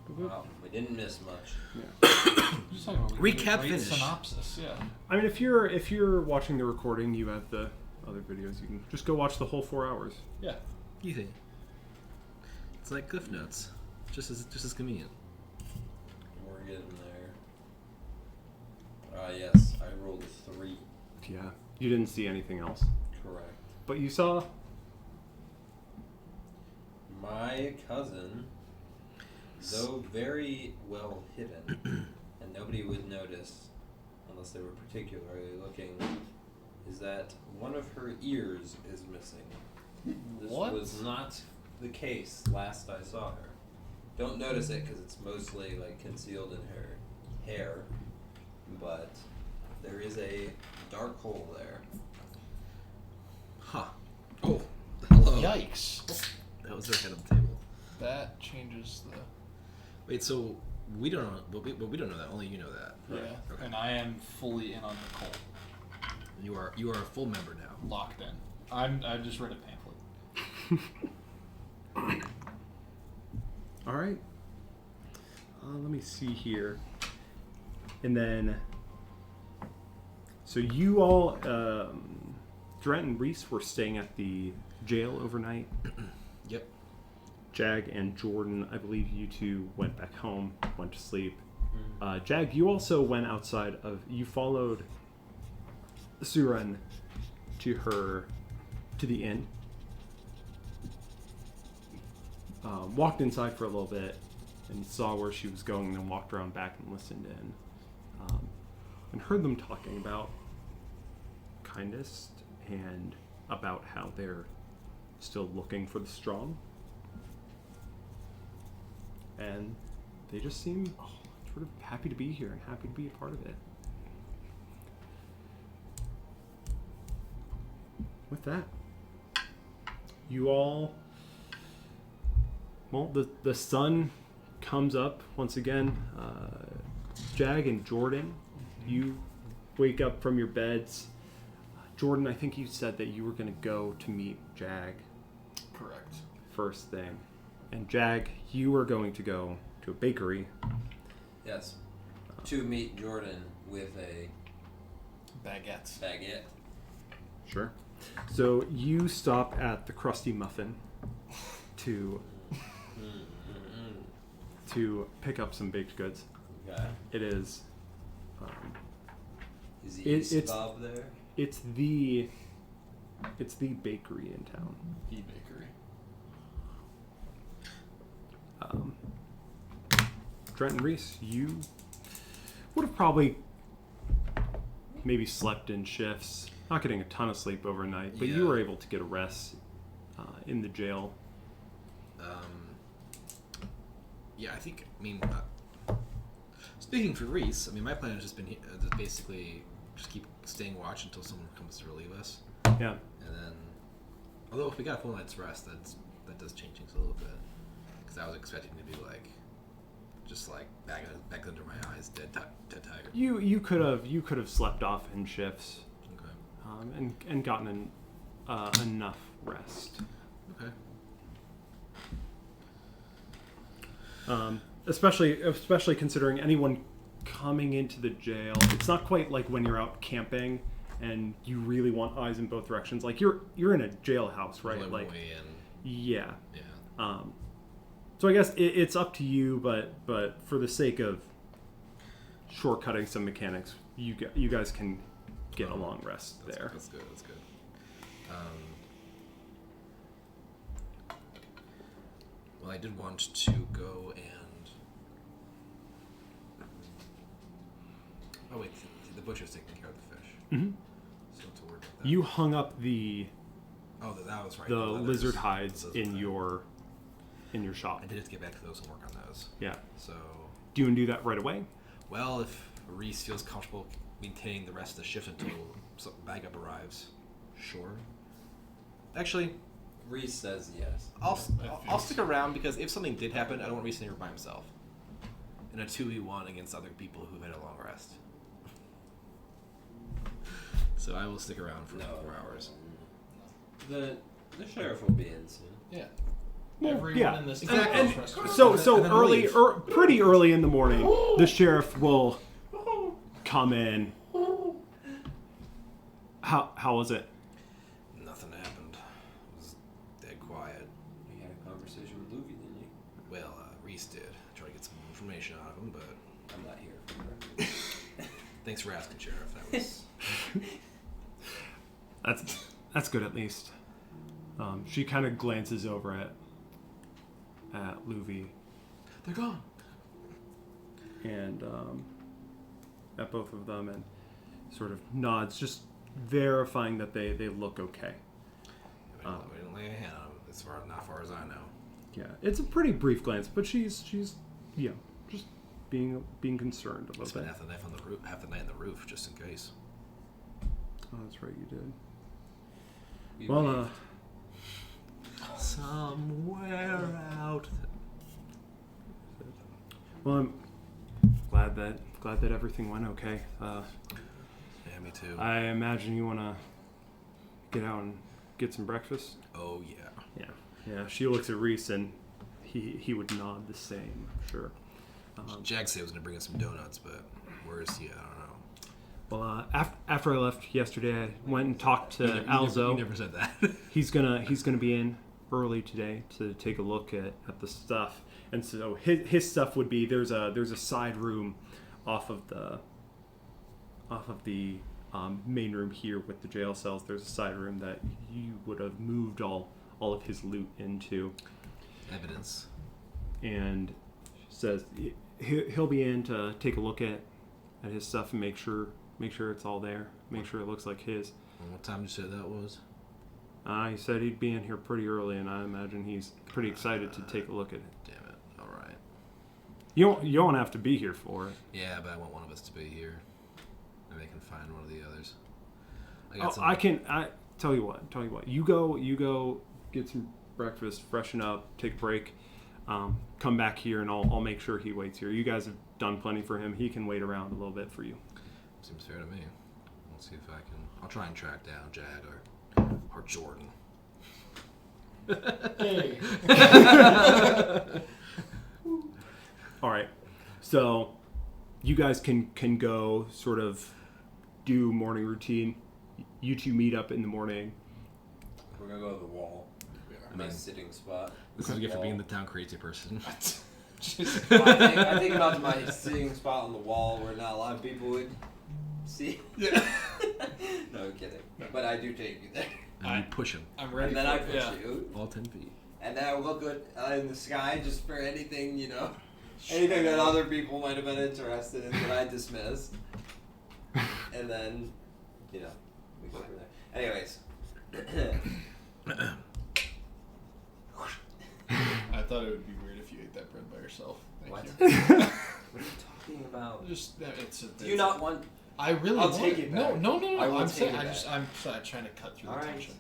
Wow, we didn't miss much. Yeah. Just talking about Recap great finish. synopsis, yeah. I mean, if you're watching the recording, you have the other videos. You can just go watch the whole 4 hours. Yeah. Easy. It's like Cliff Notes, just as convenient. We're getting there. Yes, I rolled a 3. Yeah. You didn't see anything else. Correct. But you saw... My cousin, though very well hidden, and nobody would notice unless they were particularly looking, is that one of her ears is missing. This What? was not the case last I saw her. Don't notice it because it's mostly like concealed in her hair, but there is a dark hole there. Huh. Oh, hello. Yikes. That was their head on the table. That changes the... Wait, so we don't know, but we don't know that. Only you know that. Yeah. Okay. And I am fully in on the cult. You are a full member now. Locked in. I just read a pamphlet. All right. Let me see here. And then... So you all... Drent and Reese were staying at the jail overnight. Yep. Jag and Jordan, I believe you two went back home, went to sleep. Jag, you also went outside of... You followed Suren to the inn. Walked inside for a little bit and saw where she was going, and then walked around back and listened in. And heard them talking about kindness and about how they're still looking for the strong. And they just seem sort of happy to be here and happy to be a part of it. With that, you all... Well, the sun comes up once again. Jag and Jordan, you wake up from your beds. Jordan, I think you said that you were going to go to meet Jag. Correct. First thing. And Jag, you were going to go to a bakery. Yes. To meet Jordan with a Baguettes. baguette. Sure. So you stop at the Krusty Muffin to pick up some baked goods. Okay. It is... Is the East it's Bob there? It's the bakery in town. The bakery. Trent and Reese, you would have probably maybe slept in shifts, not getting a ton of sleep overnight, but you were able to get a rest in the jail. Yeah, I think. I mean, speaking for Reese, I mean, my plan has just been to basically just keep staying watch until someone comes to relieve us. Yeah. And then, although if we got a full night's rest, that does change things a little bit. Because I was expecting to be like, just like back under my eyes, dead tired. You could have slept off in shifts. Okay. And gotten enough rest. Okay. Especially considering anyone coming into the jail, it's not quite like when you're out camping and you really want eyes in both directions. Like you're in a jailhouse, right? Only like one way in. Yeah. Yeah. So I guess it's up to you, but for the sake of shortcutting some mechanics, you guys can get a long rest there. That's good. That's good. Well, I did want to go and... Oh, wait. The butcher's taking care of the fish. Mm-hmm. So to worry about that. You hung up the that was right. the leathers. lizard hides The lizard in your shop. I did have to get back to those and work on those. Yeah. So... Do you want to do that right away? Well, if Reese feels comfortable maintaining the rest of the shift until some bag-up arrives, sure. Actually... Reese says yes. I'll stick around because if something did happen, I don't want Reese in here by himself. In a 2v1 against other people who've had a long rest. So I will stick around for 4 hours. The sheriff will be in soon. Yeah. Everyone yeah. in this Exactly. And restaurant. so And then early, leave. pretty early in the morning, the sheriff will come in. How was it? Nothing happened. It was dead quiet. You had a conversation with Louvie, didn't you? Well, Reese did. Tried to get some information out of him, but I'm not here for that. thanks for asking, Sheriff. That was... That's good at least. She kind of glances over at Louvie They're gone. and at both of them and sort of nods, just verifying that they look okay. We didn't lay a hand on him, not far as I know. Yeah, it's a pretty brief glance, but she's just being concerned a little Spent bit. half the night on the roof, half the night on the roof, just in case. Oh, that's right, you did. We Well, waved. Somewhere out. well, I'm glad that everything went okay. Yeah, me too. I imagine you want to get out and get some breakfast. Oh yeah. Yeah. She looks at Reese and he would nod the same. Sure. Jag said he was gonna bring us some donuts, but where is he? I don't know. Well, after I left yesterday, I went and talked to Alzo. You never said that. He's gonna be in early today to take a look at the stuff. And so his stuff would be there's a side room off of the main room here with the jail cells. There's a side room that you would have moved all of his loot into. Evidence. And says he'll be in to take a look at his stuff and make sure it's all there. Make sure it looks like his. And what time did you say that was? He said he'd be in here pretty early, and I imagine he's pretty excited to take a look at it. Damn it. All right. You don't have to be here for it. Yeah, but I want one of us to be here. Maybe I can find one of the others. I tell you what. You go get some breakfast, freshen up, take a break. Come back here, and I'll make sure he waits here. You guys have done plenty for him. He can wait around a little bit for you. Seems fair to me. We'll see if I can. I'll try and track down Jag or Jordan. Hey. All right. So you guys can go sort of do morning routine. You two meet up in the morning. We're gonna go to the wall. I My mean, sitting spot. this is a gift for being the town crazy person. I think about my sitting spot on the wall where not a lot of people would see. Yeah. No, I'm kidding. But I do take you there. And you push him I'm ready. And then for I it, push yeah. you. all 10 feet. And then I look in the sky just for anything, anything that other people might have been interested in that I dismissed. And then, we go from there. Anyways. I thought it would be weird if you ate that bread by yourself. Thank What? you. What are you talking about? Just Do you not want... I really I'll want take it back. No. I will I'm take saying it I'm trying to cut through All the right. tension.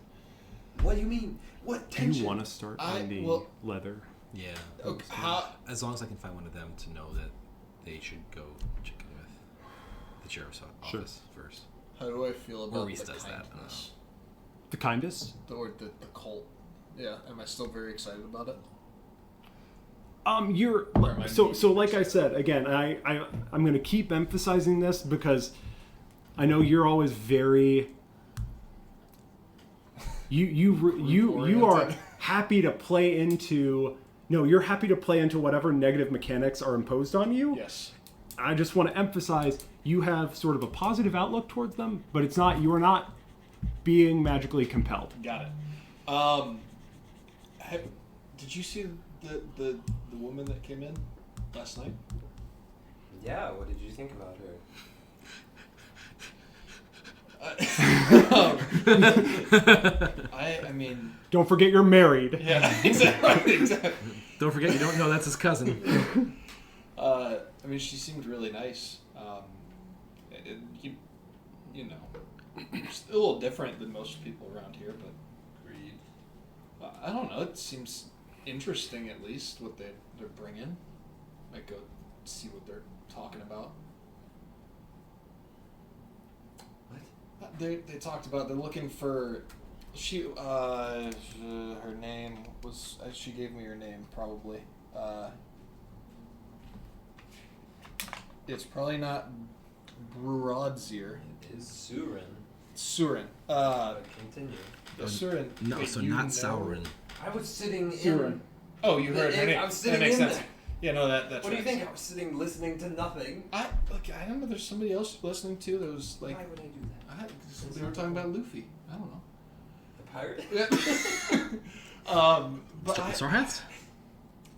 What do you mean? What Do tension? you want to start on the leather? Yeah. Okay, how? As long as I can find one of them to know that they should go check in with the sheriff's office first. How do I feel about Reese the does that, I don't kindness? The kindest? Or the cult? Yeah. Am I still very excited about it? You're Or am I so being like I said again. I'm going to keep emphasizing this because I know you're always very. You are happy to play into. No, you're happy to play into whatever negative mechanics are imposed on you. Yes. I just want to emphasize you have sort of a positive outlook towards them, but it's not. You are not being magically compelled. Got it. Did you see the woman that came in last night? Yeah, what did you think about her? I mean. Don't forget you're married. Yeah. Exactly. Don't forget, you don't know that's his cousin. I mean, she seemed really nice. It's a little different than most people around here, but Agreed. I don't know. It seems interesting, at least what they're bringing. Might go see what they're talking about. What? They talked about they're looking for She, her name was, she gave me her name, probably. It's probably not Broadzier. It is Surin. Surin. But continue. Surin. No, Wait, so you not know- Sauron. I was sitting Surin. in. Oh, you heard her name. I was sitting that makes in sense. there. Yeah, no, that What do you think? I was sitting listening to nothing. I don't know. There's somebody else listening too. That was like, Why would I do that? they were talking about Luffy. I don't know. The pirate? Yeah. But Star Hats?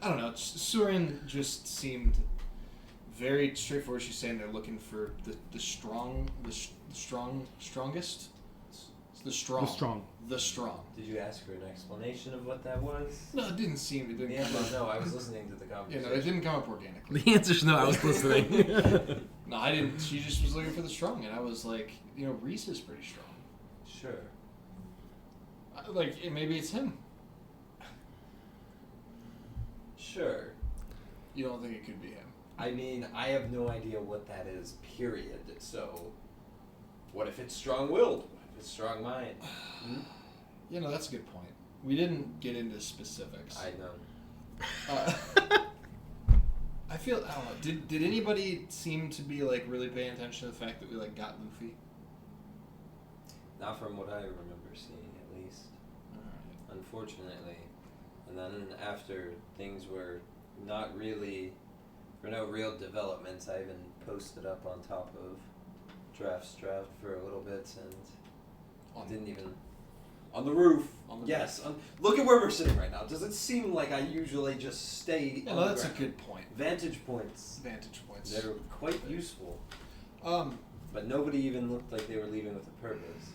I don't know. Surin just seemed very straightforward. She's saying they're looking for the strong, strongest. The strong. The strong. Did you ask for an explanation of what that was? No, it didn't seem. It didn't. Yeah, come up. no, I was listening to the Yeah, conversation. no, it didn't come up organically. The answer's no, I was listening. No, I didn't. She just was looking for the strong, and I was like, Reese is pretty strong. Sure. Maybe it's him. Sure. You don't think it could be him? I mean, I have no idea what that is, period. So, what if it's strong-willed? What if it's strong-mind? That's a good point. We didn't get into specifics. I know. I feel, I don't know, did anybody seem to be, really paying attention to the fact that we, got Luffy? Not from what I remember seeing, at least. Alright. Unfortunately. And then after things were not really, for no real developments, I even posted up on top of Draft for a little bit and didn't even... On the roof. Yes. Look at where we're sitting right now. Does it seem like I usually just stay on the that's ground? a good point. Vantage points. That are quite useful. But nobody even looked like they were leaving with a purpose.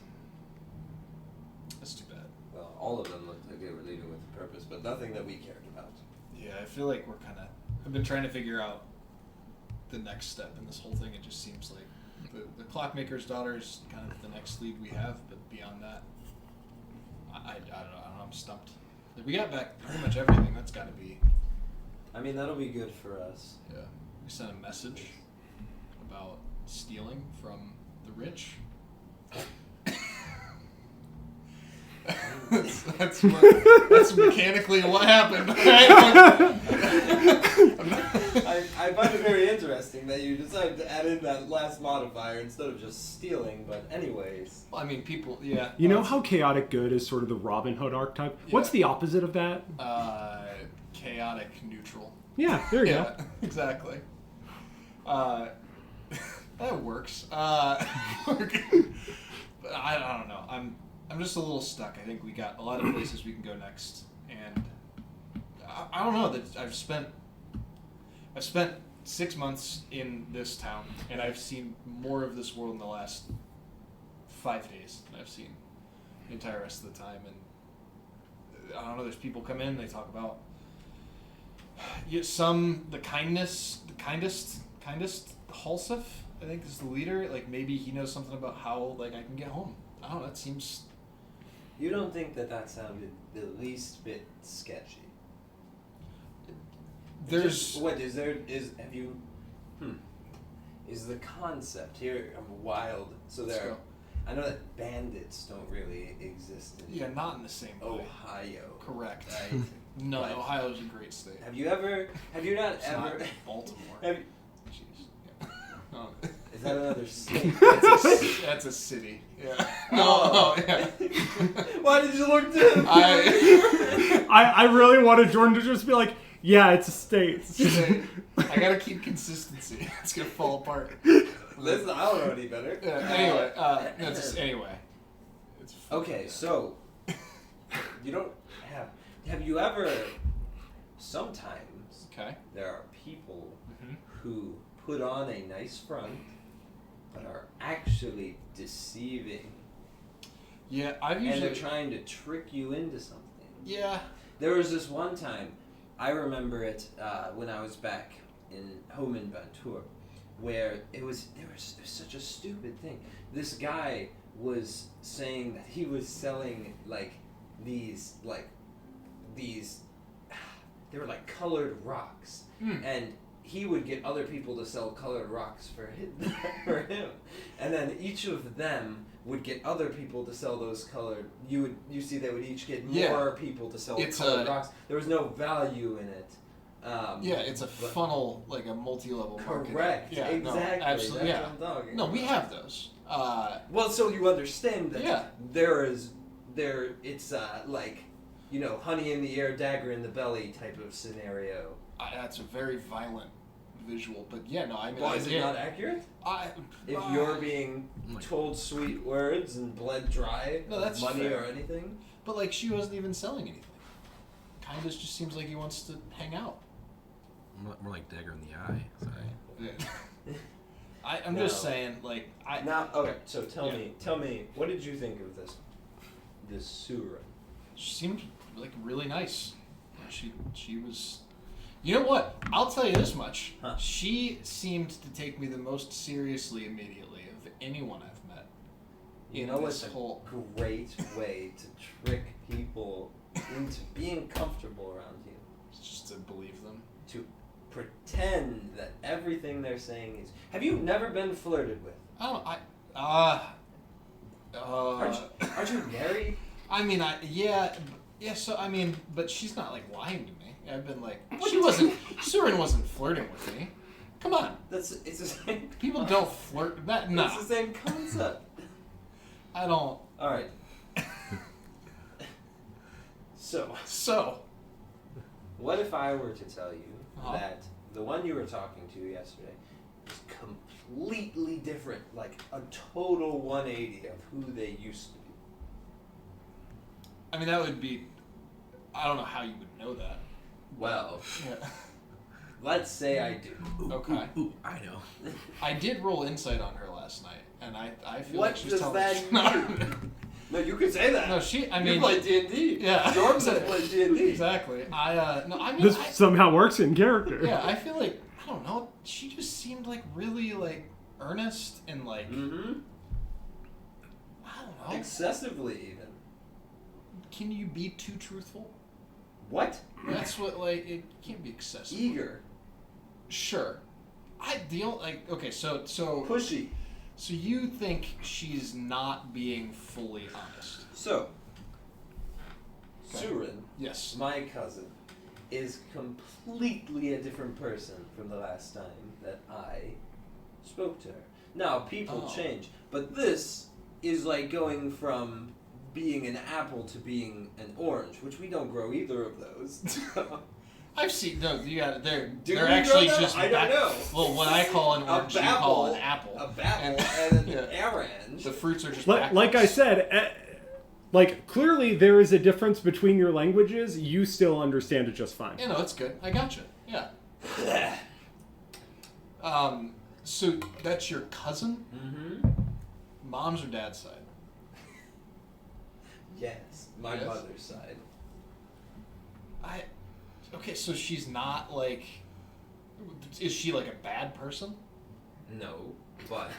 That's too bad. Well, all of them looked like they were leaving with a purpose, but nothing that we cared about. Yeah, I feel like we're kind of... I've been trying to figure out the next step in this whole thing. It just seems like the Clockmaker's daughter is kind of the next lead we have, but beyond that, I don't know. I'm stumped. We got back pretty much everything. That's got to be... I mean, that'll be good for us. Yeah. We sent a message about stealing from the rich. that's mechanically what happened. I find it very interesting that you decided to add in that last modifier instead of just stealing, but anyways. I mean, people, yeah. You know how chaotic good is sort of the Robin Hood archetype? Yeah. What's the opposite of that? Chaotic neutral. Yeah, there you go. Exactly. That works. But I don't know. I'm just a little stuck. I think we got a lot of places we can go next, and I don't know that I've spent 6 months in this town, and I've seen more of this world in the last 5 days than I've seen the entire rest of the time. And I don't know. There's people come in, they talk about the kindest Halsef, I think, is the leader. Maybe he knows something about how I can get home. I don't know. That seems. You don't think that sounded the least bit sketchy? There's is the concept here wild? So I know that bandits don't really exist in not in the same way. Ohio. Correct. Right? No, But Ohio's a great state. Have you not It's ever? not Baltimore. Jeez. Yeah. No. Is that another state? That's a city. Yeah. Oh. No, yeah. Why did you look down? I really wanted Jordan to just be like, yeah, it's a state. I gotta keep consistency. It's gonna fall apart. Listen, I don't know any better. Anyway. It's Okay, so you don't have you ever? Sometimes Okay. there are people Mm-hmm. who put on a nice front, but are actually deceiving, Yeah, I've and usually. they're trying to trick you into something. Yeah. There was this one time, I remember it when I was back home in Bantur, where it was such a stupid thing. This guy was saying that he was selling these they were colored rocks, and he would get other people to sell colored rocks for him, and then each of them would get other people to sell those colored. You see, they would each get more people to sell colored rocks. There was no value in it. It's a funnel, like a multi-level marketing. Correct. Yeah, exactly. No, absolutely. That's what I'm talking No, we about. have those. Well, so you understand that it's like, honey in the air, dagger in the belly type of scenario. That's a very violent visual, but yeah, no, I mean... Well, is it not accurate? If you're being told sweet words and bled dry of money fair. or anything? But, like, she wasn't even selling anything. Candace just seems like he wants to hang out. More like dagger in the eye. Sorry. Yeah. I'm just saying, like... Okay, so tell me, what did you think of this Sura? She seemed, like, really nice. She was... You know what? I'll tell you this much. Huh. She seemed to take me the most seriously immediately of anyone I've met. You know what's a great way to trick people into being comfortable around you? Just to believe them. To pretend that everything they're saying is... Have you never been flirted with? Aren't you married? I mean, so, I mean, but she's not, like, lying to me. I've been like, Surin wasn't flirting with me. Come on. It's the same. People don't flirt. No. It's the same concept. I don't. All right. So. What if I were to tell you that the one you were talking to yesterday is completely different, like a total 180 of who they used to be? I mean, that would be. I don't know how you would know that. Well, yeah. Let's say I do. Okay. Ooh, I know. I did roll insight on her last night, and I feel What like she's does telling that me. No, you could say that. No, I mean, you play D&D. Yeah. Storms have played D&D. Exactly. I mean, This somehow works in character. Yeah, I feel like, I don't know, she just seemed like really, like, earnest and, like, I don't know. Excessively, even. Can you be too truthful? What? That's what, like, it can't be excessive. Eager. Sure. Okay, so Pushy. So you think she's not being fully honest? So, Okay. Surin, Yes. my cousin, is completely a different person from the last time that I spoke to her. Now, people change, but this is like going from being an apple to being an orange, which we don't grow either of those. I've seen you got it. They're Do we actually grow them? just I don't know. Well, what I call an orange, you call an apple. A babble and an orange. The fruits are just Like I said, clearly there is a difference between your languages. You still understand it just fine. You know, it's good. I gotcha. Yeah. So that's your cousin? Mm-hmm. Mom's or dad's side? Yes, my mother's side. Okay, so she's not like... Is she like a bad person? No, but...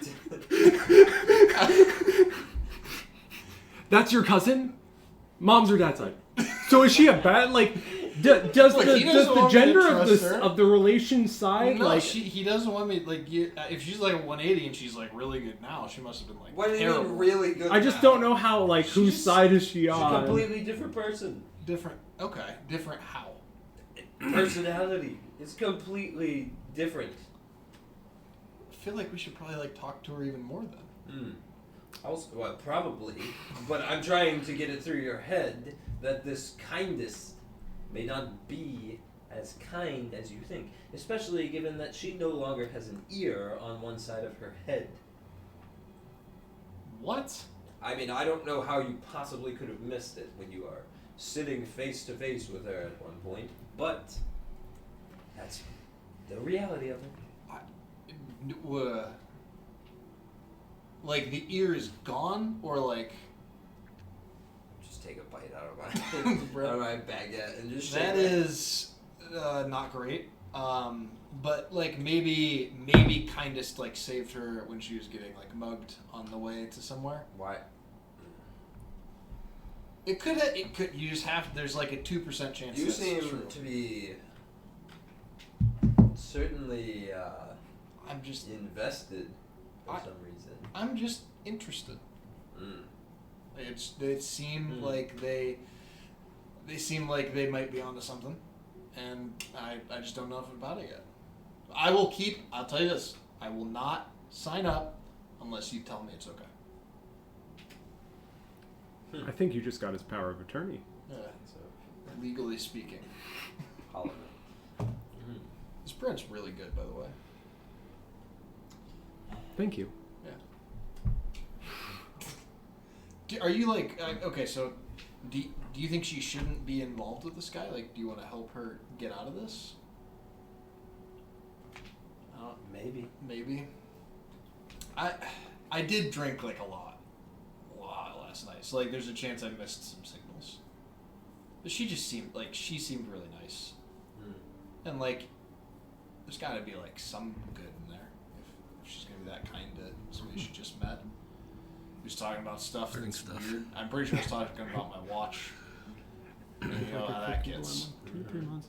That's your cousin? Mom's or dad's side? So is she a bad, does the gender of the relation side, no, he doesn't want me, if she's like a 180 and she's like really good now, she must have been like What do you terrible. mean really good? I just don't know how, whose side is she on? She's a completely different person. Different, okay, different how? Personality is completely different. I feel like we should probably talk to her even more then. Well, probably, but I'm trying to get it through your head that this kindness may not be as kind as you think, especially given that she no longer has an ear on one side of her head. What? I mean, I don't know how you possibly could have missed it when you are sitting face to face with her at one point, but that's the reality of it. The ear is gone, or Just take a bite out of my baguette and just that shake is not great. But maybe Kindest saved her when she was getting mugged on the way to somewhere. Why? It could. You just have. There's a 2% chance. You that's seem true. to be certainly I'm just invested for some reason. I'm just interested. They seem like they seem like they might be onto something, and I just don't know enough about it yet. I'll tell you this, I will not sign up unless you tell me it's okay. I think you just got his power of attorney. Yeah, So, legally speaking. Parliament. This bread's really good, by the way. Thank you. Are you like okay? So, do you think she shouldn't be involved with this guy? Like, do you want to help her get out of this? Maybe. Maybe. I did drink like a lot last night. So like, there's a chance I missed some signals. But she seemed really nice, and like, there's got to be like some good in there if she's gonna be that kind to somebody she just met. Who's talking about stuff that's weird. I'm pretty sure I was talking about my watch. And you know how that gets. 3 months.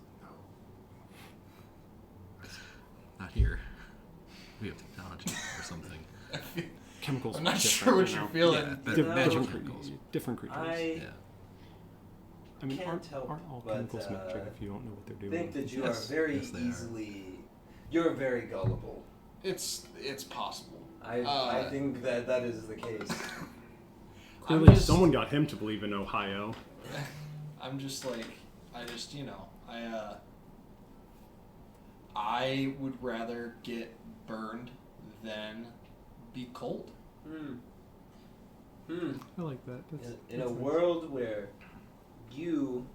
Not here. We have technology or something. Chemicals. I'm not are sure what different, you're you know. feeling. Different chemicals. Different creatures. I I mean, can't aren't help all but, chemicals magic if you don't know what they're doing? think that you Yes. are very Yes, they are. easily. You're very gullible. It's possible. I think that is the case. Clearly, someone got him to believe in Ohio. I'm just like, I would rather get burned than be cold. I like that. In a that's nice. world where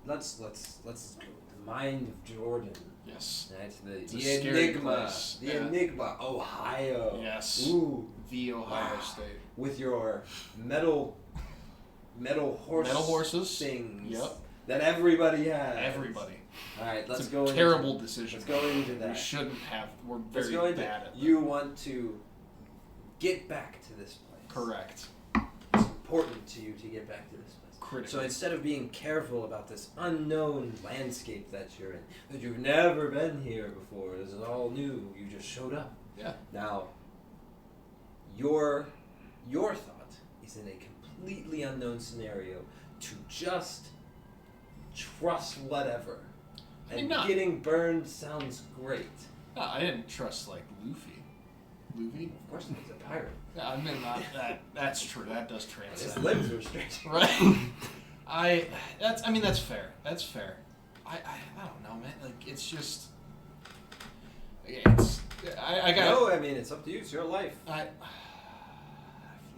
let's go with the mind of Jordan. Yes. Right? It's The a scary enigma. place. The Yeah. enigma. Ohio. Yes. Ooh. The Ohio Wow. State. With your metal horses. things. Yep. That everybody has. Everybody. All right, let's It's go. a terrible decision. Let's go into that. We shouldn't have. We're Let's very go into bad at You want to get back to this place. Correct. It's important to you to get back to this place. Critical. So instead of being careful about this unknown landscape that you're in, that you've never been here before, this is all new, you just showed up. Yeah. Now, your thought is in a completely unknown scenario to just trust whatever. I mean, And not- getting burned sounds great. No, I didn't trust like Louvie. Louvie? Of course, he's a pirate. Yeah, I mean that. That's true. That does His transcend. limbs were straight. Right. That's fair. That's fair. I don't know, man. Like, it's just. I got. No, I mean, it's up to you. It's your life.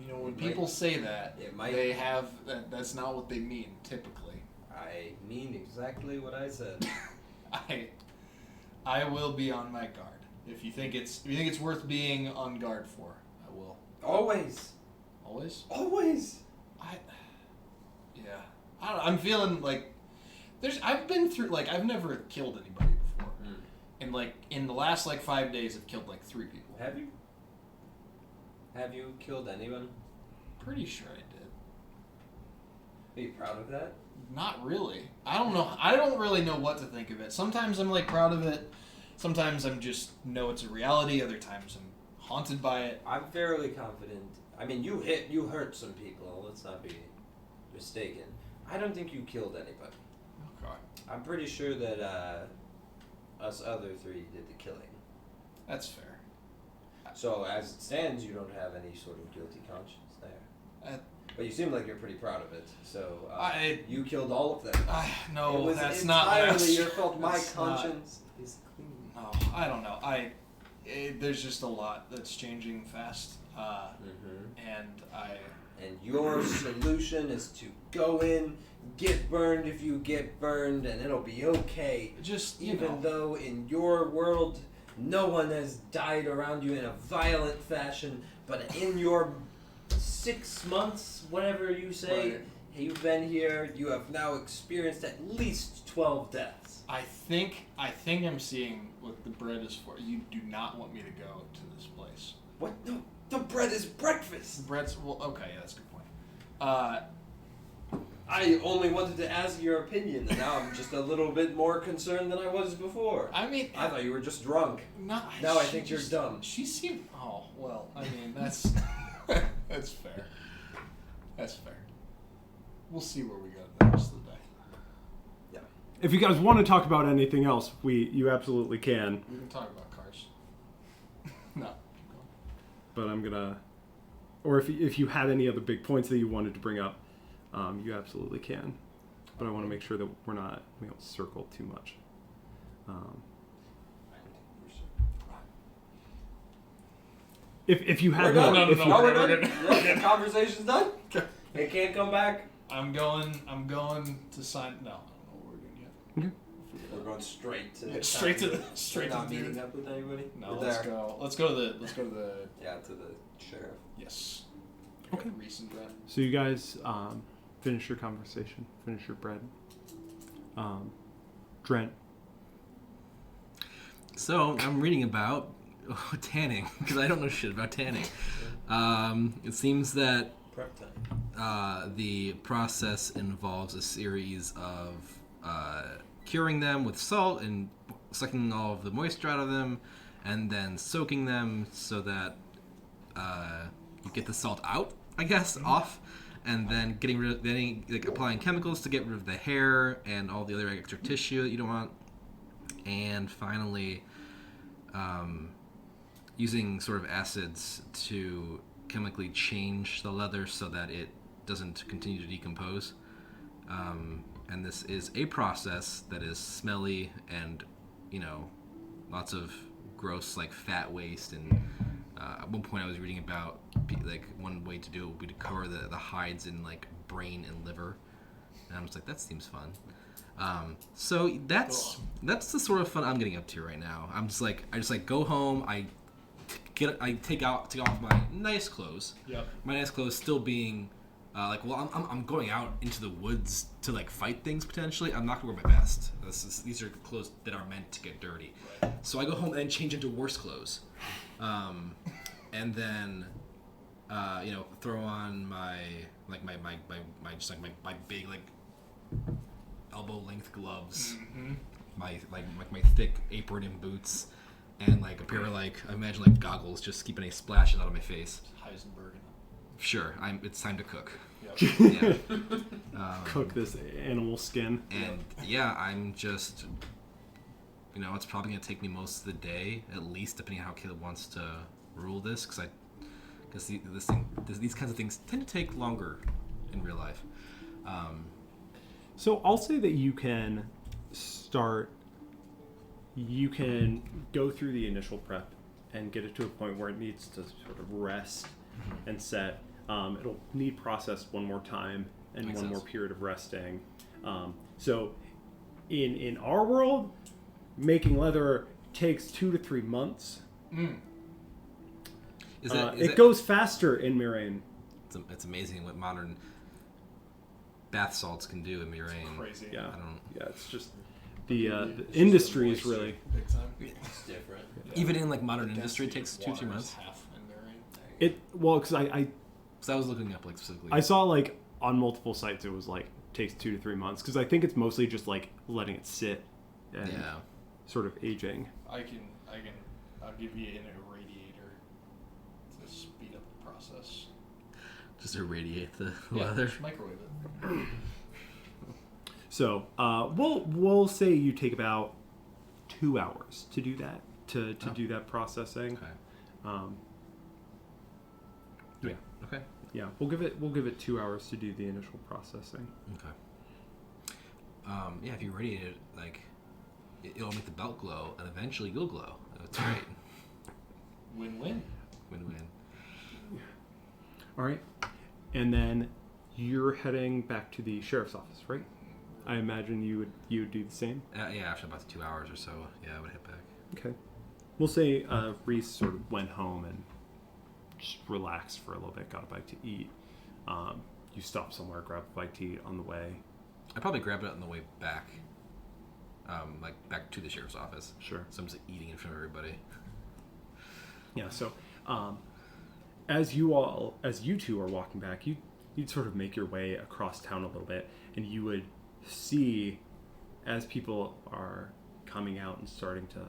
When people say that, It might. they have that's not what they mean typically. I mean exactly what I said. I will be on my guard. If you think it's worth being on guard for, I will. Always. Always. Always. Yeah. I don't know. I'm feeling like I've been through, like, I've never killed anybody before. And like in the last 5 days I've killed 3 people. Have you? Have you killed anyone? Pretty sure I did. Are you proud of that? Not really. I don't know. I don't really know what to think of it. Sometimes I'm proud of it. Sometimes I'm just know it's a reality. Other times I'm haunted by it. I'm fairly confident. I mean, you hurt some people. Let's not be mistaken. I don't think you killed anybody. Okay. I'm pretty sure that us other 3 did the killing. That's fair. So as it stands, you don't have any sort of guilty conscience there. But you seem like you're pretty proud of it. So you killed all of them. No, it was that's not entirely your fault. My that's conscience is clean. No, I don't know. There's just a lot that's changing fast, And your solution is to go in, get burned if you get burned, and it'll be okay. Just Even though in your world no one has died around you in a violent fashion, but in your 6 months, whatever you say, you've been here, you have now experienced at least 12 deaths. I think I'm seeing what the bread is for. You do not want me to go to this place. What? No, the bread is breakfast. The bread's okay. Yeah, that's a good point. I only wanted to ask your opinion, and now I'm just a little bit more concerned than I was before. I mean, I thought you were just drunk. Now I think you're dumb. She seemed. Oh well. I mean, that's that's fair. That's fair. We'll see where we go the rest of the day. Yeah. If you guys want to talk about anything else, you absolutely can. We can talk about cars. No. But I'm gonna, or if you had any other big points that you wanted to bring up, you absolutely can. But I want to make sure that we don't circle too much. If you had No, if you- we're done. done. The conversation's done. It can't come back. I'm going to sign. No, I don't know what we're doing yet. Okay. We're going straight to. Yeah, straight to the We're straight to not the meeting dude. up with anybody. No, We're let's there. go. Let's go to the. Yeah, to the sheriff. Yes. Okay. Reese and Brett. So you guys finish your conversation, finish your bread. Trent. So I'm reading about tanning because I don't know shit about tanning. It seems that Prep time. the process involves a series of curing them with salt and sucking all of the moisture out of them, and then soaking them so that you get the salt out, I guess, off, and then getting rid of applying chemicals to get rid of the hair and all the other extra tissue that you don't want, and finally using sort of acids to chemically change the leather so that it doesn't continue to decompose. And this is a process that is smelly and, lots of gross, fat waste. And at one point I was reading about, one way to do it would be to cover the hides in, brain and liver. And I'm just like, that seems fun. So that's the sort of fun I'm getting up to right now. I just go home, I take off my nice clothes. Yep. My nice clothes still being I'm going out into the woods to fight things potentially. I'm not gonna wear my vest. These are clothes that are meant to get dirty. Right. So I go home and change into worse clothes, and then throw on my big elbow length gloves, Mm-hmm. my thick apron and boots, and a pair of I imagine goggles, just keeping any splashes out of my face. Heisenberg. Sure, it's time to cook. Yep. Yeah. Cook this animal skin. And yeah, I'm just, it's probably gonna take me most of the day, at least, depending on how Caleb wants to rule this, because these kinds of things tend to take longer in real life. So I'll say that you can go through the initial prep and get it to a point where it needs to sort of rest and set. It'll need processed one more time and Makes one more sense. period of resting. So in our world, making leather takes 2 to 3 months. Mm. It goes faster in Mihraen. It's amazing what modern bath salts can do in Mihraen. Crazy. Yeah, I don't. yeah. It's just the industry is really. Big time. It's different. Even in modern The industry, it density takes of 2-3 water is months. half in Mihraen. Because I So I was looking up specifically. I saw on multiple sites it was takes 2 to 3 months because I think it's mostly just letting it sit and Yeah. sort of aging. I'll give you an irradiator to speed up the process. Just irradiate the Yeah, leather. just microwave it. So we'll say you take about 2 hours to do that to do that processing. Okay. Yeah, Okay. yeah. We'll give it 2 hours to do the initial processing. Okay. Yeah, if you radiate it, it'll make the belt glow, and eventually you'll glow. That's great. Win-win. Win-win. All right, and then you're heading back to the sheriff's office, right? I imagine you would do the same. Yeah, after about 2 hours or so, yeah, I would hit back. Okay. We'll say Reese sort of went home and just relaxed for a little bit, got a bite to eat. You stopped somewhere, grabbed a bite to eat on the way. I probably grabbed it on the way back, back to the sheriff's office. Sure. So I'm just eating in front of everybody. Yeah. So, as you two are walking back, you you'd sort of make your way across town a little bit, and you would see as people are coming out and starting to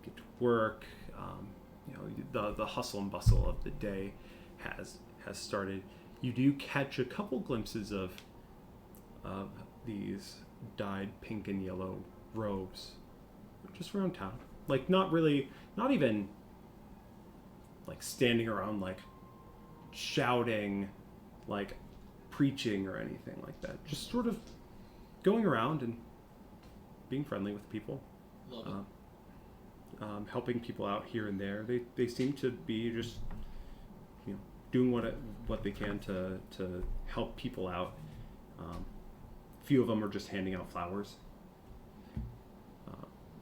get to work, the hustle and bustle of the day has started. You do catch a couple glimpses of these dyed pink and yellow robes just around town. Like, not even like standing around like shouting, like preaching or anything like that. Just sort of going around and being friendly with people. Love it. Helping people out here and there. They seem to be just, doing what they can to help people out. A few of them are just handing out flowers,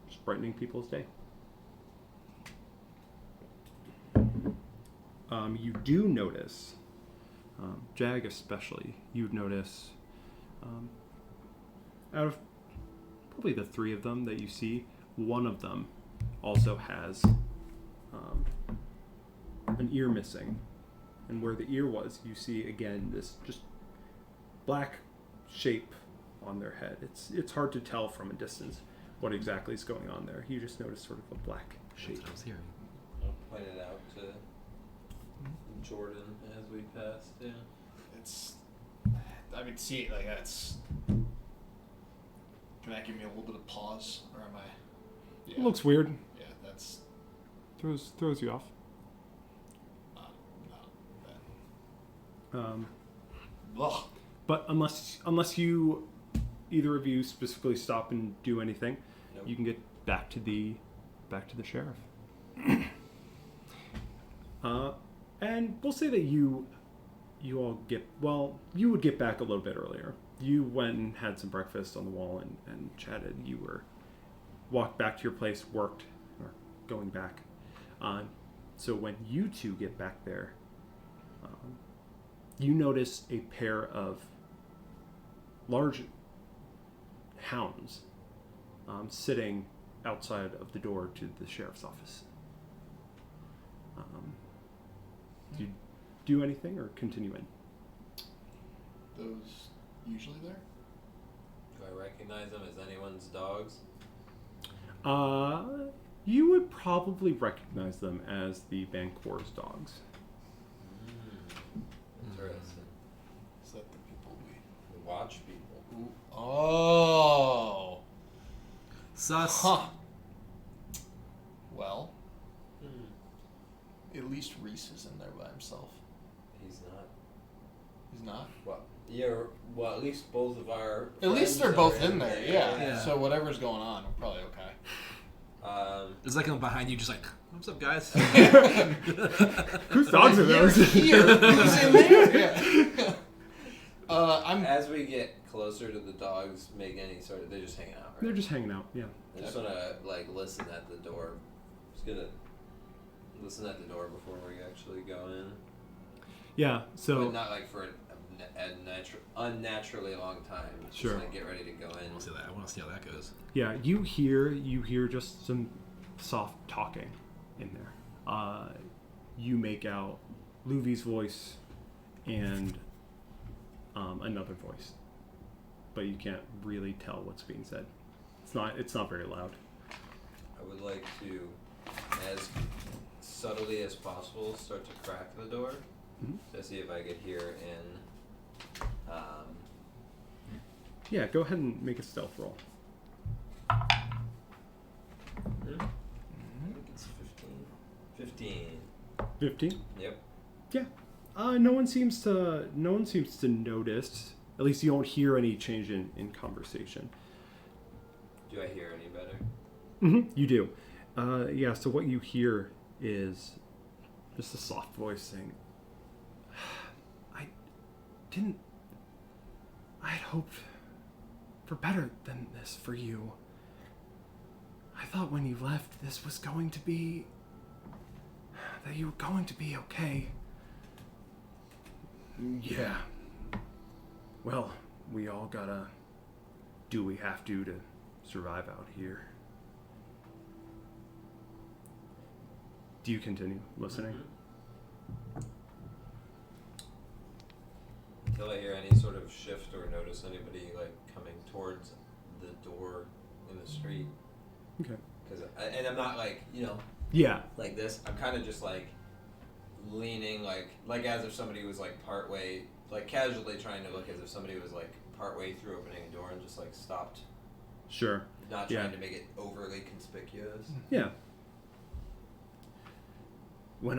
just brightening people's day. You do notice, Jag especially, you'd notice, out of probably the three of them that you see, one of them also has an ear missing. And where the ear was, you see again this just black shape on their head. It's hard to tell from a distance what exactly is going on there. You just notice sort of a black shape. That's what I was hearing. I'll point it out to Jordan as we passed. Yeah. It's, I mean, see it like that's. Can that give me a little bit of pause, or am I? Yeah. It looks weird. Yeah, that's Throws you off. not bad. Ugh. But unless you, either of you specifically stop and do anything, Nope. you can get back to the sheriff. And we'll say that you all you would get back a little bit earlier. You went and had some breakfast on the wall and chatted. You walked back to your place, worked, or going back. So when you two get back there, you notice a pair of large hounds sitting outside of the door to the sheriff's office. Do you do anything or continue in? Those usually there? Do I recognize them as anyone's dogs? You would probably recognize them as the Bancor's dogs. Interesting. Is that the people We watch people. Ooh. Oh. Sus. Huh. Well, at least Reese is in there by himself. He's not. He's not? Well, at least both of our. At least they're friends both are in there, yeah. Yeah. So whatever's going on, we're probably okay. It's like I'm behind you, just like, what's up, guys? Whose dogs are those? Here. Who's in there? Yeah. I'm. As we get closer to the dogs, make any sort of. They're just hanging out, right? They're just hanging out, yeah. I just want to listen at the door. Just gonna listen at the door before we actually go in. Yeah, so... But not for an unnaturally long time. Sure. Just get ready to go in. I want to see how that goes. Yeah, you hear just some soft talking in there. You make out Louvie's voice and another voice, but you can't really tell what's being said. It's not very loud. I would like to, as subtly as possible, start to crack the door to see if I could hear in. Yeah, go ahead and make a stealth roll. I think it's 15. 15? Yep. Yeah. No one seems to notice. At least you don't hear any change in conversation. Do I hear any better? You do. Yeah, so what you hear is just a soft voice saying, I had hoped for better than this for you. I thought when you left this was going to be... that you were going to be okay. Yeah. Well, we all gotta do what we have to survive out here. Do you continue listening? until I hear any sort of shift or notice anybody like coming towards the door in the street. Okay. And I'm not like, Yeah. like this. I'm kind of just like leaning like as if somebody was like partway, like casually trying to look as if somebody was like partway through opening a door and just like stopped. Sure. Not trying to make it overly conspicuous. Yeah. When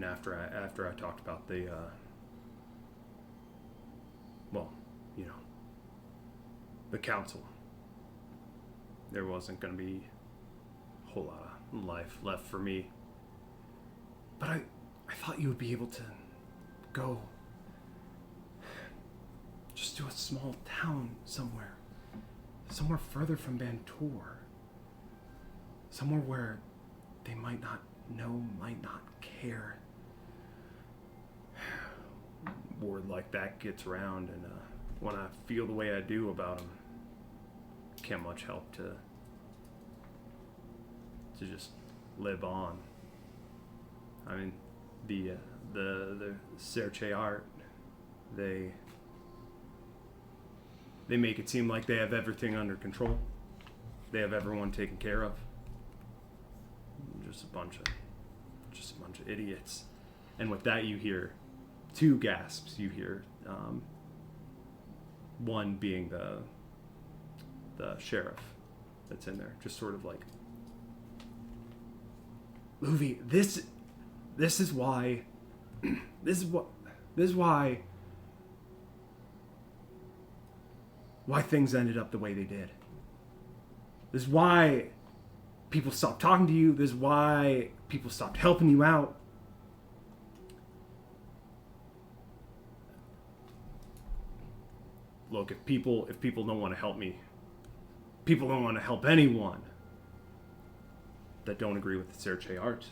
after I talked about the the council, there wasn't going to be a whole lot of life left for me. But I thought you would be able to go just to a small town somewhere further from Bantor, somewhere where they might not know, might not care. Word like that gets around, and when I feel the way I do about them, can't much help to just live on. I mean, the Serche art, they make it seem like they have everything under control. They have everyone taken care of. Just a bunch of idiots. And with that, you hear two gasps. You hear one being the sheriff that's in there, just sort of like, Louvie, this is why things ended up the way they did. This is why people stopped talking to you. This is why people stopped helping you out. Look, if people don't want to help me, people don't want to help anyone that don't agree with the Serche art,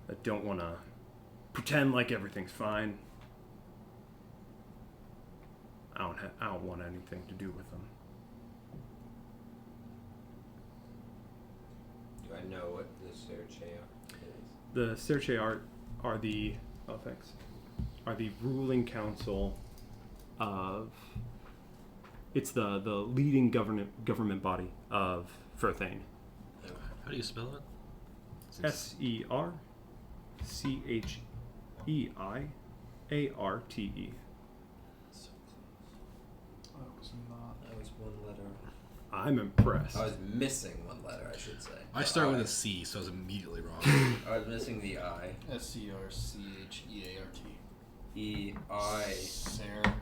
that don't want to pretend like everything's fine. I don't want anything to do with them. Do I know what the Serche art is? The Serche art are the ruling council of. It's the leading government body of Furthane. How do you spell it? SERCHEIARTE. That was one letter. I'm impressed. I was missing one letter, I should say. I start with a C, so I was immediately wrong. I was missing the I. SCRCHEART. E-I.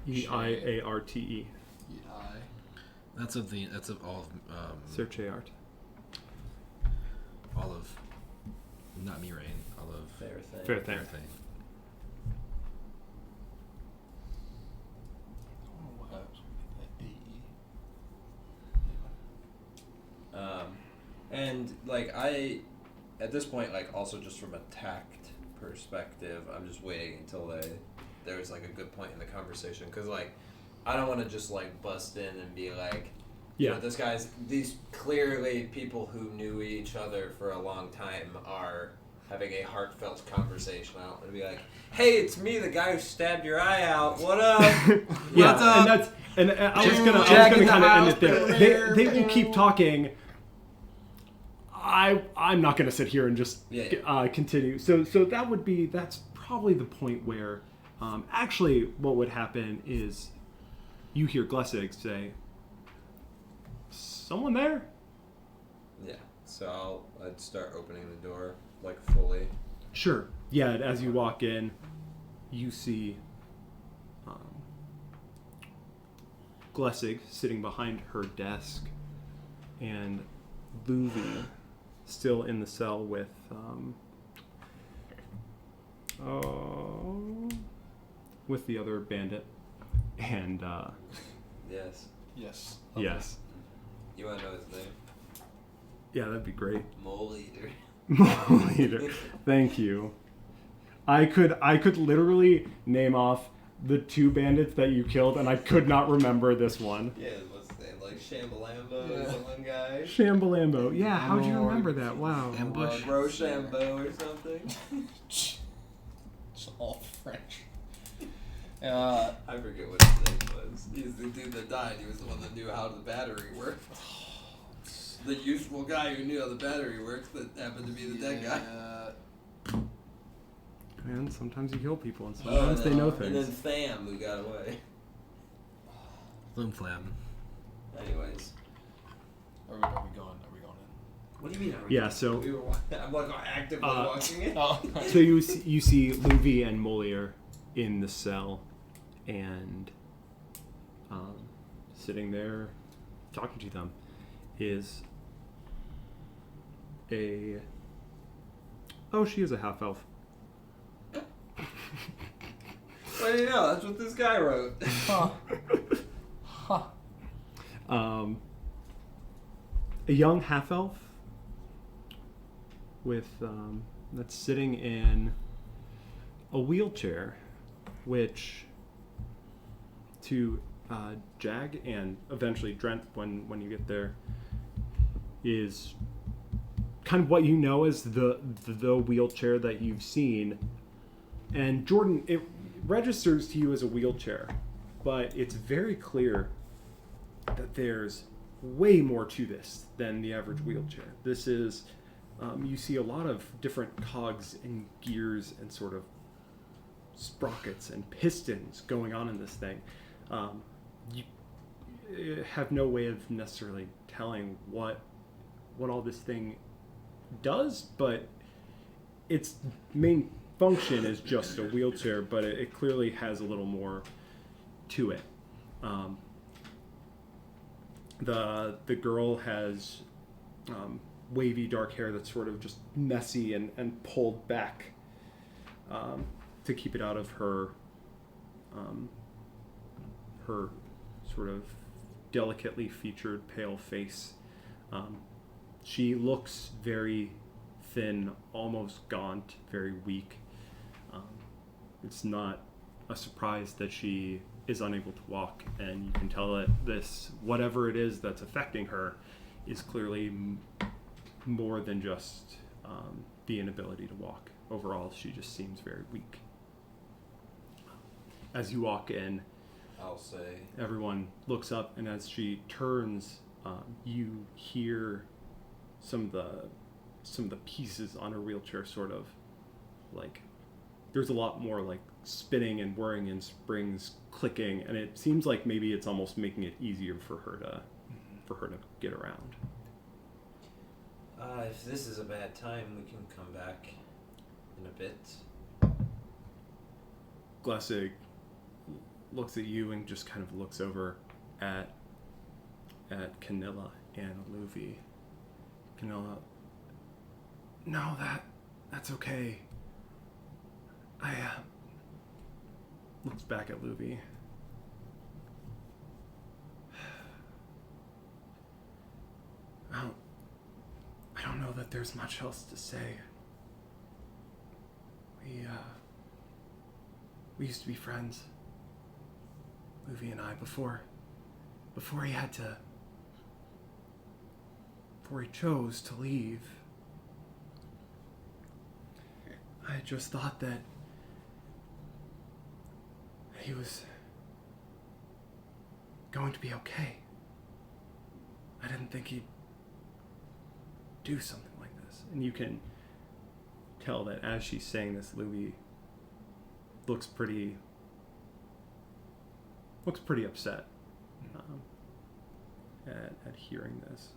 EIARTE. That's of all of Serche art. all of not Mihraen, all of Fair thing. And like at this point, like also just from a tact perspective, I'm just waiting until there's like a good point in the conversation, because like I don't want to just like bust in and be like, Yeah. these clearly people who knew each other for a long time are having a heartfelt conversation. I don't want to be like, hey, it's me, the guy who stabbed your eye out. What up? Yeah, What's up? and I was gonna kind of end it there. They will keep talking. I'm not gonna sit here and just continue. So that's probably the point where actually what would happen is you hear Glessig say, "Someone there?" Yeah. So I'd start opening the door like fully. Sure. Yeah. As you walk in, you see Glessig sitting behind her desk, and Louvie still in the cell with the other bandit, and Yes. Yes. yes, You want to know his name? yeah, that'd be great. Mole Eater. Leader. Thank you. I could literally name off the two bandits that you killed, and I could not remember this one. Yeah, it was like Shambalamba Yeah. is the one guy. Shambalambo. Yeah, how'd you Oh, remember that? Wow. Ambush. Rochambeau or something. It's all French. I forget what his name was. He's the dude that died. He was the one that knew how the battery worked. The useful guy who knew how the battery works that happened to be the dead guy. Man, sometimes you kill people and Oh, sometimes they know and then things. Tham, who got away. Flimflam. Anyways. Are we going in? What do you mean? Yeah, so We were, I'm like actively watching it. Oh. so you see Louvie and Moliere in the cell, and sitting there talking to them is she is a half elf. What do you know? That's what this guy wrote. Huh. Huh. A young half elf with that's sitting in a wheelchair, which to Jag and eventually Drent, when you get there, is kind of what you know as the wheelchair that you've seen. And Jordan, it registers to you as a wheelchair, but it's very clear that there's way more to this than the average wheelchair. This is, you see a lot of different cogs and gears and sort of sprockets and pistons going on in this thing. You have no way of necessarily telling what all this thing does, but its main function is just a wheelchair, but it clearly has a little more to it. The girl has wavy dark hair that's sort of just messy and pulled back to keep it out of her her sort of delicately featured pale face. She looks very thin, almost gaunt, very weak. It's not a surprise that she is unable to walk, and you can tell that this, whatever it is that's affecting her, is clearly more than just the inability to walk. Overall, she just seems very weak. As you walk in, I'll say. everyone looks up, and as she turns, you hear some of the pieces on her wheelchair sort of like, there's a lot more like spinning and whirring and springs clicking, and it seems like maybe it's almost making it easier for her to get around. If this is a bad time, we can come back in a bit. Glessig looks at you and just kind of looks over at Canilla and Louvie. Canilla, no, that's okay. I looks back at Louvie. I don't know that there's much else to say. We used to be friends, Louvie and I, before he chose to leave. I just thought that he was going to be okay. I didn't think he'd do something like this. And you can tell that as she's saying this, Louvie looks pretty upset at hearing this.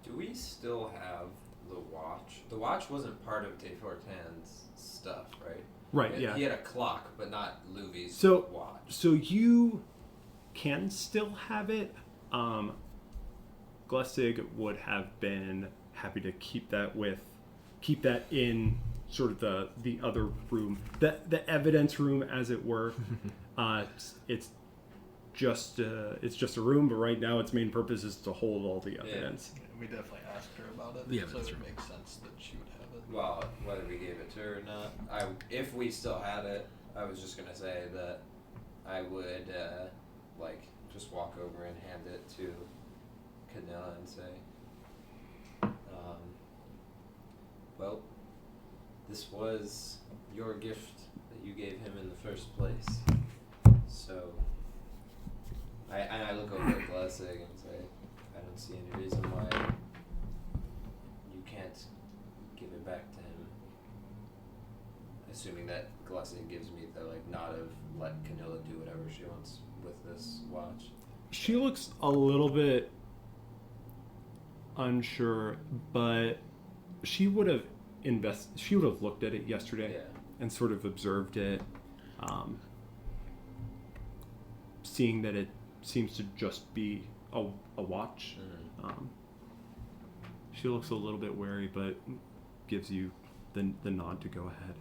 Do we still have the watch? The watch wasn't part of Desfortin's stuff, right? Right, yeah. He had a clock, but not Louvie's watch. So you can still have it. Glessig would have been happy to keep that in sort of the other room, the evidence room, as it were. It's just a room, but right now its main purpose is to hold all the evidence. Yeah, we definitely asked her about it, Yeah, so that's it right. makes sense that she would have it. Well, whether we gave it to her or not, if we still had it, I was just gonna say that I would just walk over and hand it to Canella and say, well, this was your gift that you gave him in the first place. So, I look over at Glessig and say, I don't see any reason why you can't give it back to him. Assuming that Glessig gives me the nod of let Canilla do whatever she wants with this watch. She looks a little bit unsure, but she would have looked at it yesterday and sort of observed it, seeing that it seems to just be a watch. Mm-hmm. She looks a little bit wary, but gives you the nod to go ahead.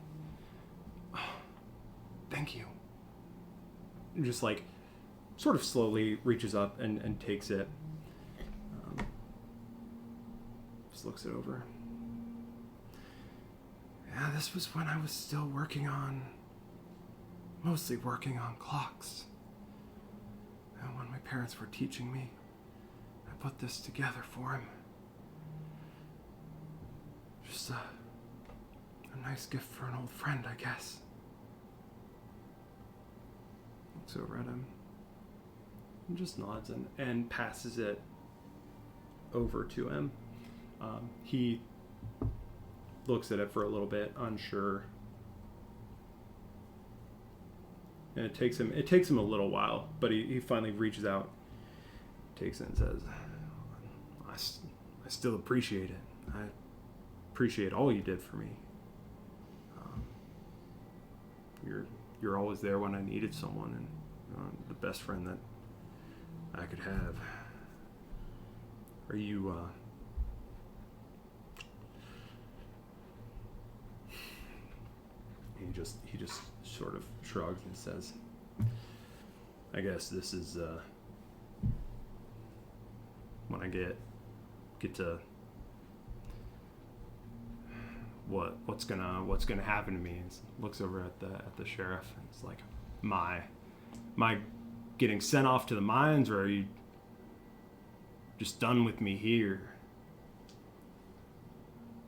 Thank you. And just sort of slowly reaches up and takes it. Just looks it over. Yeah, this was when I was still mostly working on clocks. And when my parents were teaching me, I put this together for him. Just a nice gift for an old friend, I guess. Looks over at him and just nods and passes it over to him. He looks at it for a little bit, unsure. And it takes him a little while, but he finally reaches out, takes it and says, I still appreciate it. I appreciate all you did for me. You're always there when I needed someone, and the best friend that I could have. Are you He just sort of shrugs and says, I guess this is when I get to what's gonna happen to me. And looks over at the sheriff and it's like, am I getting sent off to the mines, or are you just done with me here?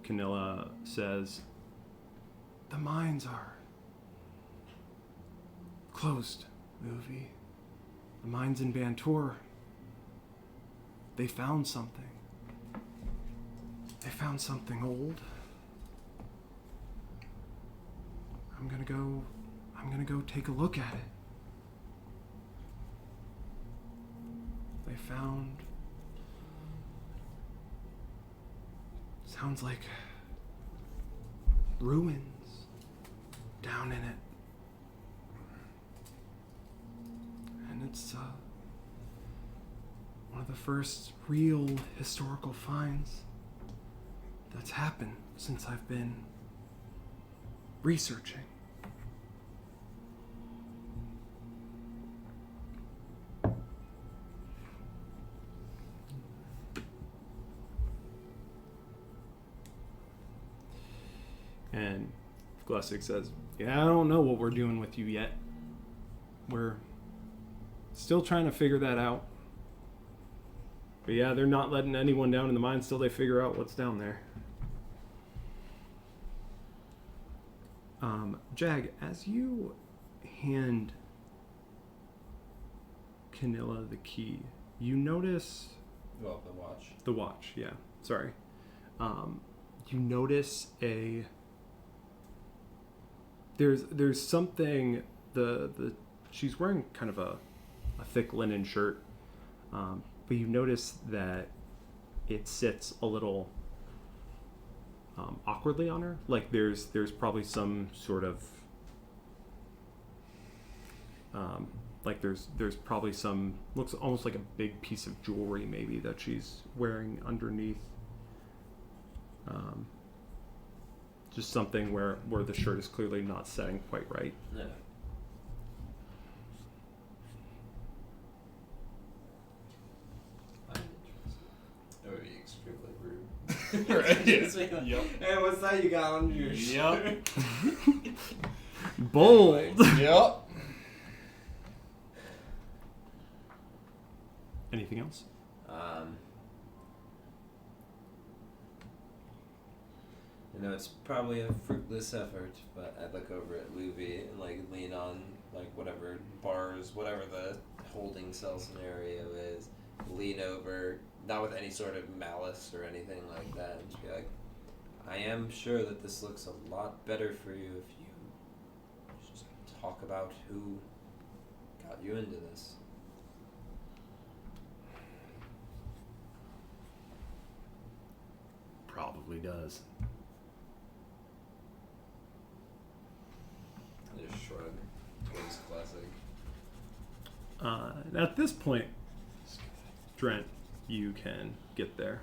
Canilla says, the mines are closed, Louvie. The mines in Bantour, they found something. They found something old. I'm gonna go take a look at it. They found, sounds like ruins down in it. And it's one of the first real historical finds that's happened since I've been researching. And Glessig says, yeah, I don't know what we're doing with you yet. We're still trying to figure that out. But yeah, they're not letting anyone down in the mines till they figure out what's down there. Jag, as you hand Canilla the key, you notice... Well, the watch. The watch, yeah. Sorry. You notice there's something, she's wearing kind of a thick linen shirt, but you notice that it sits a little awkwardly on her. Like there's probably some sort of there's probably some, looks almost like a big piece of jewelry maybe that she's wearing underneath. Just something where the shirt is clearly not setting quite right. Yeah. I'm interested. That would be extremely rude. Right. Just be like, Yep. hey, what's that you got on your shirt? Bold. Yep. Anything else? You know, it's probably a fruitless effort, but I'd look over at Louvie and like lean on like whatever bars, whatever the holding cell scenario is. Lean over, not with any sort of malice or anything like that, and just be like, I am sure that this looks a lot better for you if you just talk about who got you into this. Probably does. I just shrug towards classic. At this point, Drent, you can get there.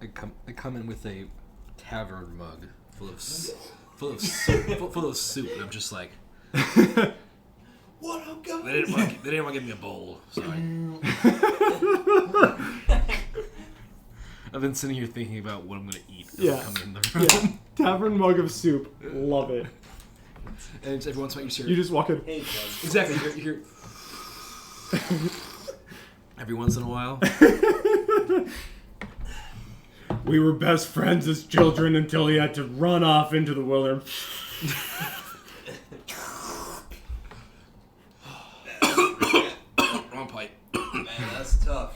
I come in with a tavern mug full of soup, and I'm just like, What up, guys? they didn't want to give me a bowl. Sorry. I've been sitting here thinking about what I'm gonna eat as I come in the room. Yeah. Tavern mug of soup. Love it. And every once in a while You just walk in. Hey, guys. exactly. You're every once in a while. We were best friends as children until he had to run off into the wilderness. Wrong pipe. Man, that's tough.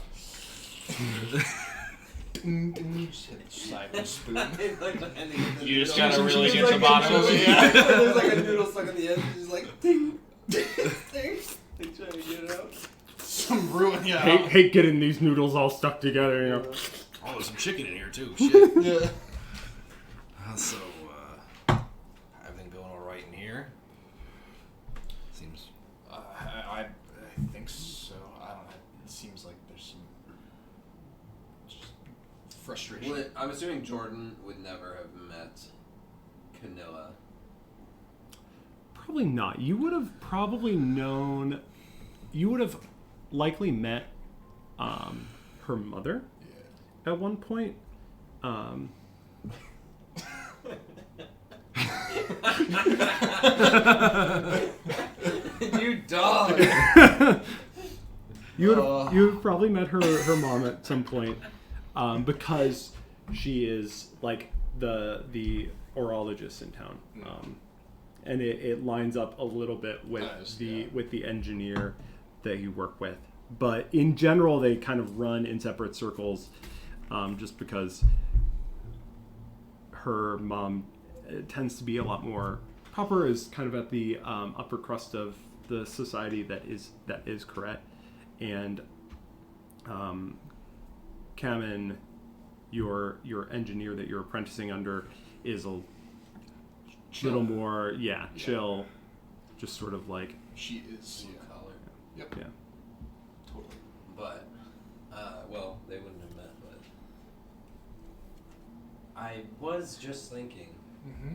You just hit the side with a spoon. You just gotta really get the bottom of it. There's like a noodle stuck on the end. She's like, ding, ding, ding. They trying to get it out. Some ruin, yeah. Hate getting these noodles all stuck together, you know. Oh, there's some chicken in here too. Shit. Yeah. So, everything going all right in here? Seems. I think so. I don't know. It seems like there's some just frustration. I'm assuming Jordan would never have met Canilla. Probably not. You would have probably known. You would have likely met her mother at one point. You dog! You would have probably met her mom at some point, because she is like the orologist in town, and it lines up a little bit with with the engineer that you work with. But in general, they kind of run in separate circles, just because her mom tends to be a lot more proper, is kind of at the upper crust of the society that is Corette, and Kamen, your engineer that you're apprenticing under, is a little more chill, just sort of like She is. Blue collar. Yep. yeah. Totally. But, well, they wouldn't have met, but I was just thinking, Mm-hmm.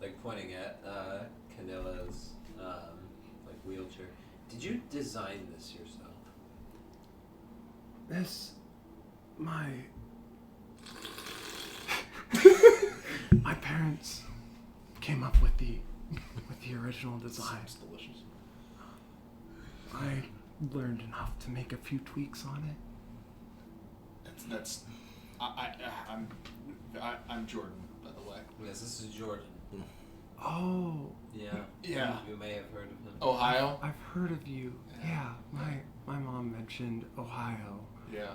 like pointing at Canilla's like wheelchair. Did you design this yourself? This, my parents came up with the original design. Sounds delicious. I learned enough to make a few tweaks on it. I'm Jordan, by the way. Yes, this is Jordan. Oh, Yeah. Yeah. You may have heard of him. Ohio. I've heard of you. Yeah, my mom mentioned Ohio. Yeah.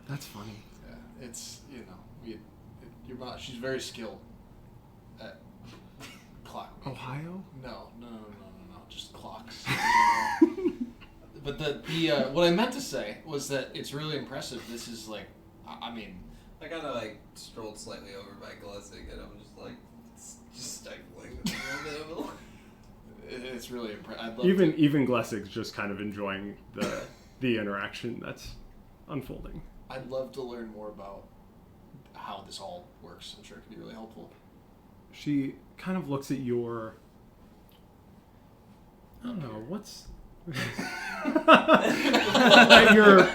That's funny. Yeah. It's your mom. She's very skilled at clock making. Ohio? No. Just clocks. But the what I meant to say was that it's really impressive. This is like, I mean, I kind of like strolled slightly over by Glessig, and I'm just like, just stifling a little bit. it's really impressive. I'd love Even Glessig's just kind of enjoying the interaction that's unfolding. I'd love to learn more about how this all works. I'm sure it could be really helpful. She kind of looks at your, I don't know, what's at your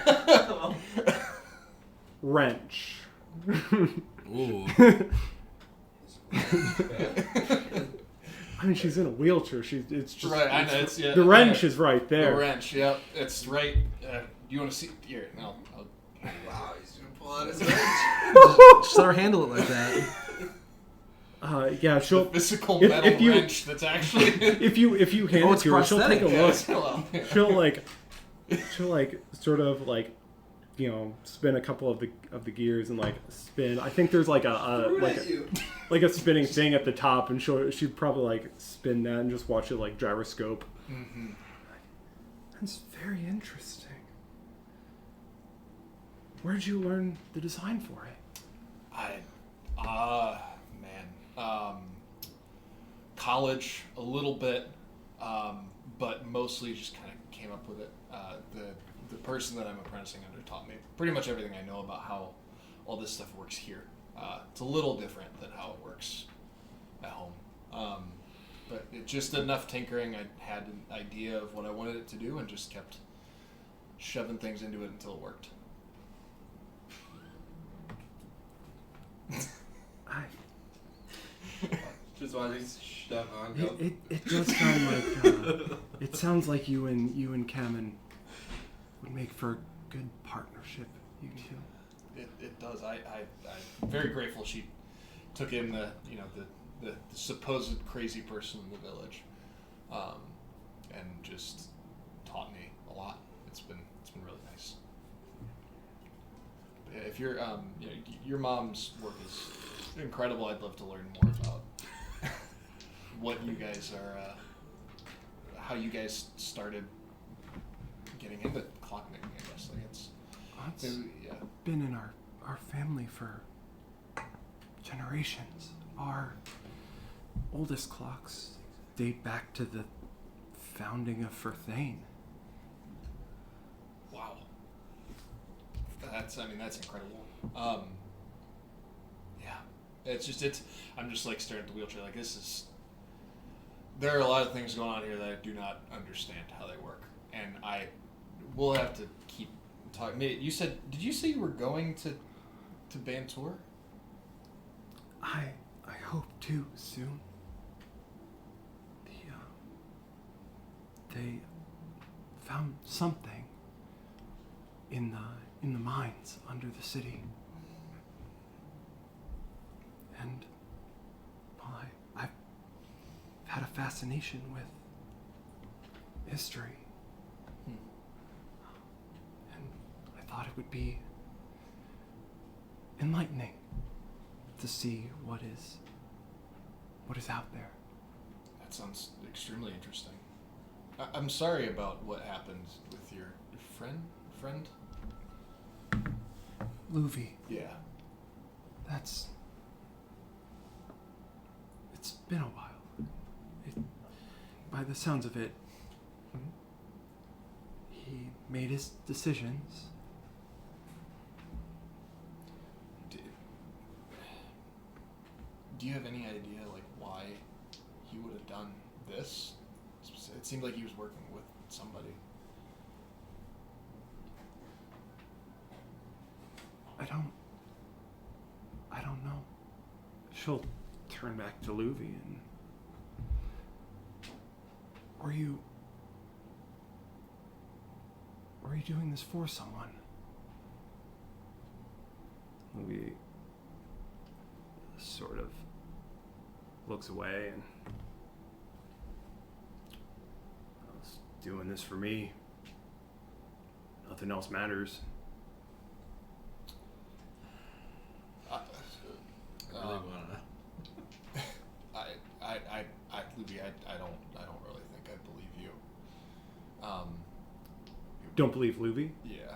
wrench. Ooh. I mean, she's in a wheelchair. It's just Right, I know. It's, yeah, the wrench is right there. The wrench, yep. It's right. You want to see? Here, no. Wow, he's gonna pull out his wrench. Just let her handle it like that. Yeah, she'll The physical metal wrench that's actually. if you hand it it's to her, she'll take a prosthetic. look. Yeah. She'll sort of spin a couple of the gears and spin. I think there's like a spinning thing at the top, and she'd probably spin that and just watch it gyroscope. Mm-hmm. That's very interesting. Where did you learn the design for it? College a little bit, but mostly just kind of came up with it. The person that I'm apprenticing under taught me pretty much everything I know about how all this stuff works here. It's a little different than how it works at home, but it just enough tinkering. I had an idea of what I wanted it to do and just kept shoving things into it until it worked. Just wanted to shove on. Go. It does sound like it sounds like you and Cameron would make for a good partnership. You two. It does. I'm very grateful she took in the supposed crazy person in the village, and just taught me a lot. It's been really nice. But yeah, if you're your mom's work is incredible. I'd love to learn more about what you guys are, how you guys started getting into clockmaking. I guess It's been in our family for generations. Our oldest clocks date back to the founding of Firthane. Wow. That's incredible. Yeah. I'm just staring at the wheelchair there are a lot of things going on here that I do not understand how they work. And I will have to keep talking. Did you say you were going to Bantour? I hope to soon. They found something in the mines under the city, and I've had a fascination with history, and I thought it would be enlightening to see what is out there. That sounds extremely interesting. I'm sorry about what happened with your friend? Louvie. Yeah. It's been a while. By the sounds of it, he made his decisions. Do you have any idea why he would have done this? It seemed like he was working with somebody. I don't know. She'll turn back to Louvie and... Were you doing this for someone? Louvie sort of looks away and... I was doing this for me. Nothing else matters. Louvie, I don't really think I believe you. Don't believe Louvie? Yeah.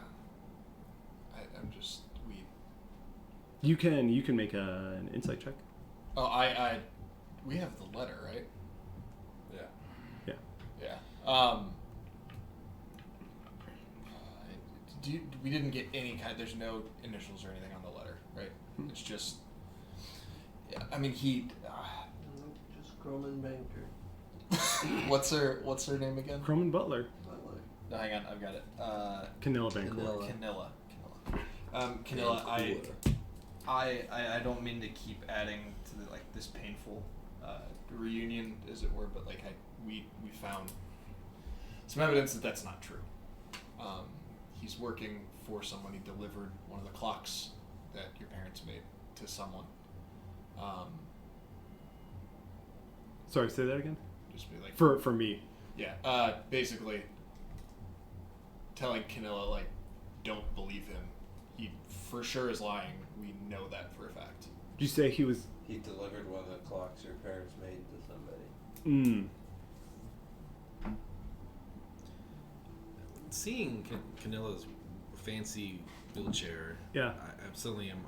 I'm just You can make an insight check. Oh, we have the letter, right? Yeah. We didn't get any kind. There's no initials or anything on the letter, right? It's just. Yeah, I mean he. Just Croman Banker. What's her name again? Croman Butler. No, hang on, I've got it. Canilla Banker. Canilla. I don't mean to keep adding to this painful reunion, as it were, but like we found some evidence that that's not true. He's working for someone. He delivered one of the clocks that your parents made to someone. Sorry, say that again. Just be like For me. Yeah. Basically, telling Canilla like, don't believe him. He for sure is lying. We know that for a fact. Did you say he was? He delivered one of the clocks your parents made to somebody. Seeing Canilla's fancy wheelchair, Yeah. I suddenly am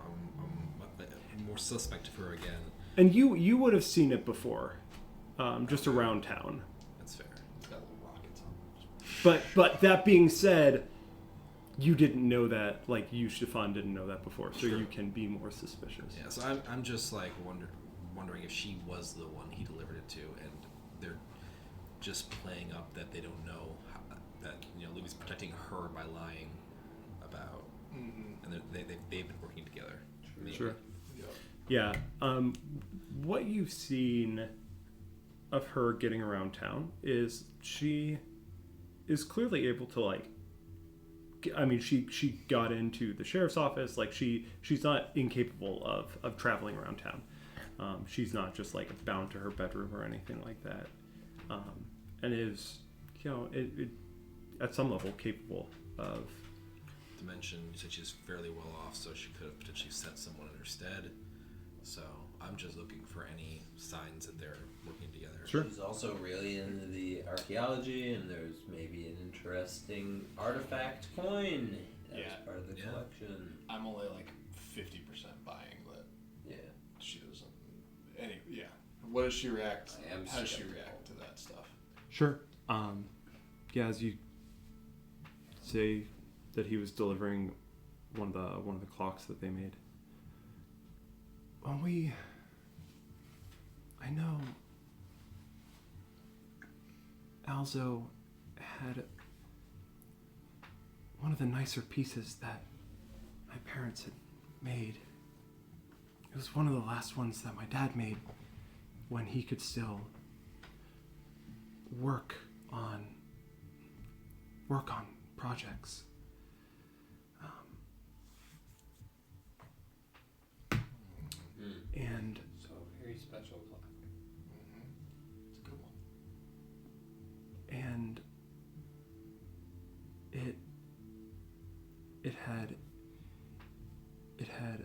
more suspect of her again. And you would have seen it before, just around town. That's fair. It's got little rockets on it. But that being said, you didn't know that. Like you, Stefan, didn't know that before, so Sure. you can be more suspicious. Yeah, so I'm just like wondering if she was the one he delivered it to, and they're just playing up that they don't know that Louvie's protecting her by lying about, and they've been working together. Maybe. Sure. Yeah. What you've seen of her getting around town is she is clearly able to like. I mean, she got into the sheriff's office. Like she's not incapable of traveling around town. She's not just like bound to her bedroom or anything like that. And is it at some level capable of. To mention, you said she's fairly well off, so she could have potentially set someone in her stead. So I'm just looking for any signs that they're working together. Sure. She's also really into the archaeology, and there's maybe an interesting artifact coin that was part of the collection. I'm only like 50% buying that. Yeah. She doesn't. Yeah. What does she react? I am How does she skeptical. react to that stuff? Sure. Yeah, as you say that he was delivering one of the clocks that they made. Well, I know Alzo had one of the nicer pieces that my parents had made. It was one of the last ones that my dad made when he could still work on projects. And So a very special clock. It's a good one. and it had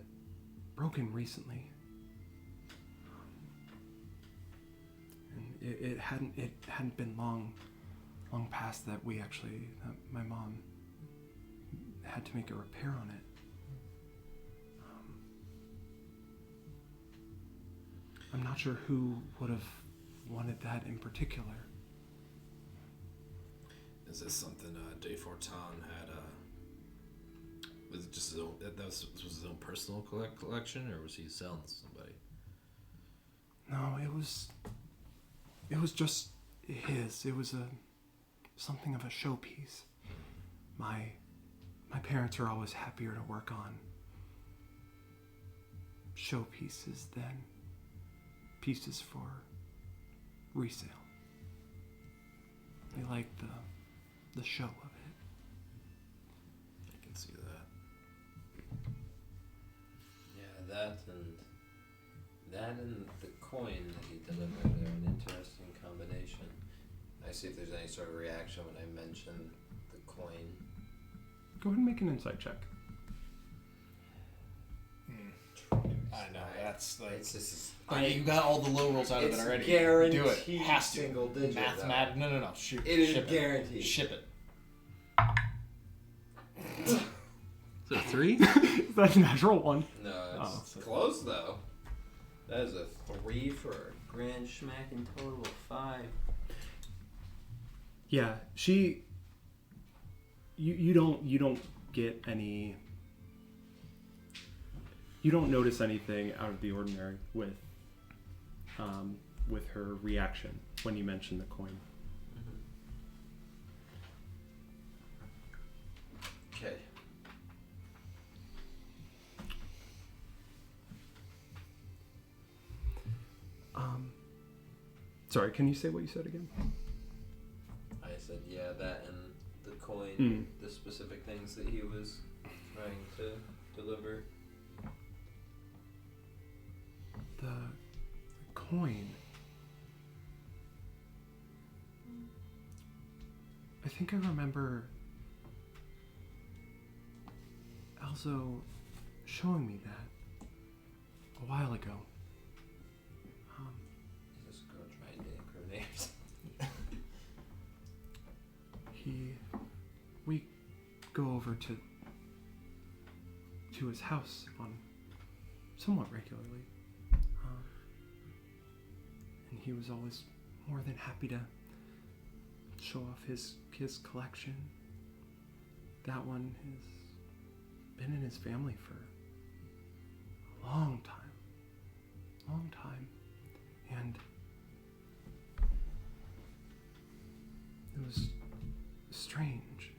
broken recently, and it hadn't been long past that my mom had to make a repair on it. I'm not sure who would have wanted that in particular. Is this something De Fortin had? Was it just his own? That was his own personal collection, or was he selling to somebody? No, it was just his. It was something of a showpiece. My parents are always happier to work on showpieces than pieces for resale. They like the show of it. I can see that. Yeah, that and the coin that he delivered are an interesting combination. I see if there's any sort of reaction when I mention the coin. Go ahead and make an insight check. I know, that's like... It's just... you got all the low rolls out of it It's already. guaranteed Do it. Has to. single digit, Mathematic. No. Shoot. It is Ship guaranteed. Ship it. Is it a 3? That's a natural one. No, it's close though. That is a 3 for a grand smacking total of 5. Yeah, you don't get any. You don't notice anything out of the ordinary with her reaction when you mention the coin. Okay. Sorry, can you say what you said again? I said, yeah, that and the coin, the specific things that he was trying to deliver. The coin. I think I remember Alzo showing me that a while ago. This girl trying to incriminate. We go over to his house on somewhat regularly. And he was always more than happy to show off his collection. That one has been in his family for a long time. And it was strange,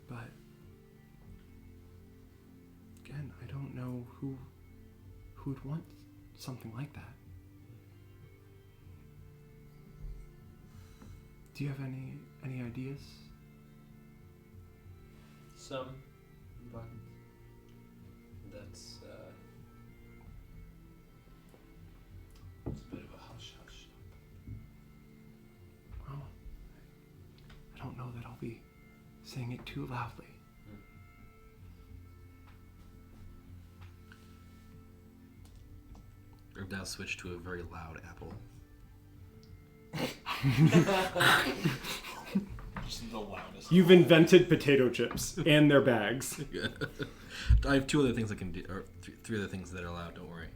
but again, I don't know who would want something like that. Do you have any ideas? Some, but that's it's a bit of a hush-hush. Well, I don't know that I'll be saying it too loudly. I've now switched to a very loud apple. Just the loudest. You've invented potato chips and their bags. Yeah. I have two other things I can do, or three other things that are loud. Don't worry.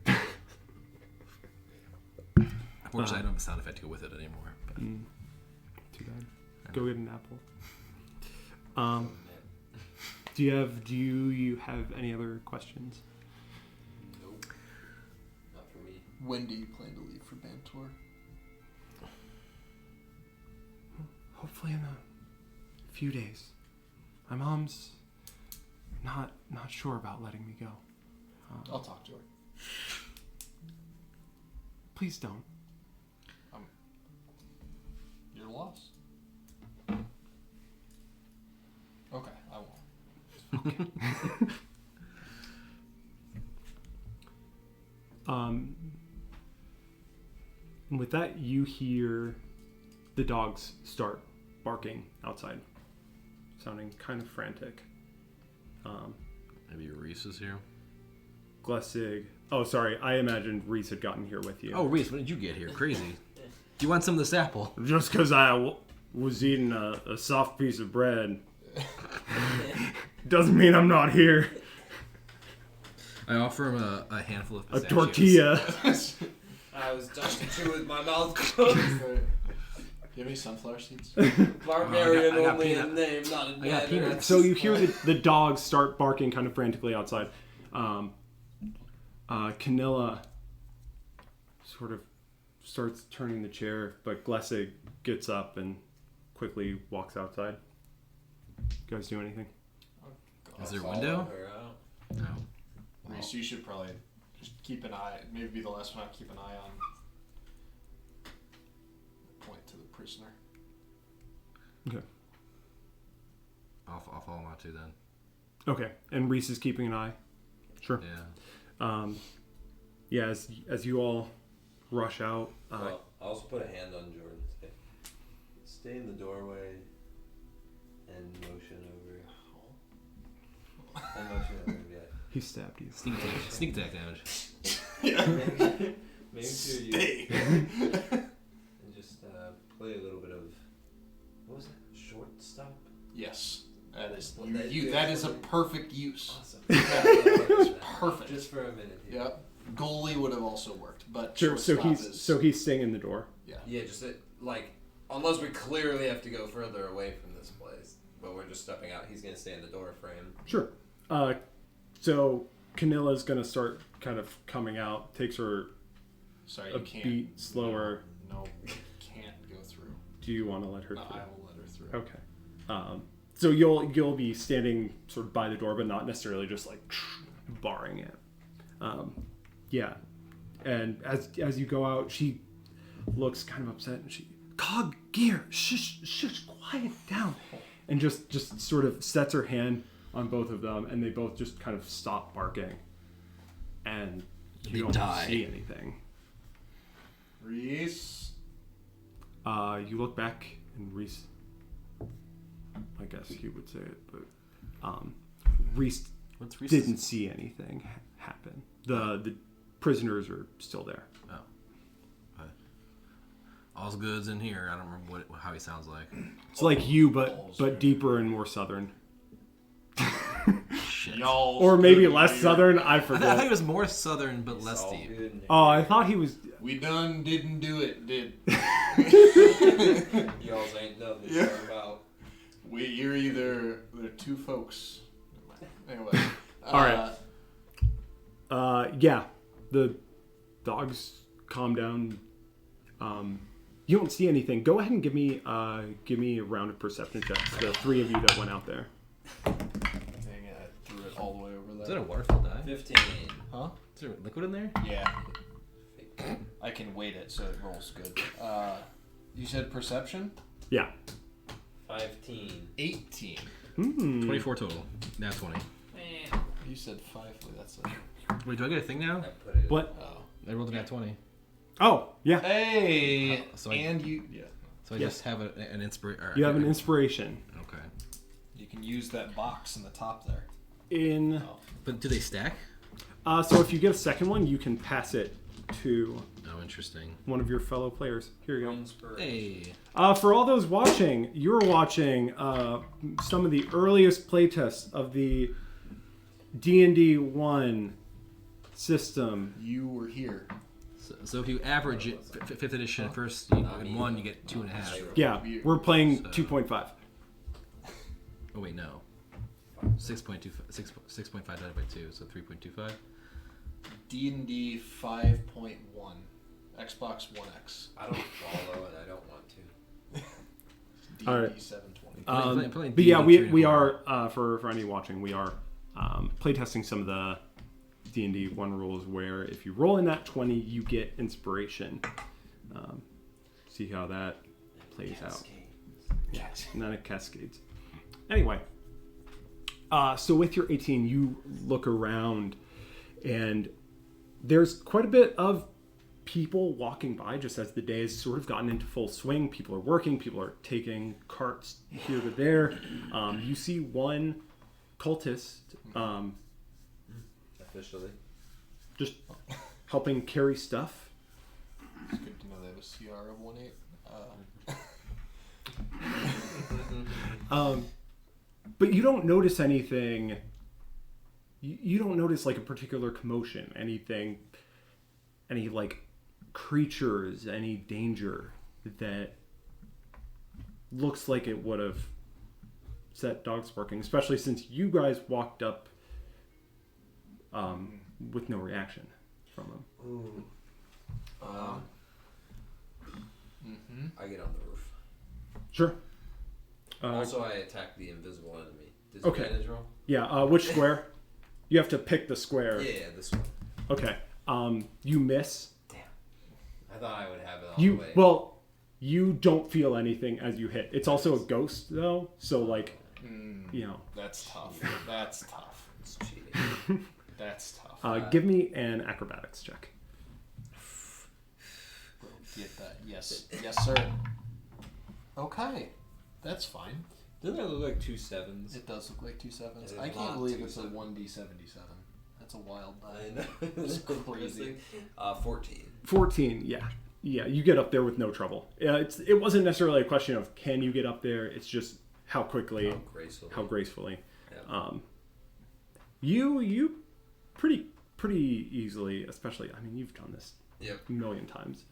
Unfortunately, I don't have a sound effect to go with it anymore. But. Too bad. Go get an apple. Do you have any other questions? Nope. Not for me. When do you plan to leave for Bantor? Hopefully in a few days. My mom's not sure about letting me go. I'll talk to her. Please don't. Your loss. Okay, I won't. With that, you hear the dogs start barking outside, sounding kind of frantic. Maybe Reese is here. Glessig. Oh, sorry. I imagined Reese had gotten here with you. Oh, Reese, when did you get here? Crazy. Do you want some of this apple? Just because I was eating a soft piece of bread doesn't mean I'm not here. I offer him a handful of A pistachios. tortilla. I was dusting too with my mouth closed. Give me sunflower seeds. Barbarian I got only in peanut. name, not in I got manner. peanuts. So you hear the dogs start barking kind of frantically outside. Canilla sort of starts turning the chair, but Glessig gets up and quickly walks outside. You guys do anything? Is there a Follow window? her out. No. Reese, you should probably just keep an eye. Maybe be the last one out. Keep an eye on. Point to the prisoner. Okay. I'll follow him out too then. Okay. And Reese is keeping an eye? Sure. Yeah. Yeah, as you all rush out. Well, I'll also put a hand on Jordan. Say, stay in the doorway and motion over. And motion over, yeah. He stabbed you. Sneak attack damage. Make sure you and just play a little bit of what was that? Shortstop. Yes, that is Well, that- that is a perfect use. Awesome. It's perfect. Just for a minute here. Yep. Goalie would have also worked, but Sure. So shortstop he's staying in the door. Yeah, just like unless we clearly have to go further away from this place, but we're just stepping out. He's gonna stay in the door frame. Sure. So Canilla's gonna start kind of coming out. Takes her Sorry, a you can't. beat slower. No, you can't go through. Do you want to let her No, through? I will let her through. Okay. So you'll be standing sort of by the door, but not necessarily just like barring it. Yeah. And as you go out, she looks kind of upset, and she, Cog Gear, shush, quiet down, and just sort of sets her hand on both of them, and they both just kind of stop barking, and you don't see anything. Reese. You look back, and Reese, I guess he would say it, but Reese didn't see anything happen. The prisoners are still there. Oh. All's goods in here. I don't remember how he sounds like. It's like you, but deeper and more southern. Shit. Or maybe less southern. I I forget. thought he was more southern but less deep. Oh, I thought he was. We didn't do it, did. Y'all ain't nothing to talk about. You're either the two folks. Anyway. All right. Yeah, the dogs calm down. You don't see anything. Go ahead and give me a round of perception checks. The three of you that went out there. Dang it, I threw it all the way over there. Is that a waterfall die? 15. Huh? Is there liquid in there? Yeah. I can weight it so it rolls good. You said perception? Yeah. 15. 18. 24 total. Now 20. You said 5. That's Wait, do I get a thing now? I put it. What? I rolled a nat 20. Oh, yeah. Hey! So So I just have an inspiration. You have an inspiration. Okay. you can use that box in the top there. But do they stack? So if you get a second one, you can pass it to Oh, interesting. one of your fellow players. Here you go. Inspiration. Hey. For all those watching, you're watching some of the earliest playtests of the D&D 1 system. You were here. So if you average it, 5th edition first, in one you get 2.5. Yeah, we're playing 2.5. Oh wait, no. 6.25, 6.5 divided by 2, so 3.25. D&D 5.1. Xbox One X. I don't follow and I don't want to. D&D All right. 720. But yeah, we are for any watching, we are playtesting some of the D&D 1 rules where if you roll in that 20, you get inspiration. See how that plays out. Yes. And then it cascades. Anyway, so with your 18, you look around and there's quite a bit of people walking by just as the day has sort of gotten into full swing. People are working, people are taking carts here to there. You see one cultist Officially. just helping carry stuff. It's good to know they have a CR of 1.8. But you don't notice anything. You don't notice like a particular commotion, anything, any like creatures, any danger that looks like it would have set dogs barking, especially since you guys walked up with no reaction from them. Ooh. I get on the roof. Sure. Also, I attack the invisible enemy. Does Okay. advantage roll? Yeah, which square? You have to pick the square. Yeah, this one. Okay. You miss. Damn. I thought I would have it all the way. Well, you don't feel anything as you hit. It's also a ghost though, so like, you know. That's tough. That's tough. It's cheating. That's tough. Give me an acrobatics check. Get that. Yes. Yes, sir. Okay. That's fine. Doesn't that look like 2 7s? It does look like 2 7s. It is I can't not believe 2 it's a 7. 1d77. That's a wild I die. know. It's crazy. 14. 14. Yeah. You get up there with no trouble. It wasn't necessarily a question of can you get up there. It's just how quickly, How gracefully. how gracefully. Yeah. You pretty easily, especially. I mean, you've done this a million times.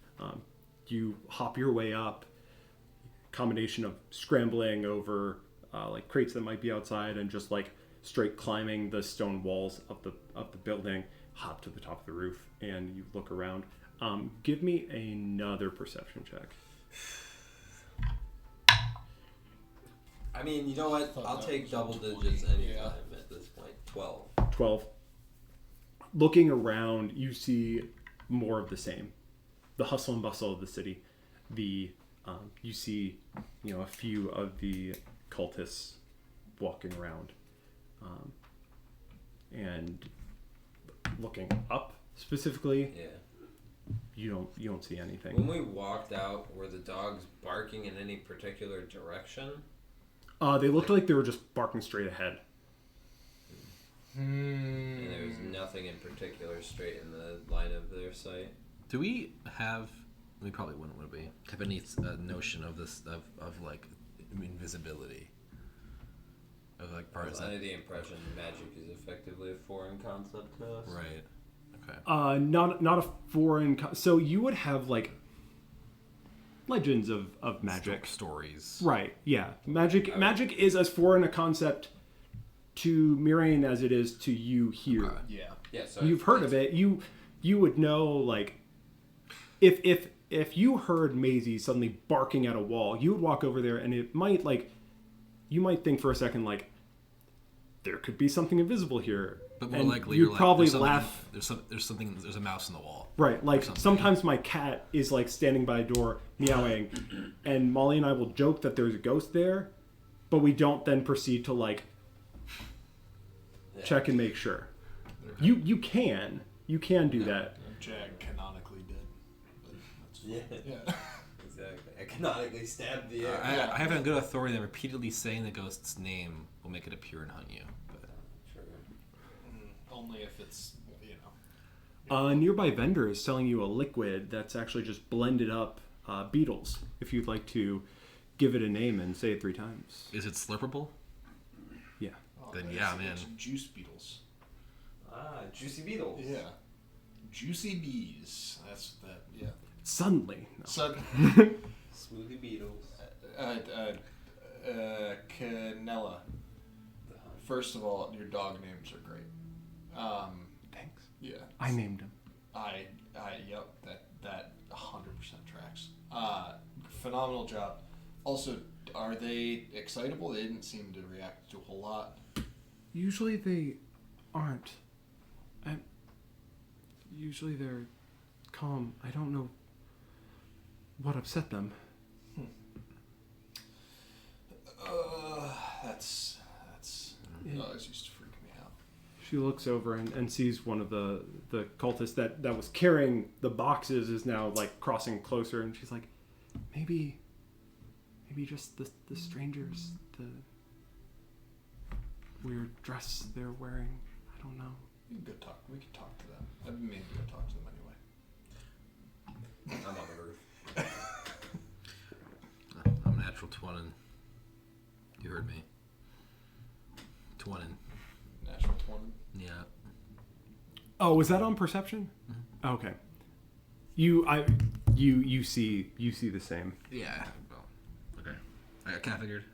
You hop your way up. Combination of scrambling over like crates that might be outside and just like straight climbing the stone walls of the building, hop to the top of the roof, and you look around. Give me another perception check. I mean, you know what? I'll take double digits anytime at this point. 12. 12. Looking around, you see more of the same. The hustle and bustle of the city. you see, a few of the cultists walking around, and looking up specifically. Yeah. You don't see anything. When we walked out, were the dogs barking in any particular direction? They looked like they were just barking straight ahead. And there was nothing in particular straight in the line of their sight. Do we have? We probably wouldn't would we have any notion of this of like invisibility? Of like I part was of under that? the impression magic is effectively a foreign concept to us. Right. Okay. Not a foreign. So you would have like legends of magic Stories. Right. Yeah. Magic is as foreign a concept to Mihraen as it is to you here. Yeah. Yeah. So You've heard of it. You would know, like, if you heard Maisie suddenly barking at a wall, you would walk over there and it might, like, you might think for a second, like, there could be something invisible here. But more and likely, you'd you're probably like, laugh. There's a mouse in the wall. Right, like something. sometimes my cat is like standing by a door meowing, and Molly and I will joke that there's a ghost there, but we don't then proceed to like check and make sure. You can do that. Jag canonically did. But that's Yeah. yeah. Exactly. I canonically stabbed the air. I have a good authority that repeatedly saying the ghost's name will make it appear and hunt you. But True. Only if it's A nearby vendor is selling you a liquid that's actually just blended up beetles. If you'd like to give it a name and say it 3 times. is it slurpable? Yeah. Then yeah, I'm in. it's juice beetles. Ah, juicy beetles. Yeah. Juicy bees. That's that. Yeah. Suddenly. No. So, Smoothie beetles. Canella. First of all, your dog names are great. Thanks. Yeah. I named him. Yep. That 100% tracks. Phenomenal job. Also, are they excitable? They didn't seem to react to a whole lot. Usually they aren't. Usually they're calm. I don't know what upset them. That's always used to freak me out. She looks over and sees one of the cultists that was carrying the boxes is now like crossing closer, and she's like, maybe just the strangers, the weird dress they're wearing. I don't know. We can talk to them. I've been meaning to go talk to them anyway. I'm on the roof. I'm natural 20. You heard me. 20. Natural 20. Yeah. Oh, was that on perception? Mm-hmm. Okay. You see the same. Yeah. Well, okay. I kind of figured.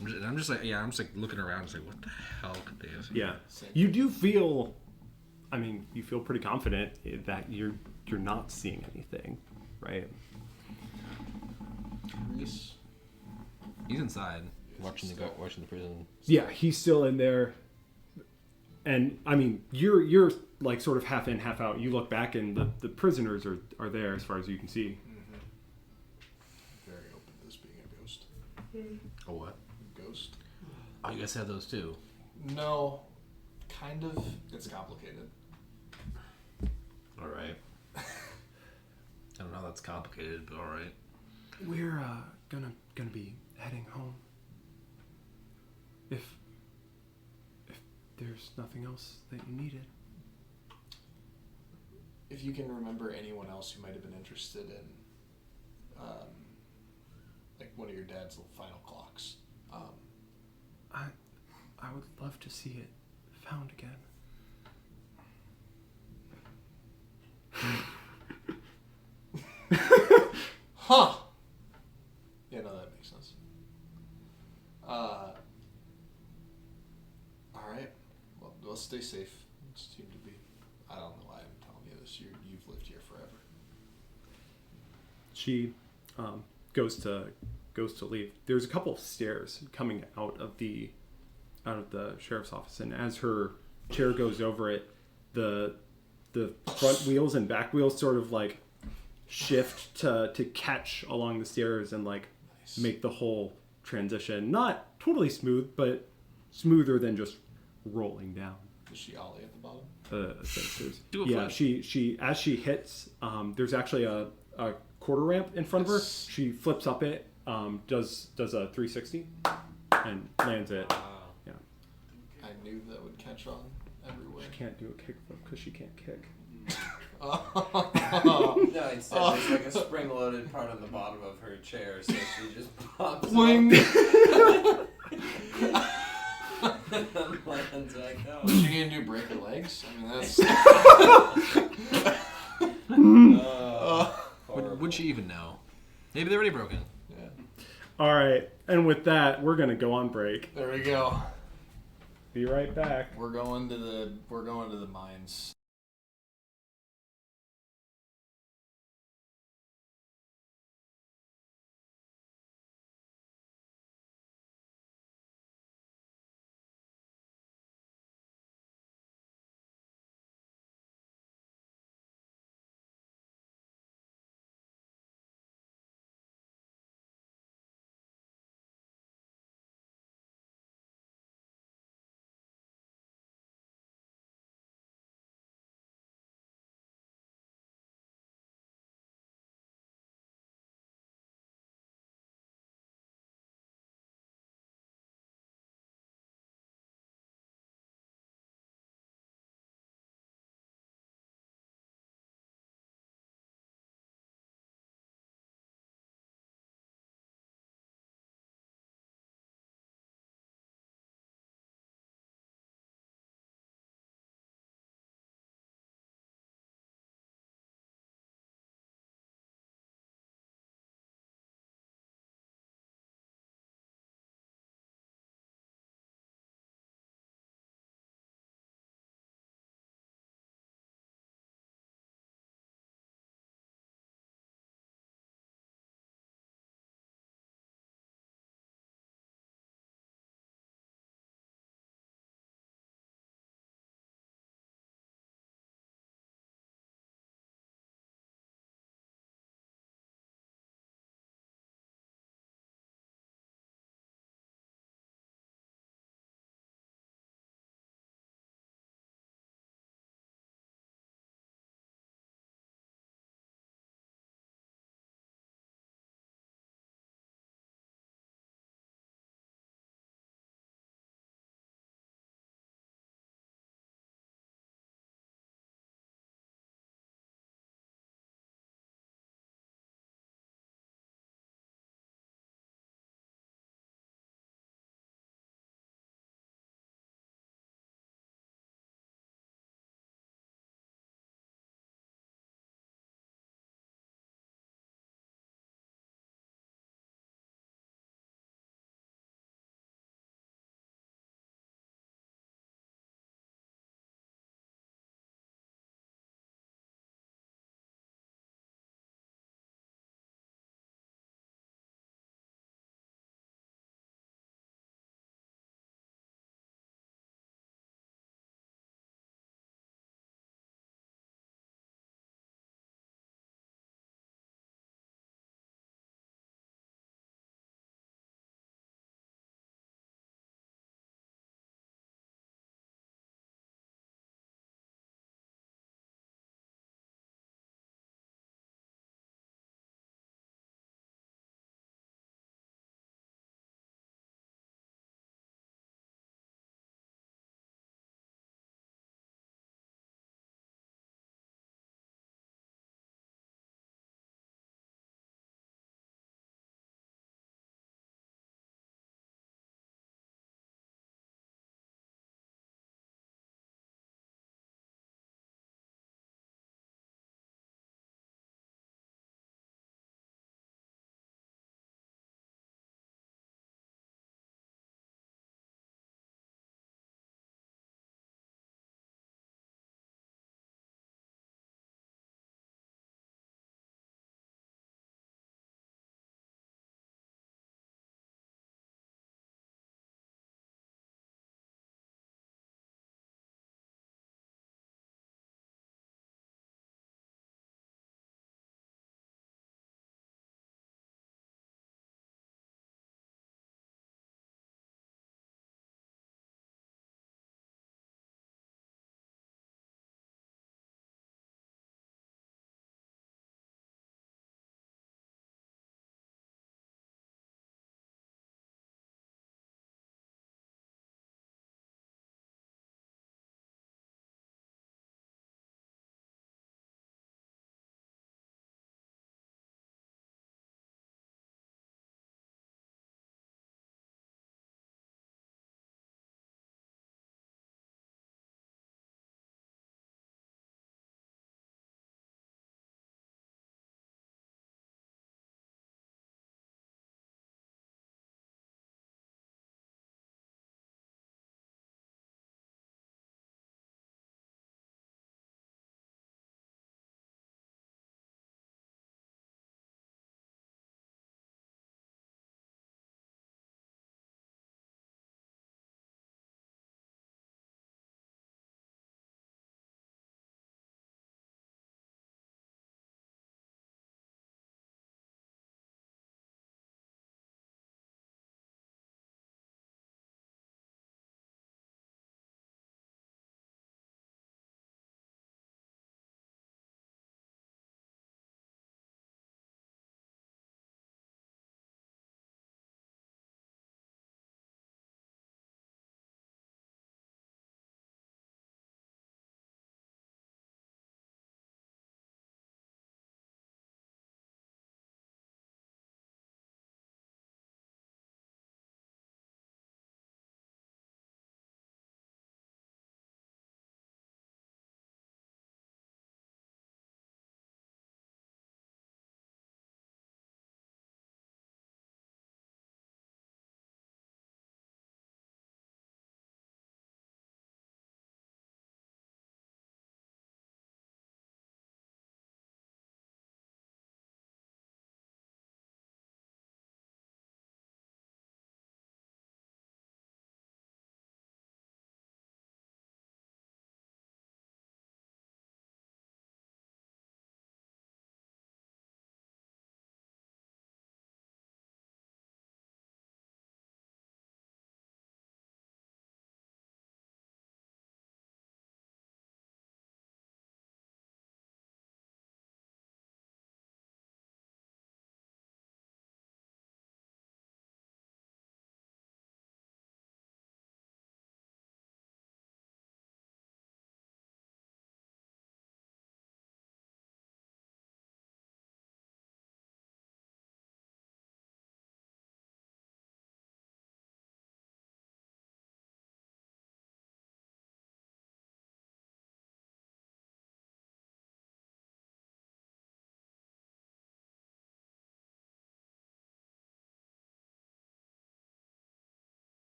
I'm just like looking around and like, what the hell could they have seen? Yeah. Same. You do feel. I mean, you feel pretty confident that you're not seeing anything, right? Reese. He's inside Is watching he the prison. Yeah, he's still in there. And I mean, you're like sort of half in, half out. You look back, and the prisoners are there as far as you can see. Mm-hmm. Very open to this being a ghost. Oh, what? Ghost? Oh, you guys have those too. No. Kind of. It's complicated. All right. I don't know how that's complicated, but all right. We're gonna be heading home. If there's nothing else that you needed. If you can remember anyone else who might have been interested in, like one of your dad's little final clocks. I would love to see it found again. Huh. Yeah, no, that makes sense. All right. Well, let's stay safe. It seemed to be. I don't know why I'm telling you this. You've lived here forever. She goes to leave. There's a couple of stairs coming out of the sheriff's office, and as her chair goes over it, the front wheels and back wheels sort of like shift to catch along the stairs and like Nice. make the whole transition not totally smooth, but smoother than just rolling down. Is she ollie at the bottom? Do a Yeah, flip. she as she hits, there's actually a quarter ramp in front of her. Yes. She flips up it, does a 360, and lands it. Wow. Yeah, I knew that would catch on everywhere. she can't do a kickflip because she can't kick. Oh. No, instead there's like a spring-loaded part on the bottom of her chair, so she just pops Boing. up and lands back down. Was she gonna do break her legs? I mean, that's. Would she even know? Maybe they're already broken. Yeah. All right, and with that, we're gonna go on break. There we go. Be right back. We're going to the mines.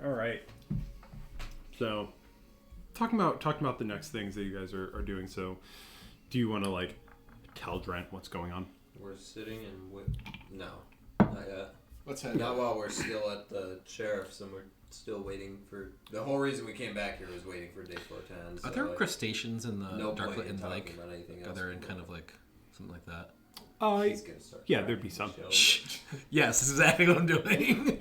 All right. So, talking about the next things that you guys are doing. So, do you want to like tell Drent what's going on? We're sitting and no, not yet. Let's head. Not while we're still at the sheriff's and we're still waiting for. The whole reason we came back here was waiting for day 410. So Are there like, crustaceans in the no dark point in the talking lake? about anything Are else there in from kind now. of like something like that? He's gonna start Yeah, there'd be cracking some. the shell, but- Yes, that's exactly what I'm doing.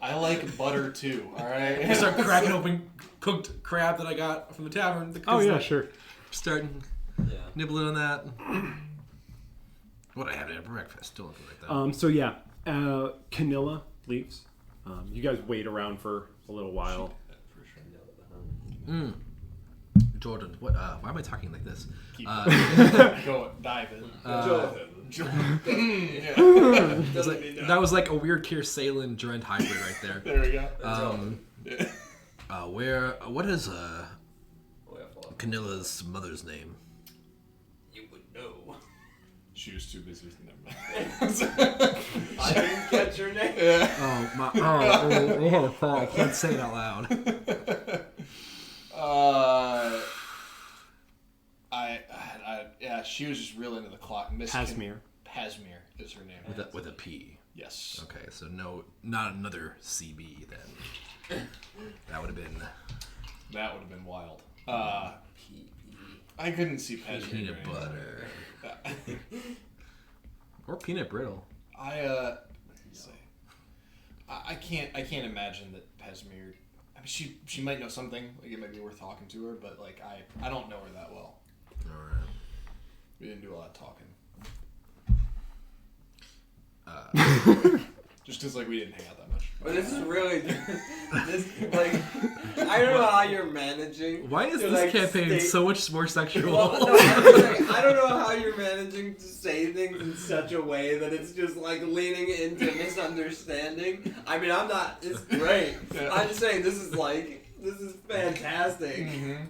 I like butter too. All right. I start cracking open cooked crab that I got from the tavern. Oh yeah, sure. Starting Yeah. nibbling on that. What I have at breakfast? Don't look like that. So yeah, Canilla leaves. You guys wait around for a little while. Jordan, what? Why am I talking like this? Keep go dive in. That was like a weird Kiersalen Drent hybrid right there. There we go. What is Canilla's mother's name? You would know. She was too busy. Never mind. I didn't catch your name. I can't say it out loud. Yeah, she was just real into the clock. Miss Pasmere. Pasmere is her name. With a P. Yes. Okay, so no, not another CB then. That would have been That would have been wild. I couldn't see Pasmere. peanut doing butter that. or peanut brittle. I can't imagine that Pasmere. I mean, she might know something. Like it might be worth talking to her, but like I don't know her that well. All right. We didn't do a lot of talking. Just because like we didn't hang out that much. But this is really this like I don't know how you're managing. Why is to, this like, campaign so much more sexual? Well, no, I'm saying, I don't know how you're managing to say things in such a way that it's just like leaning into misunderstanding. I mean, I'm not. It's great. Yeah. I'm just saying this is fantastic. Mm-hmm.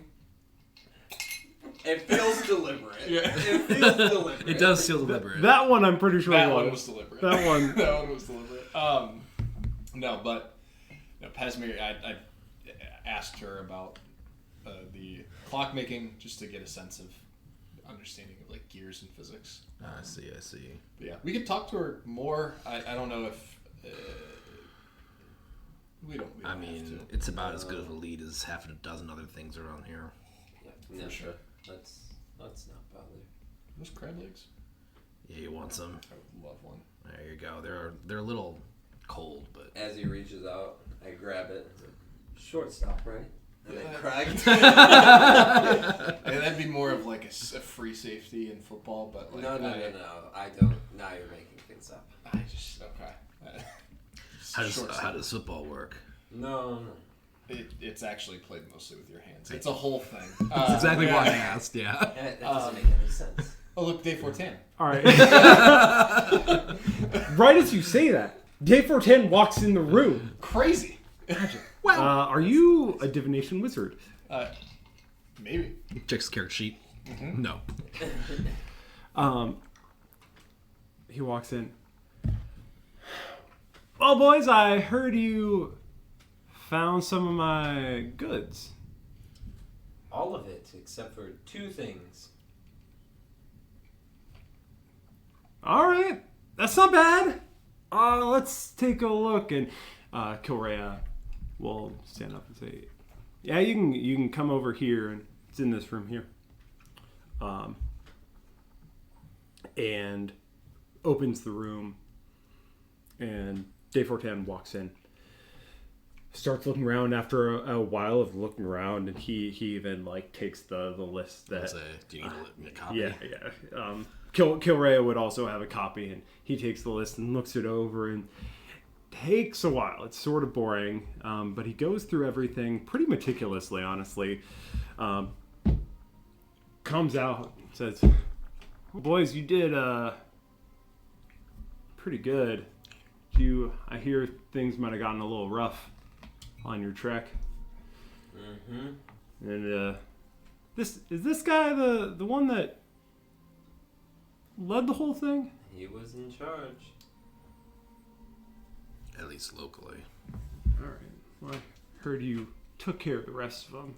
It feels deliberate. Yeah. It feels deliberate. It does feel deliberate. That one I'm pretty sure That was. one was deliberate. That one. That one was deliberate. No, but Pasmere, I asked her about the clockmaking just to get a sense of understanding of like gears and physics. I see. But yeah, we could talk to her more. I don't know if we don't. I mean, it's about as good of a lead as half a dozen other things around here. Yeah, For sure. Let's not bother. Those crab legs. Yeah, you want some? I would love one. There you go. They're a little cold, but As he reaches out, I grab it. Shortstop, right? And then Yeah. Craig. And that'd be more of like a free safety in football, but like No. I don't. Now you're making things up. I just okay. how does football work? No. It's actually played mostly with your hands. It's a whole thing. That's exactly yeah. why I asked. Yeah. That doesn't make any sense. Oh look, day 410. All right. Right as you say that, Day 410 walks in the room. Crazy. Are you a divination wizard? Maybe. Checks the character sheet. Mm-hmm. No. He walks in. Well, boys, I heard you found some of my goods. All of it, except for two things. All right, that's not bad. Let's take a look. And Kilrea will stand up and say, "Yeah, you can come over here, and it's in this room here." And opens the room, and Day 410 walks in. Starts looking around after a while of looking around, and he even like takes the list that. Do you need a copy? Yeah. Kilrea would also have a copy, and he takes the list and looks it over, and takes a while. It's sort of boring, but he goes through everything pretty meticulously, honestly. Comes out, says, "Boys, you did pretty good. I hear things might have gotten a little rough on your trek." Mm-hmm. And this guy the one that led the whole thing? He was in charge. At least locally. All right. Well, I heard you took care of the rest of them.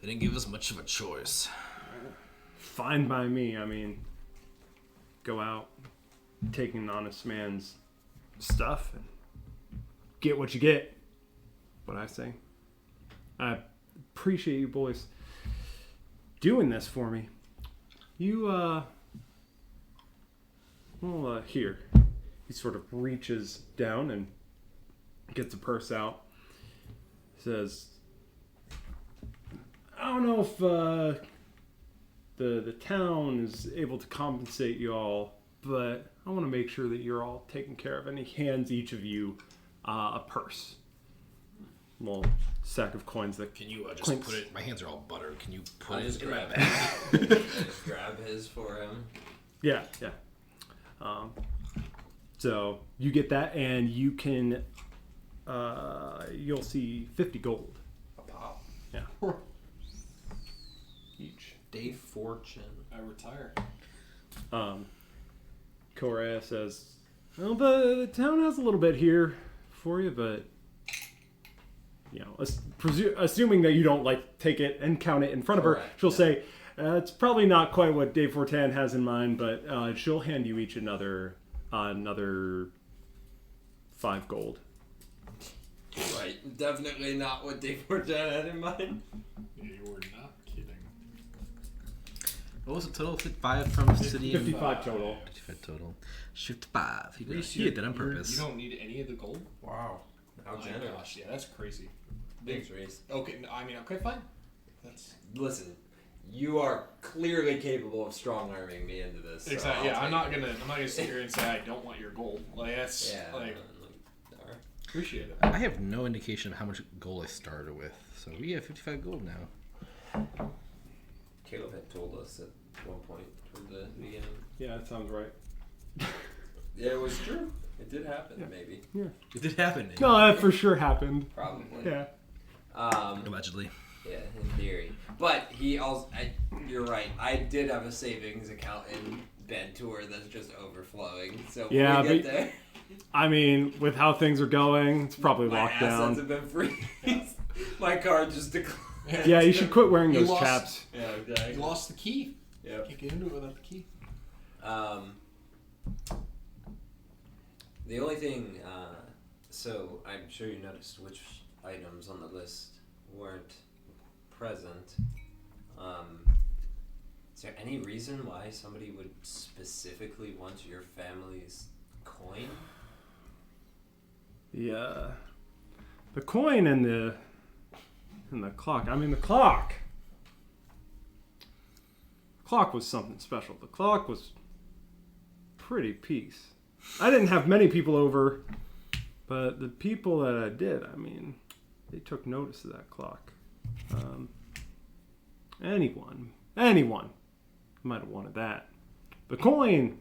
They didn't give us much of a choice. Fine by me. I mean, go out, take an honest man's stuff, and get what you get. What I say. I appreciate you boys doing this for me. You, here. He sort of reaches down and gets a purse out. Says, I don't know if the town is able to compensate you all, but I want to make sure that you're all taken care of. And he hands each of you a purse. A little sack of coins that Can you just clinks. put it? My hands are all buttered. Can you put I it just in my grab bag? it. I just grab his for him. Yeah. So you get that, and you can, you'll see 50 gold. A pop. Yeah. Each. Day fortune. I retire. Korea says, well, the town has a little bit here for you, but, you know, assuming that you don't, like, take it and count it in front of her, Correct, she'll yeah. say, it's probably not quite what Dave Fortan has in mind, but she'll hand you each another 5 gold. Right. Definitely not what Dave Fortan had in mind. You were not kidding. What was the total? 5 from the city. 55 total. 55 total. 55. He did, Reese, he did that on purpose. You don't need any of the gold? Wow. How Oh my generous. gosh, yeah, that's crazy. Thanks, Reese. Okay, no, I mean, okay, fine. That's Listen, you are clearly capable of strong arming me into this. So exactly. Yeah, I'll I'm take not it. gonna sit here and say I don't want your gold. Like that's Yeah. like alright. appreciate it. I have no indication of how much gold I started with. So we have 55 gold now. Caleb had told us at one point toward the beginning. Yeah, that sounds right. Yeah, it was true. It did happen, Yeah. maybe. It did happen. No, that for sure happened. Probably. Yeah. Allegedly. Yeah, in theory. But he also, you're right. I did have a savings account in Bentour that's just overflowing. So when Yeah, we get but- there, I mean, with how things are going, it's probably my locked assets down. have been freezed. My card just declined. Yeah, you should quit wearing You those lost- chaps. Yeah, exactly. You lost the key. Yep. Can't get into it without the key. The only thing, so I'm sure you noticed which items on the list weren't present. Is there any reason why somebody would specifically want your family's coin? The coin and the clock. I mean, the clock. Clock was something special. The clock was pretty piece. I didn't have many people over, but the people that I did, I mean, they took notice of that clock. Anyone might have wanted that. The coin,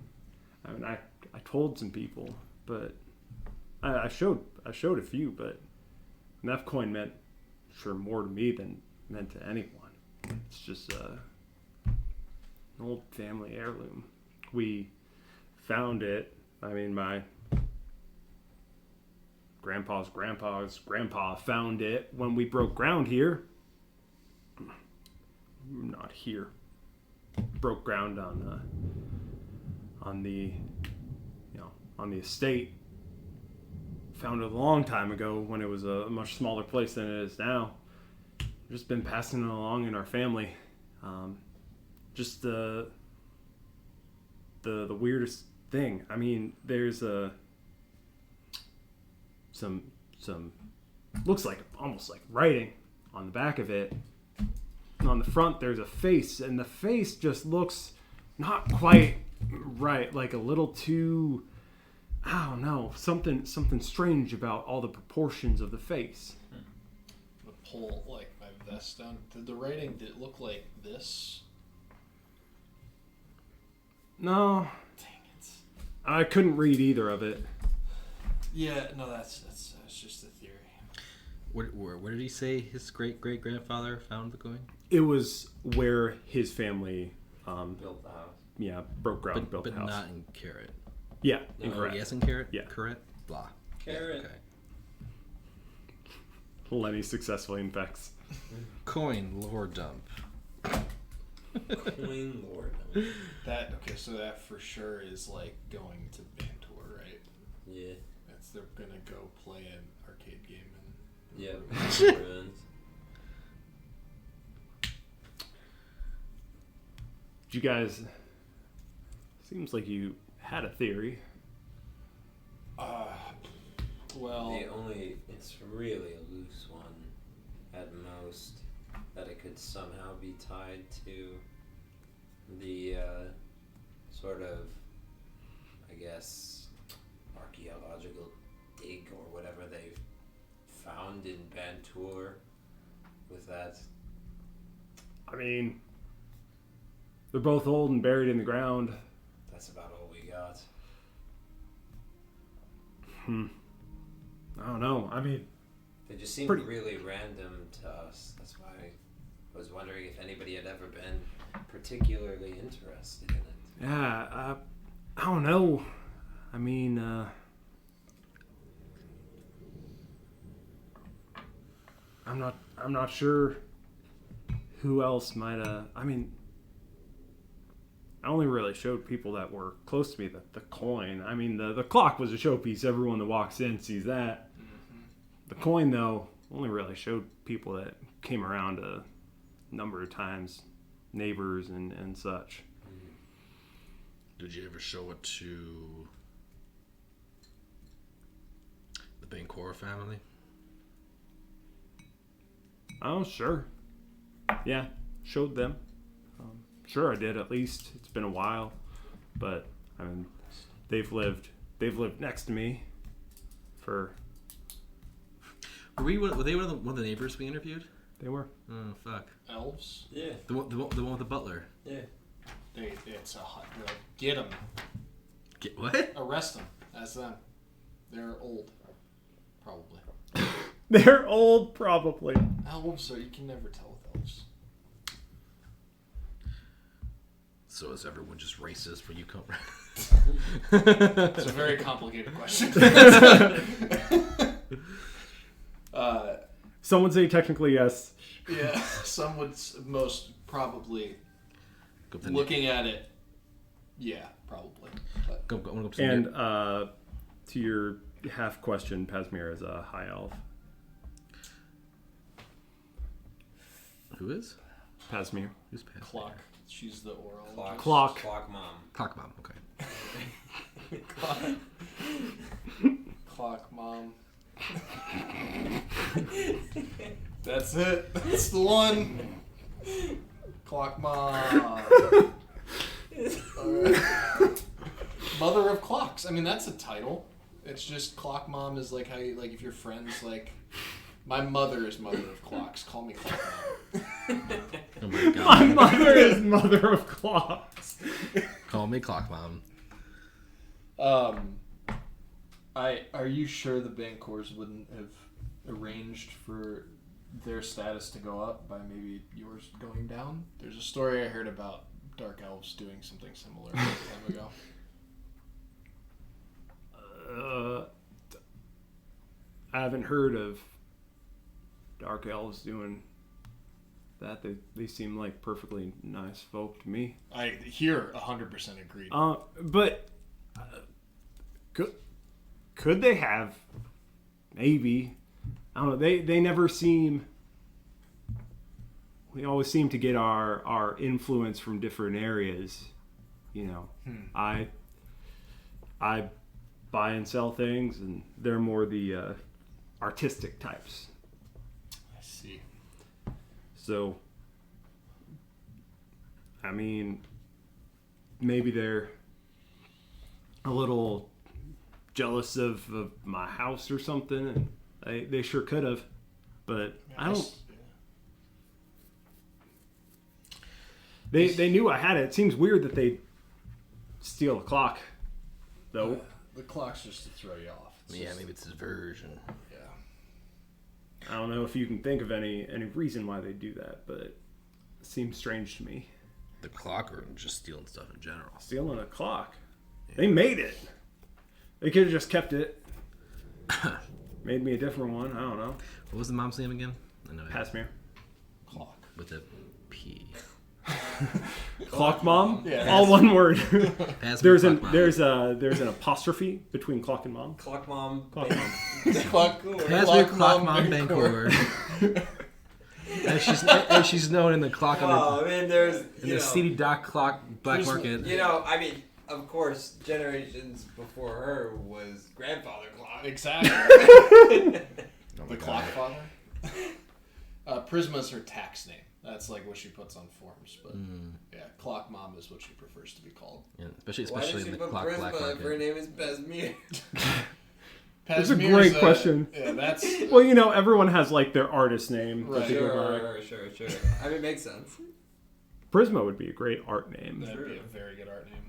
I mean, I told some people, but I showed a few, but that coin meant sure more to me than meant to anyone. It's just an old family heirloom. We found it. I mean, my grandpa's grandpa found it when we broke ground here. Not here. Broke ground on the estate. Found it a long time ago when it was a much smaller place than it is now. Just been passing it along in our family. Just the weirdest thing. I mean, there's some looks like almost like writing on the back of it. And on the front there's a face, and the face just looks not quite right, like a little too, I don't know, something strange about all the proportions of the face. I'm gonna pull like my vest down. Did the writing did it look like this? No, Dang it. I couldn't read either of it. Yeah, no, that's just a theory. Where did he say his great-great-grandfather found the coin? It was where his family Built the house. broke ground, But built the house. not in Carrot. Yeah, No, incorrect. Yes and carrot? Yeah. Correct? Blah. Carrot. Okay. Lenny successfully infects. Coin lore dump. Coin Lord. So that for sure is like going to band tour, right? Yeah. They're gonna go play an arcade game and Yeah. Ruins. You guys, seems like you had a theory. well, It's really a loose one at most, that it could somehow be tied to the sort of, I guess, archaeological dig or whatever they've found in Bantour with that. I mean, they're both old and buried in the ground. That's about all we got. I don't know. I mean, They just seemed Pretty- really random to us. That's why I was wondering if anybody had ever been particularly interested in it. yeah, I don't know. I mean, I'm not sure who else might. I mean, I only really showed people that were close to me the coin. I mean, the clock was a showpiece. Everyone that walks in sees that. The coin, though, only really showed people that came around a number of times, neighbors and such. Did you ever show it to the Bancor family? Oh, sure. Yeah, showed them. Sure, I did. At least it's been a while, but I mean, they've lived next to me for. Were they one of the neighbors we interviewed? They were. Oh fuck! elves. Yeah, The one with the butler. yeah. It's a hot. Get them, Get what? arrest them. That's them. They're old, probably. They're old, probably. Elves, so you can never tell with elves. So is everyone just racist when you come? It's a very complicated question. Some would say technically yes. Yeah, some would most probably, Go up to looking at it, yeah, probably. But I wanna go up to And Nick. to your half question, Pasmir is a high elf. Who is? Pasmir. Who's Pat? Clock, she's the oral. Clock. Clock mom. Clock mom. Okay. Clock mom. That's it. That's the one. Clock mom. Alright. Mother of clocks. I mean, that's a title. It's just clock mom is like how you, like if your friends like, my mother is mother of clocks. Call me clock mom. Oh my god. My mother is mother of clocks. Call me Clock Mom. Are you sure the Bancors wouldn't have arranged for their status to go up by maybe yours going down? There's a story I heard about Dark Elves doing something similar a long time ago. I haven't heard of Dark Elves doing that. They seem like perfectly nice folk to me. I here 100% agreed. But could they have? Maybe. I don't know. They never seem. We always seem to get our influence from different areas. You know, I buy and sell things, and they're more the artistic types. I see. So, I mean, maybe they're a little jealous of my house or something, and they sure could have, but I don't. They knew I had it. It seems weird that they steal a clock, though. The clock's just to throw you off. It's Yeah, just- maybe it's his version. Yeah. I don't know if you can think of any reason why they do that, but it seems strange to me. The clock or just stealing stuff in general. Stealing a clock. They made it. They could have just kept it. Made me a different one. I don't know. What was the mom's name again? I know. Passmere. Clock. With a P. Clock mom. Yeah. All one word. Passmere there's an apostrophe between clock and mom. Clock mom. Clock mom. Passmere Clock Mom Bancourt. as she's known in the clock Well, I mean, there's in the CD Doc clock black market. You know, I mean, of course, generations before her was grandfather clock. Exactly. The clock father. Prisma's her tax name. That's like what she puts on forms. But yeah, clock mom is what she prefers to be called. Yeah, especially Why did in she the put clock Prisma black if her market. name is Pesmere? That's a great question. Yeah, that's Well, you know, everyone has like their artist name. Right. that they go by. Sure. I mean, it makes sense. Prisma would be a great art name. that'd be a very good art name.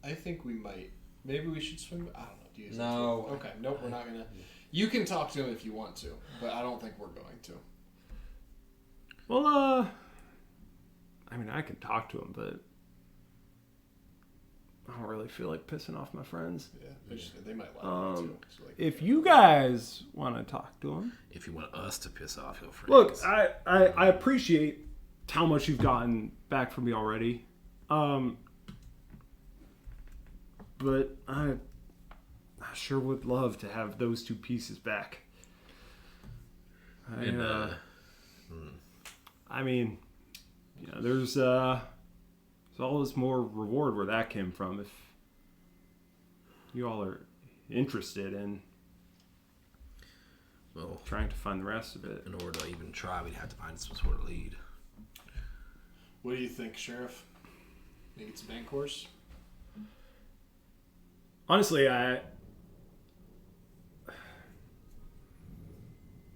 I think we might. Maybe we should swing. I don't know. Do you guys No. think so? Okay. Nope. We're not gonna. You can talk to him if you want to, but I don't think we're going to. Well, I mean, I can talk to him, but I don't really feel like pissing off my friends. Yeah. They might like me too. So like, If you guys want to talk to him, If you want us to piss off your friends. look, I appreciate how much you've gotten back from me already. But I sure would love to have those two pieces back. I mean, you know, there's always more reward where that came from. If you all are interested in well, trying to find the rest of it. in order to even try, we'd have to find some sort of lead. what do you think, Sheriff? Think it's a bank horse? Honestly,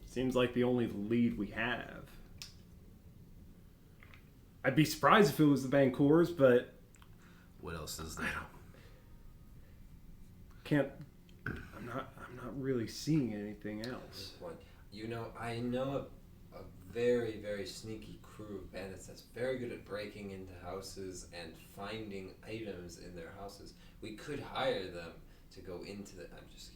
seems like the only lead we have. I'd be surprised if it was the Bancors, but What else is there? I'm not really seeing anything else. You know, I know a very, very sneaky crew of bandits that's very good at breaking into houses and finding items in their houses. We could hire them to go into the... I'm just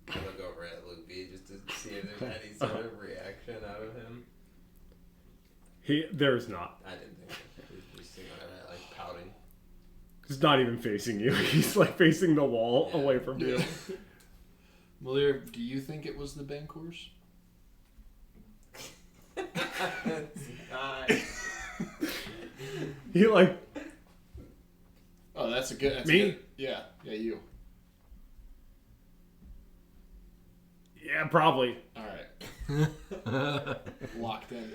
kidding. I look over at Louvie just to see if there's any sort of reaction out of him. There's not. I didn't think so. He's just sitting there, like, pouting. He's not even facing you. He's like facing the wall away from you. Malir, do you think it was the bank horse? It's not. He like... Oh, that's a good... That's Me? Good. Yeah, you. Yeah, probably. All right. Locked in.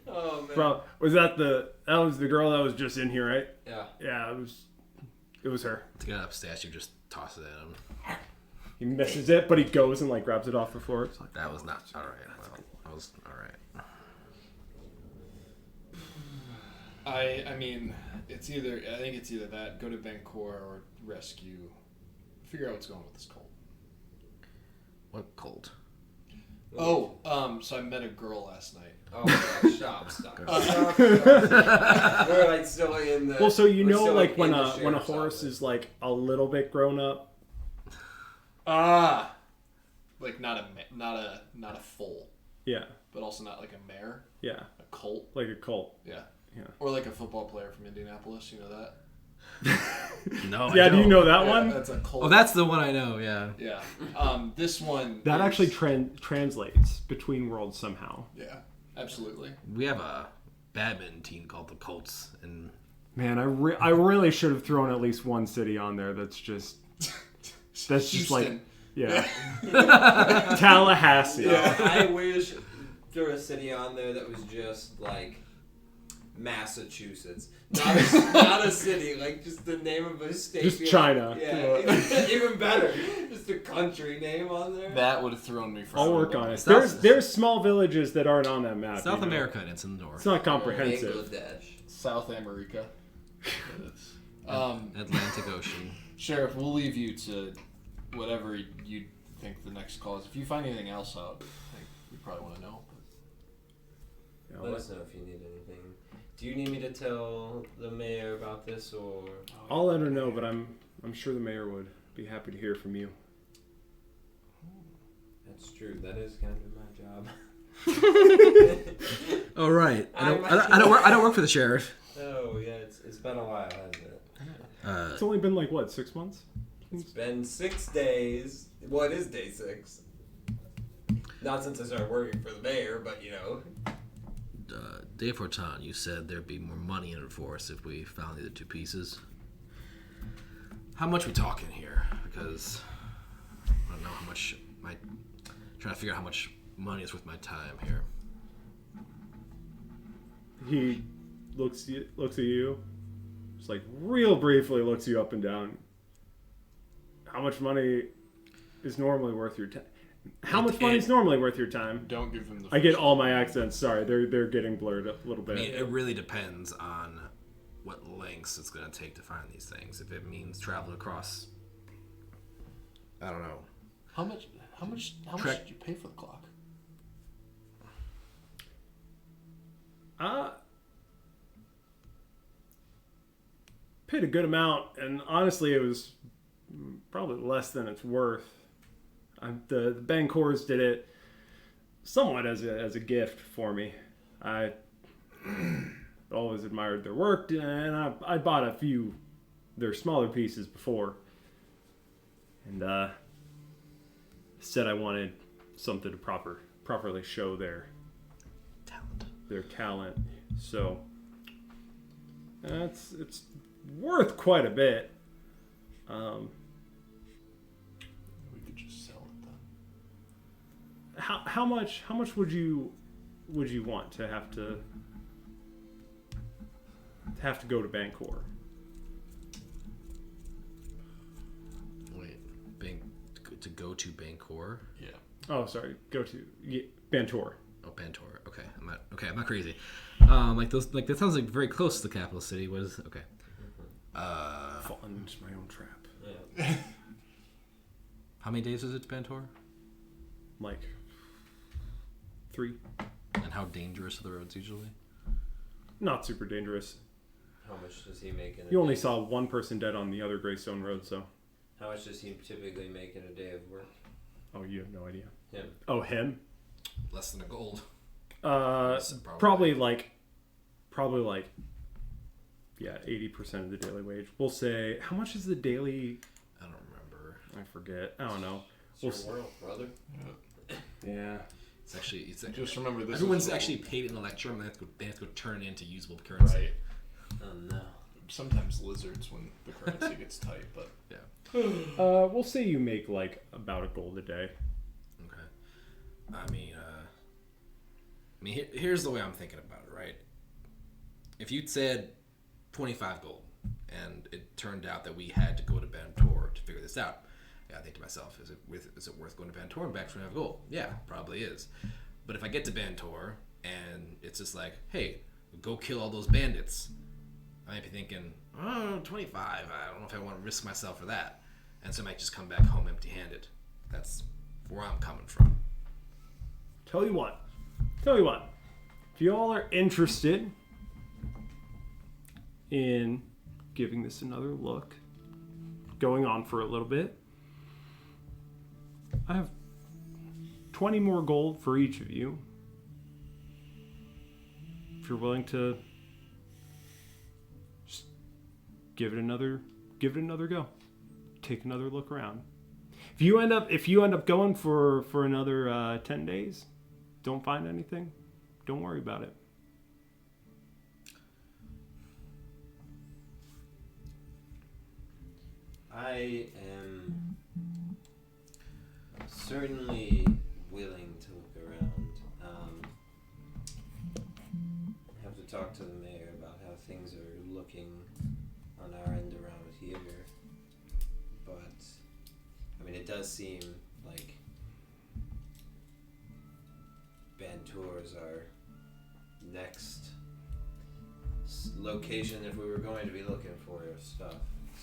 Oh, man. Bro, that was the girl that was just in here, right? Yeah. Yeah, it was her. To get upstairs, you just toss it at him. He misses it, but he goes and like grabs it off the floor. It's like, That was not alright. Well, that was alright. I mean, I think it's either that, go to Bancor or rescue, figure out what's going on with this cult. What cult? So I met a girl last night. Oh, my God, stop. We're like still in the... well, so you we're know, still, like when in the a sheriff's horse office. is like a little bit grown up. Like not a foal, Yeah, but also not like a mare, yeah, a colt. like a colt. Yeah. Yeah. Or like a football player from Indianapolis, you know that? No, Yeah, I do you don't. know that Yeah, one? That's a colt. Oh, that's the one I know, yeah. Yeah. This one That is- actually translates between worlds somehow. Yeah, absolutely. We have a badminton team called the Colts, and Man, I really should have thrown at least one city on there. That's just like Houston. yeah, Tallahassee. Yeah. I wish there was a city on there that was just like Massachusetts. Not a city, like just the name of a state. Just Be like, China. Yeah, even better. Just a country name on there. That would have thrown me for I'll a work loop. on it. South- There's small villages that aren't on that map. South you know. America, and it's in the north. It's not comprehensive. Bangladesh. South America. Atlantic Ocean. Sheriff, we'll leave you to whatever you think the next call is. If you find anything else out, I think we probably want to know. You know, Let us know if you need anything. Do you need me to tell the mayor about this, or I'll let her know, but I'm I'm sure the mayor would be happy to hear from you. That's true. That is kind of my job. Oh right. I don't work for the sheriff. Oh yeah, it's been a while, hasn't it? It's only been like what, 6 months? It's been 6 days. Well, it is day 6. Not since I started working for the mayor, but you know. Dave Fortan, you said there'd be more money in it for us if we found the other 2 pieces. How much we talking here? Because I don't know how much. Trying to figure out how much money is worth my time here. He looks at you, just like real briefly looks you up and down. How much money is normally worth your time? How much money is normally worth your time? Don't give him the. I get all my accents. Sorry, they're getting blurred a little bit. I mean, it really depends on what lengths it's going to take to find these things. If it means traveling across, I don't know. How much did you pay for the clock? Paid a good amount, and honestly, it was probably less than it's worth. The Bancors did it somewhat as a gift for me. I always admired their work, and I bought a few their smaller pieces before, and said I wanted something to properly show their talent. So it's worth quite a bit. We could just sell it then. How much would you want to have to go to Bancor? Wait, to go to Bancor? Yeah. Oh, sorry. Go to Bantor. Oh, Bantor. Okay, I'm not crazy. That sounds like very close to the capital city. What is okay? Falling into my own trap. Yeah. How many days is it to Bantor? Like 3. And how dangerous are the roads usually? Not super dangerous. How much does he make in a You only day? saw one person dead on the other Greystone Road, so. How much does he typically make in a day of work? Oh, you have no idea. Him. Oh, him? Less than a gold. Probably like, yeah, 80% of the daily wage. We'll say, how much is the daily? I don't remember. I forget. I don't know. It's your world, brother. Yeah. It's actually Just remember this. everyone's actually paid in Electrum, and they have to go turn it into usable currency. Right. Oh no. Sometimes lizards when the currency gets tight, but Yeah. We'll say you make like about a gold a day. Okay. I mean, here's the way I'm thinking about it, right? If you'd said 25 gold, and it turned out that we had to go to Bantor to figure this out, yeah, I think to myself, is it worth going to Bantor and back 25 gold? Yeah, probably is. But if I get to Bantor and it's just like, hey, go kill all those bandits, I might be thinking, oh, 25. I don't know if I want to risk myself for that. And so I might just come back home empty-handed. That's where I'm coming from. Tell you what. If you all are interested in giving this another look, going on for a little bit, I have 20 more gold for each of you. If you're willing to just give it another go. Take another look around. If you end up going for another 10 days, don't find anything, don't worry about it. I am certainly willing to look around. I have to talk to the mayor about how things are looking on our end around here. But, I mean, it does seem like Bantor is our next location if we were going to be looking for stuff.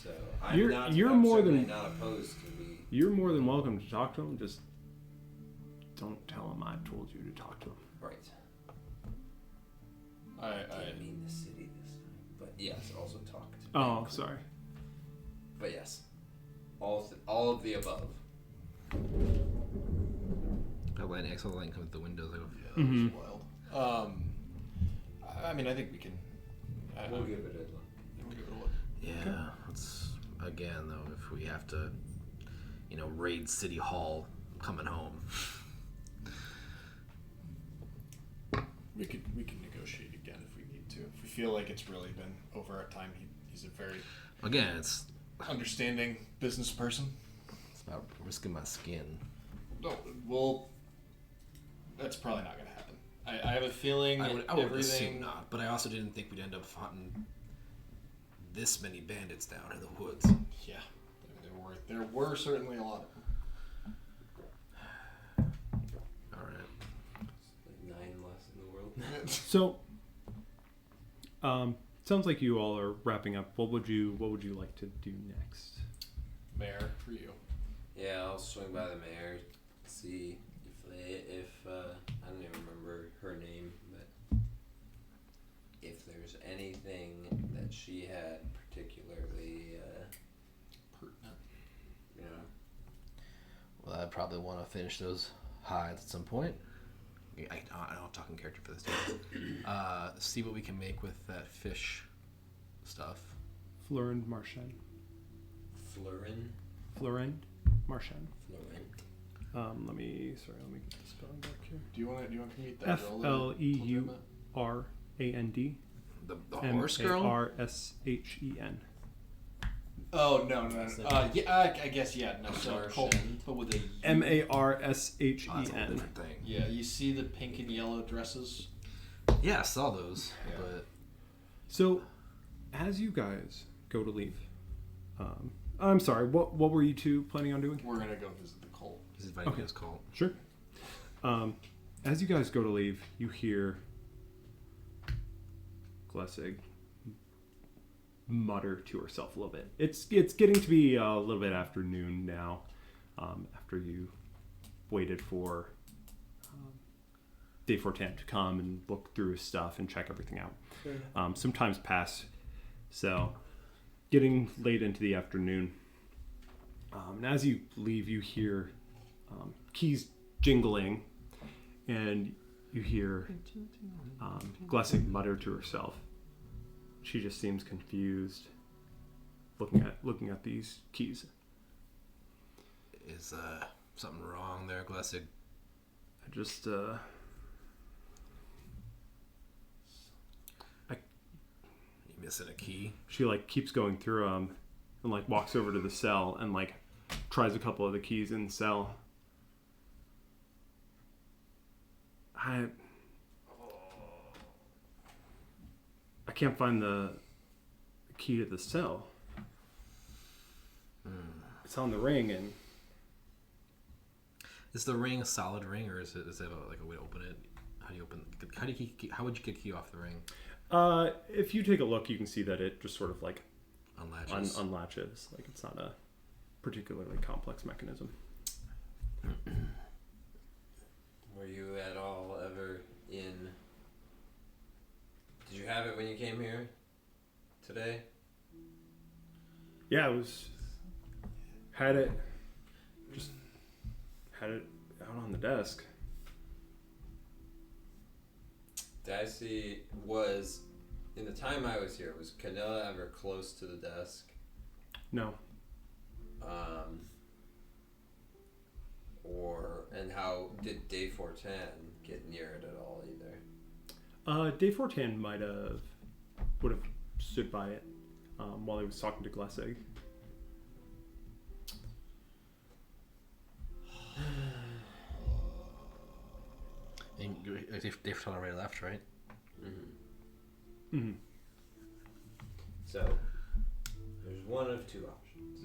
So I'm certainly not opposed to be. You're more than welcome to talk to him. Just don't tell him I told you to talk to him. Right. I didn't mean the city this time, but yes, also talk to. Oh, Bank. sorry. But yes, all of the above. I saw the light come through the windows. I go, Yeah, that Mhm. was wild. I mean, I think we can. We'll give it a look. We'll give it a look. yeah. It's again though, if we have to, raid City Hall coming home. We can negotiate again if we need to. If we feel like it's really been over our time, he's a very Again, it's understanding business person. about risking my skin. No, well, that's probably not going to happen. I have a feeling I would everything. assume not, but I also didn't think we'd end up hunting this many bandits down in the woods. Yeah, there were certainly a lot of them. All right. Like 9 less in the world. So, sounds like you all are wrapping up. What would you like to do next? Mayor, for you. Yeah, I'll swing by the mayor, see if I don't even remember her name, but if there's anything that she had particularly, Pertinent. Well, I'd probably want to finish those hides at some point. I don't talk in character for this. See what we can make with that fish stuff. Florent Marchand. Florin. Marchand. Florin. Let me get the spelling back here. Do you want to meet that girl? FLEURAND. The horse girl? MARSHEN. Oh no. Yeah, I guess yeah. No, so Colt, but with a U. MARSHEN. Oh, that's a whole different thing. Yeah, you see the pink and yellow dresses. Yeah, I saw those, Yeah. but So, as you guys go to leave, I'm sorry. What were you two planning on doing? We're gonna go visit the cult. he's inviting Okay. me to his cult. Sure. As you guys go to leave, you hear Glessig mutter to herself a little bit. It's getting to be a little bit afternoon now. After you waited for Dave Fortan to come and look through his stuff and check everything out. Some time's pass, so getting late into the afternoon. And as you leave, you hear keys jingling, and you hear Glessig mutter to herself. She just seems confused, looking at these keys. Is something wrong there, Glessig? I just You missing a key? she keeps going through them and walks over to the cell and tries a couple of the keys in the cell. I can't find the key to the cell. It's on the ring, and Is the ring a solid ring, or is it a way to open it? How would you get a key off the ring? if you take a look, you can see that it just sort of Unlatches. unlatches. It's not a particularly complex mechanism. Were you at all ever in? Did you have it when you came here today? Yeah, had it out on the desk. Did I see in the time I was here, was Canella ever close to the desk? No. And how did Dave Fortan get near it at all either? Dave Fortan would have stood by it while he was talking to Glessig. And Dave told already left, right? Mm-hmm. Mm-hmm. So there's one of two options.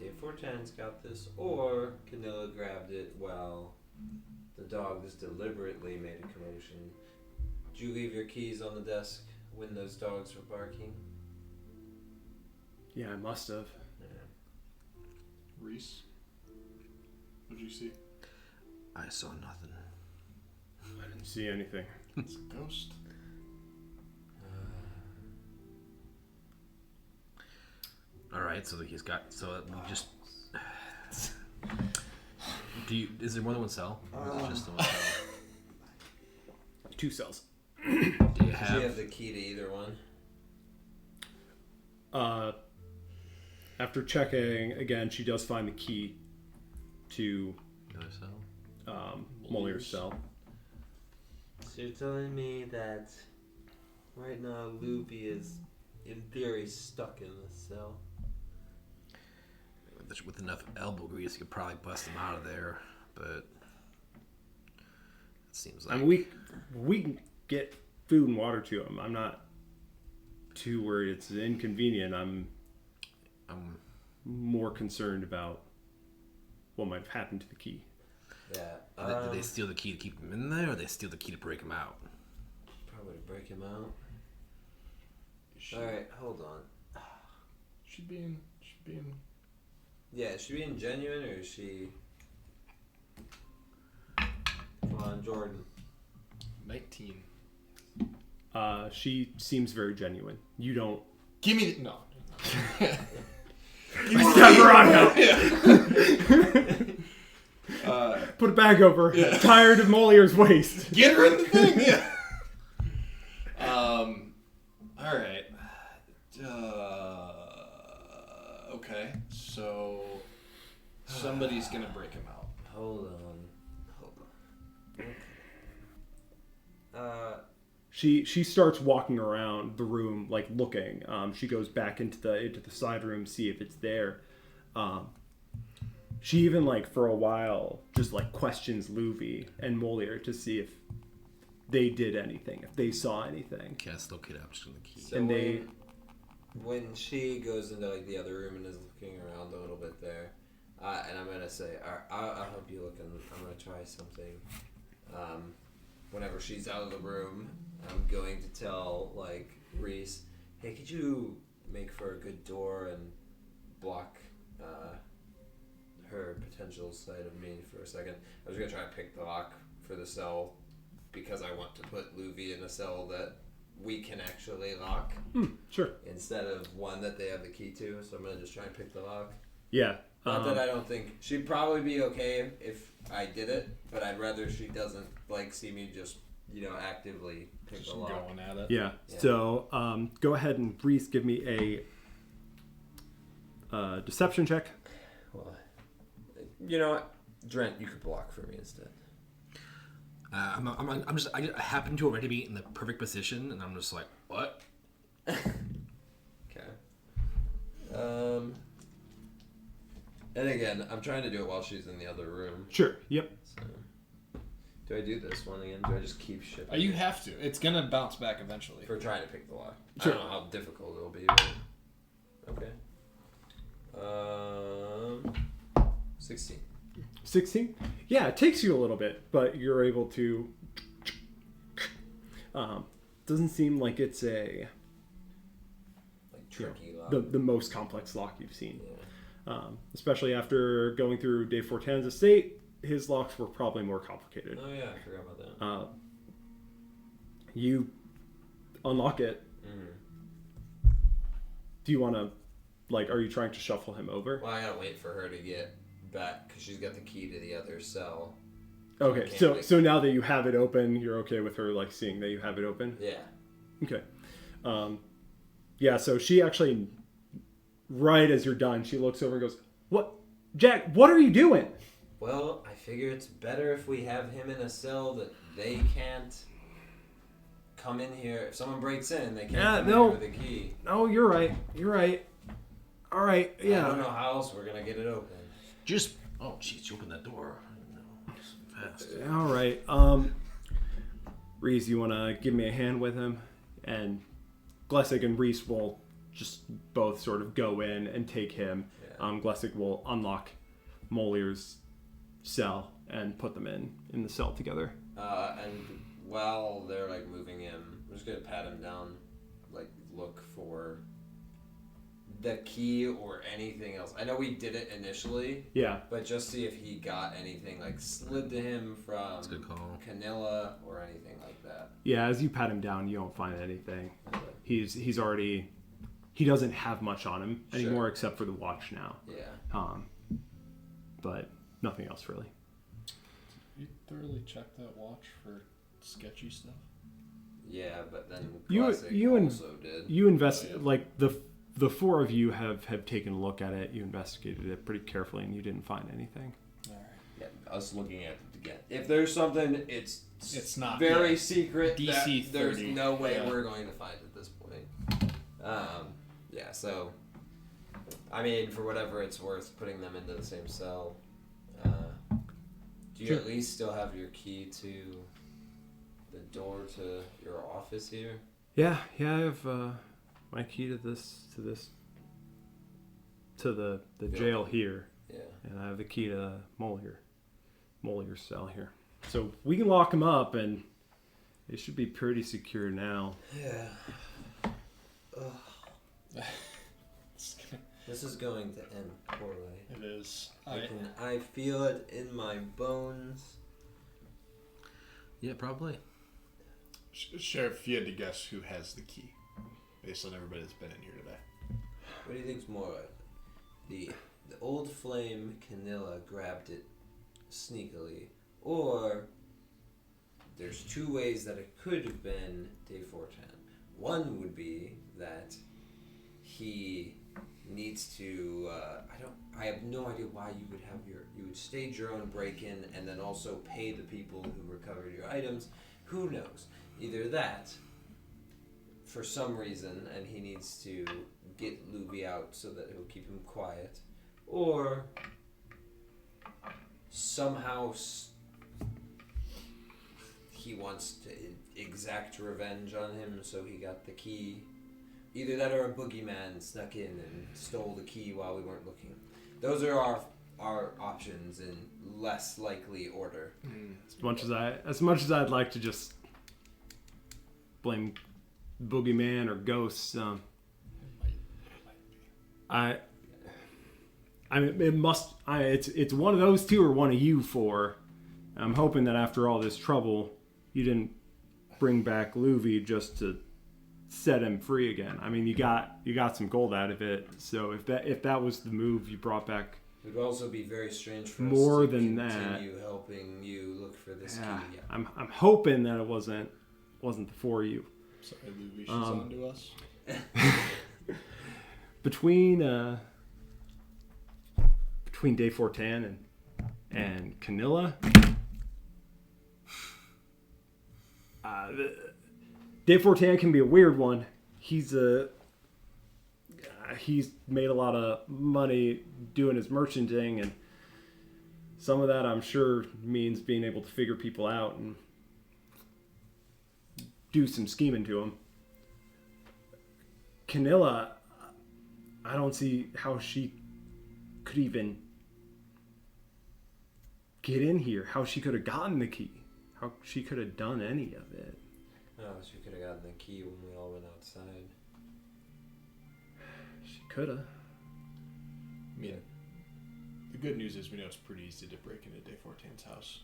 Dave Fortan's got this, or Canilla grabbed it while the dog just deliberately made a commotion. Did you leave your keys on the desk when those dogs were barking? Yeah, I must have. Yeah. Reese, what did you see? I saw nothing. I didn't see anything. It's a ghost. All right, so he's got. So we just. Is there more than one cell? Or is it just the one cell? 2 cells. Do you Does she have? have the key to either one? After checking again, she does find the key to The other cell. Molier's cell. So you're telling me that right now Louvie is, in theory, stuck in the cell? With enough elbow grease, you could probably bust him out of there, but it seems like. I mean, we can get food and water to him. I'm not too worried it's inconvenient. I'm more concerned about what might have happened to the key. Yeah. Did they steal the key to keep him in there, or they steal the key to break him out? Probably to break him out. Alright, hold on. She being. Yeah, is she being genuine or is she... Come on, Jordan. 19. She seems very genuine. You don't. Give me the... No. Stab her on out. Uh, Put it back over. Yeah. Tired of Molier's waist. Get her in the thing, yeah. All right. Okay, so somebody's gonna break him out. Hold on. She starts walking around the room, like looking. She goes back into the side room, see if it's there. She even like for a while just like questions Louvie and Moliere to see if they did anything, if they saw anything. Cast locate option on the key. So And they- when she goes into like the other room and is looking around a little bit there, and I'm gonna say, I'll help you look, and I'm gonna try something. Whenever she's out of the room, I'm going to tell like Reese, hey, could you make for a good door and block her potential sight of me for a second? I was gonna try to pick the lock for the cell because I want to put Louvie in a cell that we can actually lock Sure. instead of one that they have the key to. So I'm gonna just try and pick the lock. Yeah. Not that I don't think she'd probably be okay if I did it, but I'd rather she doesn't like see me just actively pick Just the lock. going at it. Yeah. Yeah. So go ahead and Reese, give me a deception check. Well, you know what, Drent, you could block for me instead. I happen to already be in the perfect position, and I'm just like, what? Okay. And again, I'm trying to do it while she's in the other room. Sure. Yep. So, do I do this one again? Do I just keep shipping? You have to. It's gonna bounce back eventually. For trying to pick the lock. Sure. I don't know how difficult it'll be, but okay. 16. 16? Yeah, it takes you a little bit, but you're able to. Doesn't seem like it's Like tricky lock. the most complex lock you've seen. Yeah. Especially after going through Dave Fortin's estate, his locks were probably more complicated. Oh yeah, I forgot about that. You unlock it. Mm. Do you want to, are you trying to shuffle him over? Well, I gotta wait for her to get back because she's got the key to the other cell. Okay, can't so now that you have it open, you're okay with her seeing that you have it open? Yeah. Okay. Yeah, so she actually, right as you're done, she looks over and goes, "What, Jack, what are you doing?" Well, I figure it's better if we have him in a cell that they can't come in here. If someone breaks in, they can't come in here with a key. No, you're right. All right, yeah. I don't know how else we're gonna get it open. Oh, jeez, you opened that door. Fast. All right. Reese, you want to give me a hand with him? And Glessig and Reese will just both sort of go in and take him. Yeah. Glessig will unlock Molier's cell and put them in the cell together. And while they're moving him, I'm just gonna pat him down, look for the key or anything else. I know we did it initially. Yeah. But just see if he got anything slid to him from That's a good call. Canilla or anything like that. Yeah, as you pat him down, you don't find anything. He's already he doesn't have much on him anymore Sure. except for the watch now. Yeah. But nothing else really. You thoroughly checked that watch for sketchy stuff? Yeah, but then You- Classic you and- also did. You invest Oh, yeah. like the four of you have taken a look at it. You investigated it pretty carefully, and you didn't find anything. All right. Yeah, us looking at it again. If there's something, It's not very yeah. secret. DC that there's 30. no way Yeah. we're going to find at this point. Yeah. So, I mean, for whatever it's worth, putting them into the same cell. Do you Sure. at least still have your key to the door to your office here? Yeah, I have my key to the Yeah. jail here, Yeah. and I have the key to Molier's cell here. So we can lock him up, and it should be pretty secure now. Yeah. This is going to end poorly. It is. I feel it in my bones. Yeah, probably. Sheriff, if you had to guess who has the key, based on everybody that's been in here today. What do you think's more likely? The old flame Canilla grabbed it sneakily, or there's two ways that it could have been Dave Fortan. One would be that he needs to. I have no idea why you would stage your own break-in and then also pay the people who recovered your items. Who knows? Either that, for some reason, and he needs to get Louvie out so that he'll keep him quiet, or somehow he wants to exact revenge on him, so he got the key. Either that or a boogeyman snuck in and stole the key while we weren't looking. Those are our options in less likely order. As much as I'd like to just blame boogeyman or ghosts, I mean, it's one of those two or one of you four. I'm hoping that after all this trouble, you didn't bring back Louvie just to set him free again. I mean, you got some gold out of it. So if that was the move you brought back, It would also be very strange for More us to than continue helping you look for this yeah, key. I'm hoping that it wasn't the four of you. Sorry, Louvie, she's on to us. Between Dave Fortan and Canilla, Dave Fortan can be a weird one. He's made a lot of money doing his merchanting, and some of that I'm sure means being able to figure people out and do some scheming to them. Canilla, I don't see how she could even get in here, how she could have gotten the key, how she could have done any of it. Oh, she could have gotten the key when we all went outside. She could have. I mean, the good news is we know it's pretty easy to break into Dave Fortan's house.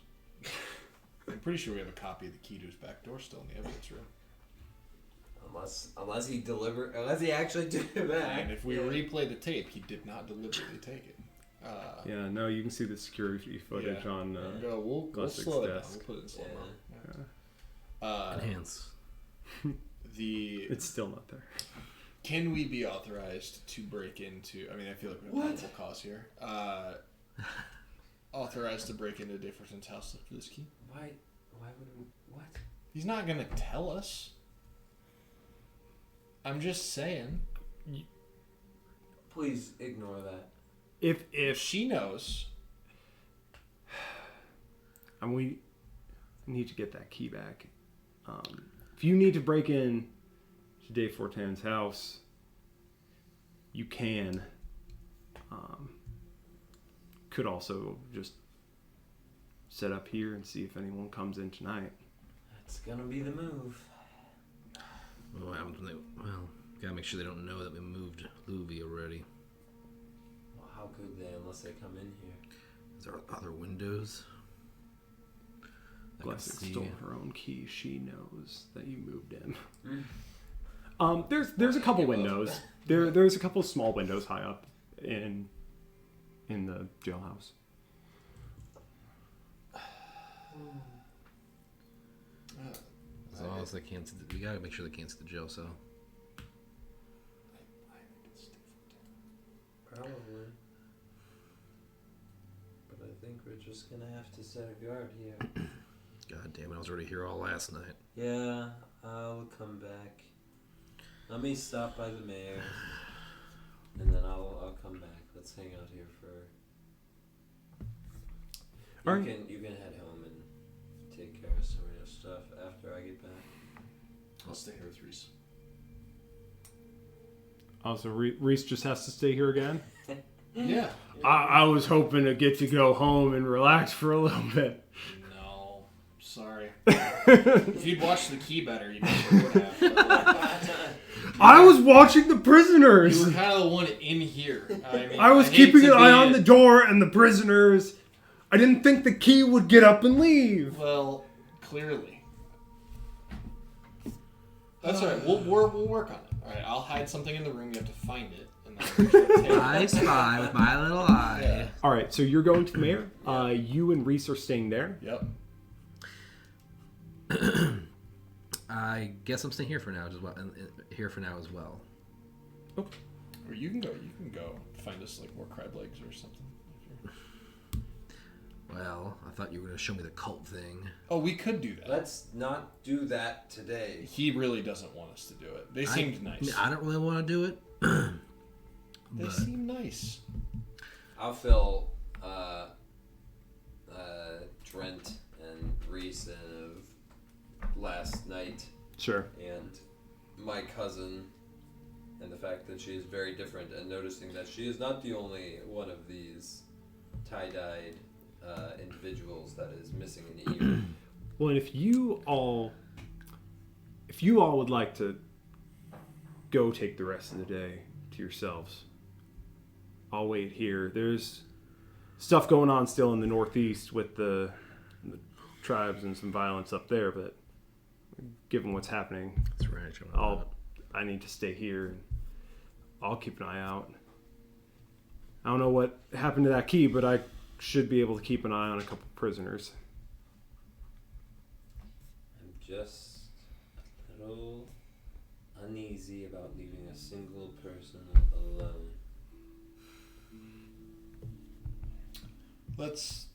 I'm pretty sure we have a copy of the key to his back door still in the evidence room. Unless he actually took it back. And if we replay the tape, he did not deliberately take it. Yeah, no, you can see the security footage on. We'll Classic's slow it down. desk. We'll put it in slow mo. Yeah. Enhance. It's still not there. Can we be authorized to break into? I mean, I feel like we have probable cause here. Authorized to break into Dave Fortan's house for this key? Why would we? What? He's not gonna tell us. I'm just saying. Please ignore that. If She knows. and we need to get that key back. If you need to break in to Dave Fortan's house, you can. Could also just set up here and see if anyone comes in tonight. That's gonna be the move. What happens when gotta make sure they don't know that we moved Louvie already. Well, how could they unless they come in here? Is there other windows? I can Classic see. stole her own key. She knows that you moved in. There's a couple windows. There's a couple small windows high up in the jailhouse. As long as they can't, we gotta make sure they can't see the jail cell. Probably. But I think we're just gonna have to set a guard here. God damn it! I was already here all last night. Yeah, I'll come back. Let me stop by the mayor's, and then I'll come back. Let's hang out here for. You can head home and take care of some of your stuff after I get back. I'll stay here with Reese. Oh, so Reese just has to stay here again? Yeah. I was hoping to get to go home and relax for a little bit. No, sorry. If you'd watched the key better, you maybe would have. I was watching the prisoners. You were kind of the one in here. I was keeping an eye on the door and the prisoners. I didn't think the key would get up and leave. Well, clearly. That's all right. We'll work on it. All right. I'll hide something in the room. You have to find it. And then I spy with my little eye. Yeah. All right, so you're going to the mayor. You and Reese are staying there. Yep. I guess I'm staying here for now, as well. As well. Oh. Or you can go. You can go find us like more crab legs or something. Well, I thought you were going to show me the cult thing. Oh, we could do that. Let's not do that today. He really doesn't want us to do it. They seemed nice. I don't really want to do it. They seem nice. I'll fill Trent and Reese in of last night. Sure. And my cousin, and the fact that she is very different, and noticing that she is not the only one of these tie-dyed individuals that is missing an ear. Well, and if you all would like to go take the rest of the day to yourselves, I'll wait here. There's stuff going on still in the northeast with the tribes and some violence up there, but given what's happening, That's right. I need to stay here, and I'll keep an eye out. I don't know what happened to that key, but I should be able to keep an eye on a couple prisoners. I'm just a little uneasy about leaving a single person alone. Let's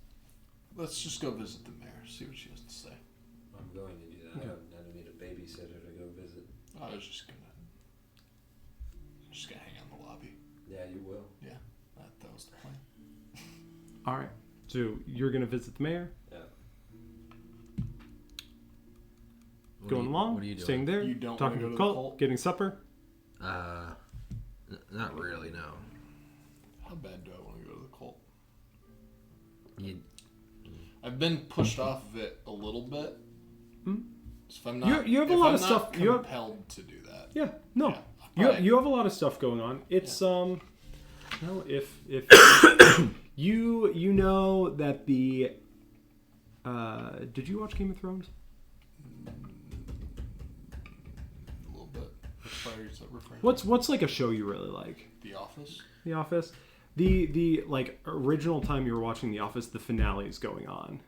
just go visit the mayor. See what she has to say. I'm going to do that. Okay. I don't need a babysitter to go visit. I was just gonna hang out in the lobby. Yeah, you will. Yeah, that was the plan. All right. So you're going to visit the mayor? Yeah. Going along? What are you doing? Staying there? You don't talking wanna to go the to the cult? cult? Getting supper? Not really. No. How bad do I want to go to the cult? You, I've been pushed off of it a little bit. Hmm? So if I'm not, You have a if lot I'm of not stuff. You have, compelled to do that. yeah, no. Yeah, You have a lot of stuff going on. It's well, if you know that the did you watch Game of Thrones? A little bit. Which part is that referring to? What's like a show you really like? The Office? The Office. The like original time you were watching The Office, the finale is going on.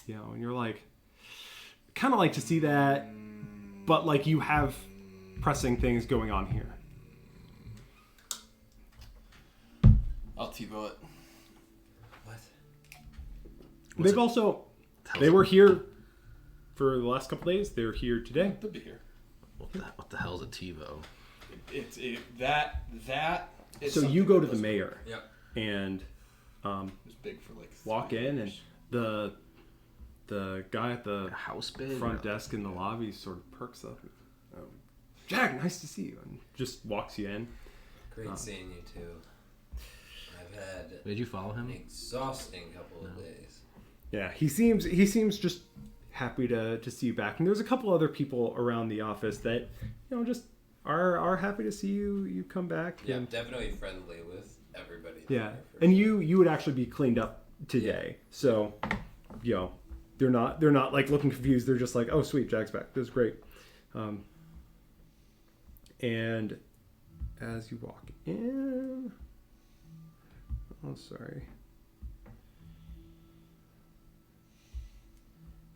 You know, and you're like kind of like to see that, but like you have pressing things going on here. I'll TiVo it. What? They've also they were here for the last couple days. They're here today. They'll be here. what the hell is a TiVo? That is So you something go that to the doesn't- mayor Yep. and It's big for like walk 3 in, and years. the guy at the House big? front desk in the lobby sort of perks up. Oh, Jack, nice to see you, and just walks you in. Great seeing you too. I've had Did you follow an him? exhausting couple of days. Yeah, he seems just happy to see you back. And there's a couple other people around the office that just are happy to see you come back. Yeah, And, definitely friendly with everybody. yeah. there, for And sure. you would actually be cleaned up today, so they're not like looking confused. They're just like, oh sweet, Jack's back. This is great. And as you walk in... Oh, sorry.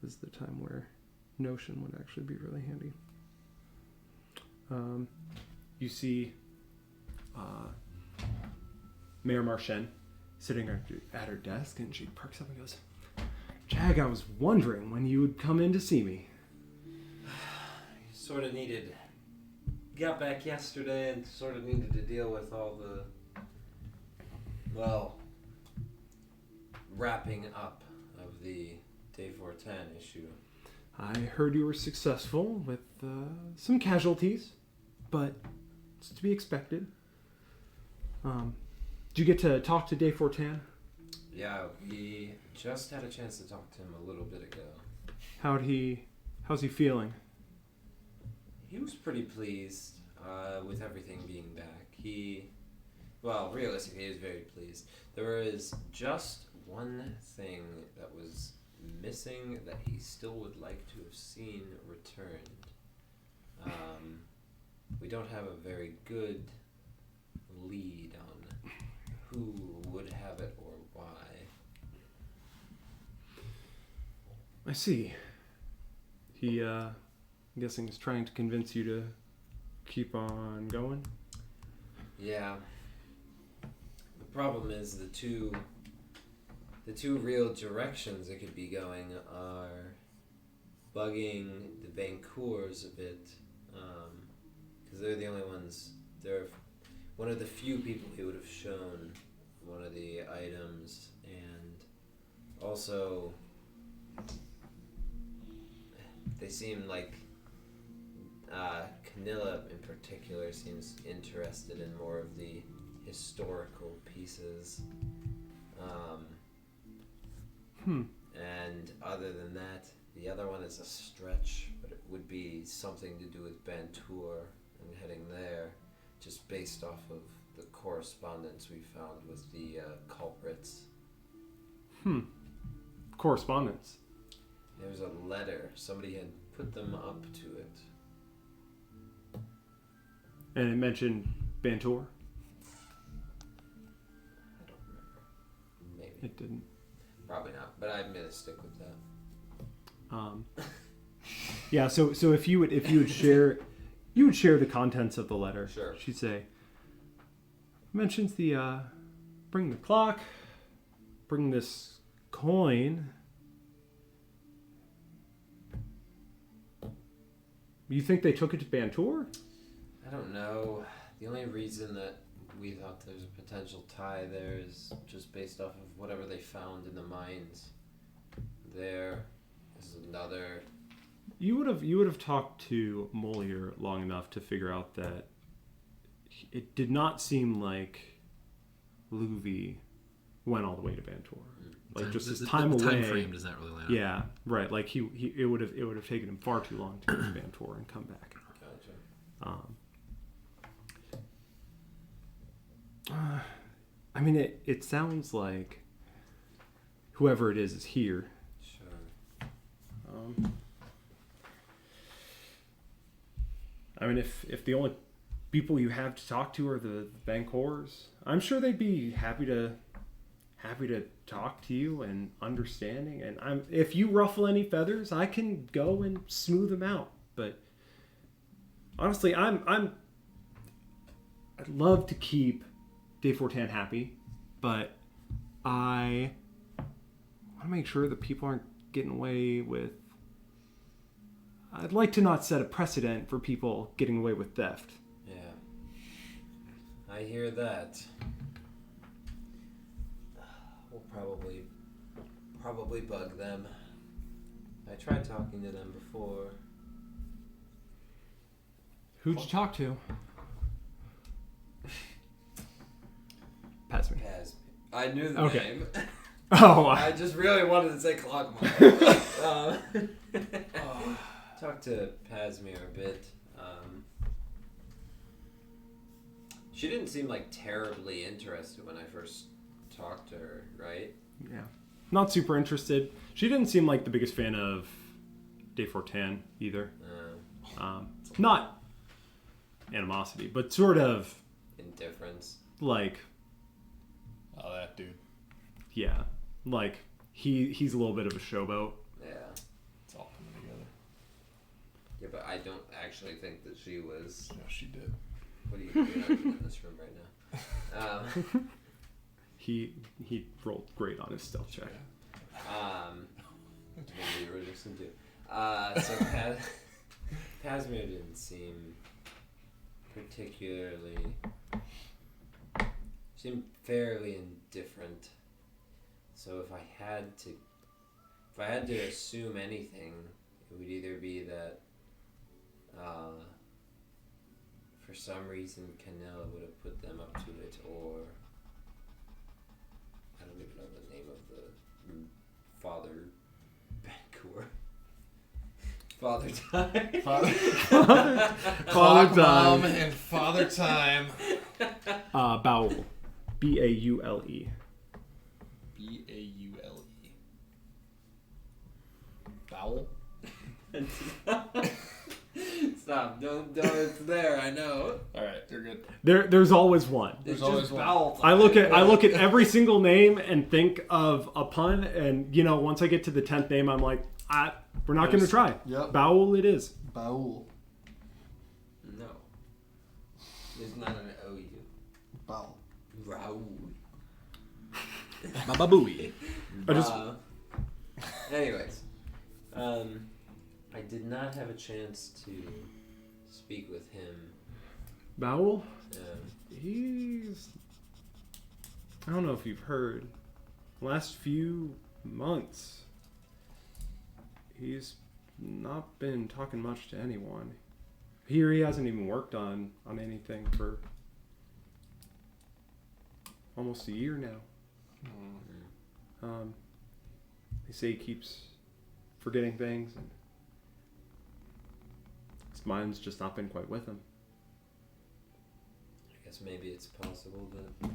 This is the time where Notion would actually be really handy. You see Mayor Marchand sitting at her desk, and she perks up and goes, Jag, I was wondering when you would come in to see me. Sort of needed... Got back yesterday and sort of needed to deal with all the... Well... wrapping up of the Day 410 issue. I heard you were successful with some casualties, but it's to be expected. Did you get to talk to Day 410? Yeah, we just had a chance to talk to him a little bit ago. How's he feeling? He was pretty pleased with everything being back. Realistically, he was very pleased. There was just one thing that was missing that he still would like to have seen returned. We don't have a very good lead on who would have it or why. I see. He, I'm guessing, is trying to convince you to keep on going? Yeah. The problem is the two real directions it could be going are bugging the Bancours a bit, because they're the only ones. They're one of the few people he would have shown one of the items, and also they seem like Camilla in particular seems interested in more of the historical pieces. And other than that, the other one is a stretch, but it would be something to do with Bantour and heading there, just based off of the correspondence we found with the culprits. Correspondence? There was a letter. Somebody had put them up to it. And it mentioned Bantour? I don't remember. Maybe. It didn't. Probably not, but I'm gonna stick with that. Yeah. So if you would share, you would share the contents of the letter. Sure. She'd say, mentions the bring the clock, bring this coin. You think they took it to Bantour? I don't know. The only reason that we thought there's a potential tie there is just based off of whatever they found in the mines. There is another. You would have talked to Molière long enough to figure out that it did not seem like Louvie went all the way to Bantour. Like just his time away. Time frame does that really line up? Yeah, right. Like it would have taken him far too long to go to Bantour and come back. Gotcha. I mean, it sounds like whoever it is here. Sure. I mean, if the only people you have to talk to are the Bancours, I'm sure they'd be happy to talk to you and understanding. And if you ruffle any feathers, I can go and smooth them out. But honestly, I'd love to keep Day 410 happy, but I want to make sure that people aren't getting away with... I'd like to not set a precedent for people getting away with theft. Yeah. I hear that. We'll probably bug them. I tried talking to them before. Who'd you talk to? Pass me. I knew the Okay. name. Oh, I just really wanted to say Clockmire. Talked to Pasmir a bit. She didn't seem like terribly interested when I first talked to her, right? yeah. Not super interested. She didn't seem like the biggest fan of Day 410 either. Not animosity, but sort of Indifference. like, Oh, that dude. yeah, like he's a little bit of a showboat. Yeah. It's all coming together. Yeah, but I don't actually think that she was. No, she did. What are you doing in this room right now? He rolled great on his stealth check. Maybe you were just into. So Casimir didn't seem particularly. Seemed fairly indifferent. So if I had to assume anything, it would either be that for some reason Canella would have put them up to it, or I don't even know the name of the Father Bancour. Father Time. Clock Time. Mom and Father Time. Bowel. B-A-U-L-E. B-A-U-L-E. Bowel? Stop! Don't. It's there. I know. All right, you're good. There's always one. There's It's always just one. bowel I look at every single name and think of a pun, and once I get to the 10th name, I'm like, we're not going to try. Yep. Bowel it is. Bowel. No. There's not an O-U. Bowel. Raoul. Baba Booey. I just- Anyways, I did not have a chance to speak with him. Bowel? Um, He's... I don't know if you've heard. Last few months, he's not been talking much to anyone. Here he hasn't even worked on anything for almost a year now. They say he keeps forgetting things, and his mind's just not been quite with him. I guess maybe it's possible that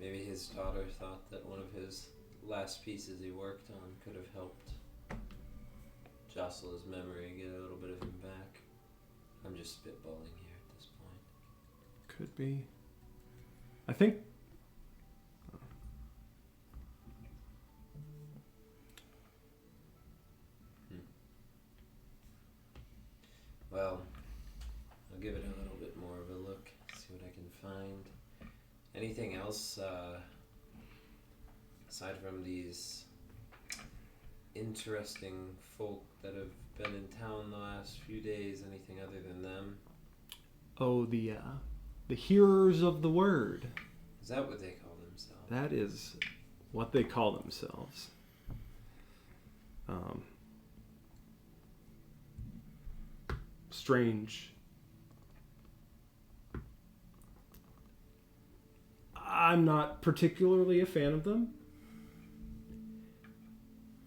maybe his daughter thought that one of his last pieces he worked on could have helped jostle his memory and get a little bit of him back. I'm just spitballing here at this point. Could be. I think. Well, I'll give it a little bit more of a look, see what I can find. Anything else, aside from these interesting folk that have been in town the last few days, anything other than them? Oh, the hearers of the word. Is that what they call themselves? That is what they call themselves. Strange. I'm not particularly a fan of them.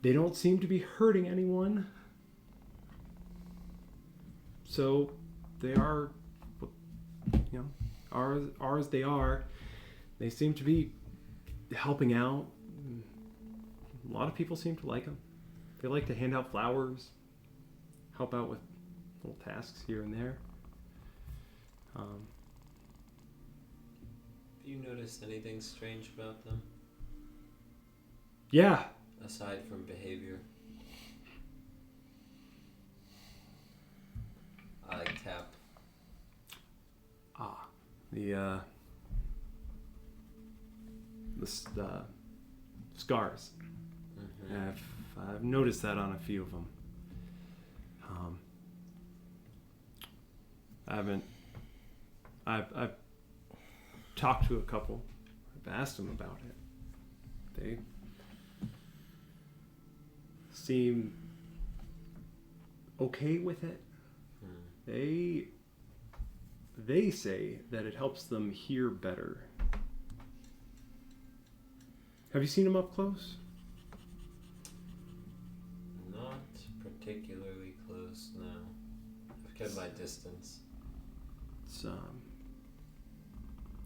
They don't seem to be hurting anyone. So they are, are as they are. They seem to be helping out. A lot of people seem to like them. They like to hand out flowers, help out with little tasks here and there. Have you noticed anything strange about them, Yeah, aside from behavior? I like tap. the scars. Mm-hmm. I've noticed that on a few of them. I've talked to a couple. I've asked them about it. They seem okay with it. They say that it helps them hear better. Have you seen them up close? Not particularly close, no. I've kept my distance. It's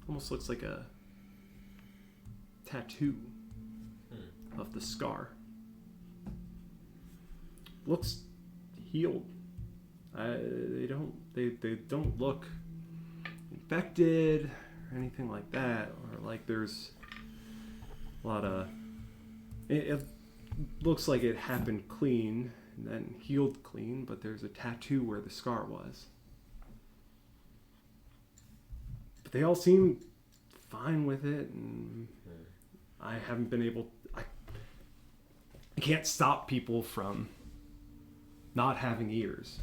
almost looks like a tattoo of the scar. Looks healed. They don't look infected or anything like that, or like there's a lot of. It looks like it happened clean and then healed clean, but there's a tattoo where the scar was. But they all seem fine with it, and I haven't been able. I can't stop people from not having ears.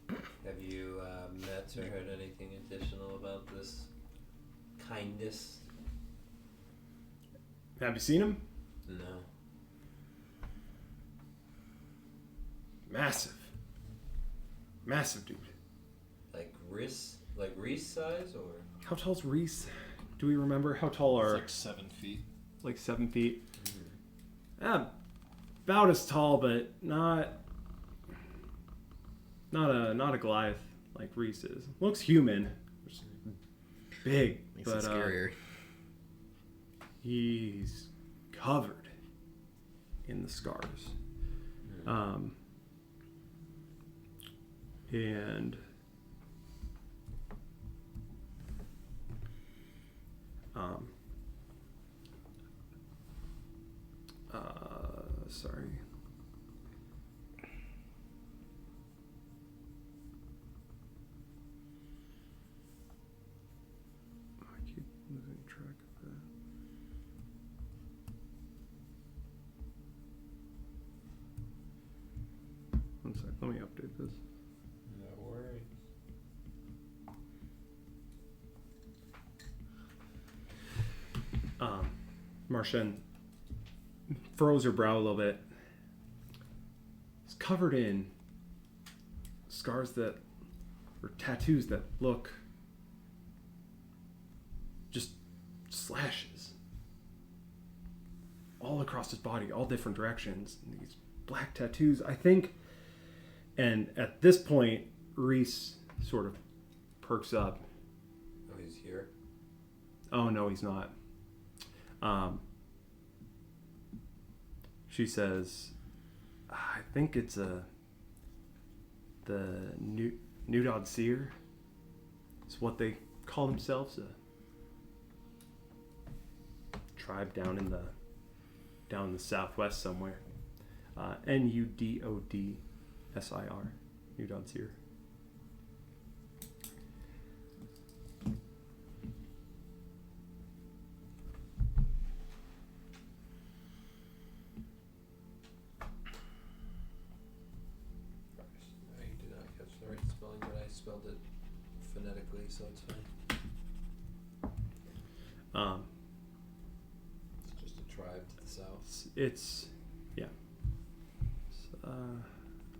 Right. Have you met or heard anything additional about this kindness? Have you seen him? No. Massive dude. Like Reese size, or? How tall's Reese? Do we remember how tall It's are? like 7 feet. Like 7 feet. Mm-hmm. About as tall, but not a Goliath like Reese is. Looks human, which is big, Makes but it scarier. he's covered in the scars. And sorry. I keep losing track of that. One sec, let me update this. No worries. Martian furrows her brow a little bit. It's covered in scars or tattoos that look just slashes all across his body, all different directions. And these black tattoos, I think. And at this point, Reese sort of perks up. Oh, he's here? Oh, no, he's not. She says, I think it's the Nudod Seer. It's what they call themselves, a tribe down in the southwest somewhere. Nudodsir, Nudod Seer. No, you did not catch the right spelling, but I spelled it phonetically, so it's fine. It's just a tribe to the south. It's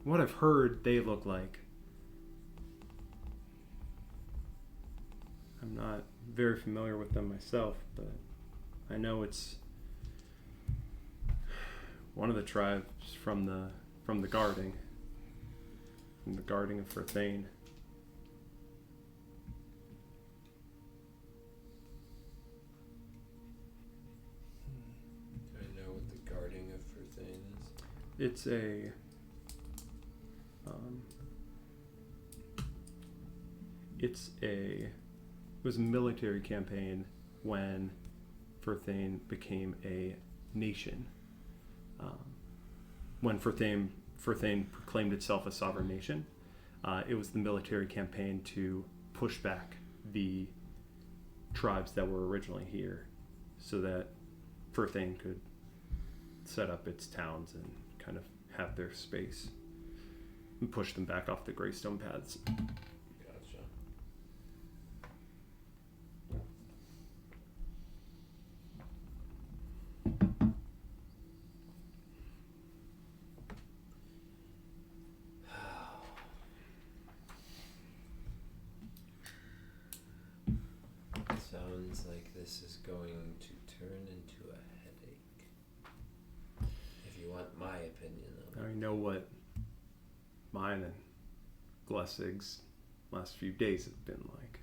what I've heard they look like. I'm not very familiar with them myself, but I know it's one of the tribes from the guarding of Ferthane. Do I know what the guarding of Ferthane is? It's it was a military campaign when Ferthane became a nation. When Ferthane proclaimed itself a sovereign nation, it was the military campaign to push back the tribes that were originally here, so that Ferthane could set up its towns and kind of have their space and push them back off the Greystone paths. Gotcha. Sounds like this is going to turn into a headache. If you want my opinion on it. I know what mine and Glessig's last few days have been like.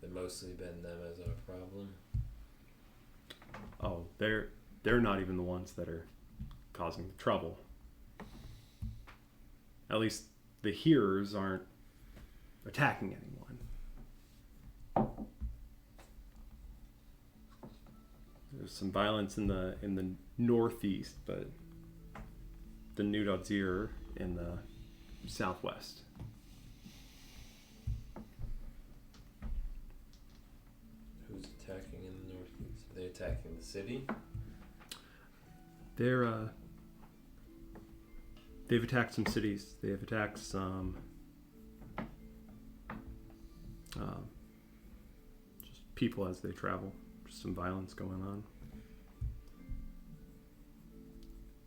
They've mostly been them as our problem. Oh, they're not even the ones that are causing the trouble. At least the hearers aren't attacking anyone. There's some violence in the northeast, but the Nudadzir in the southwest. Who's attacking in the northeast? Are they attacking the city? They've attacked some cities. They have attacked some just people as they travel. Just some violence going on.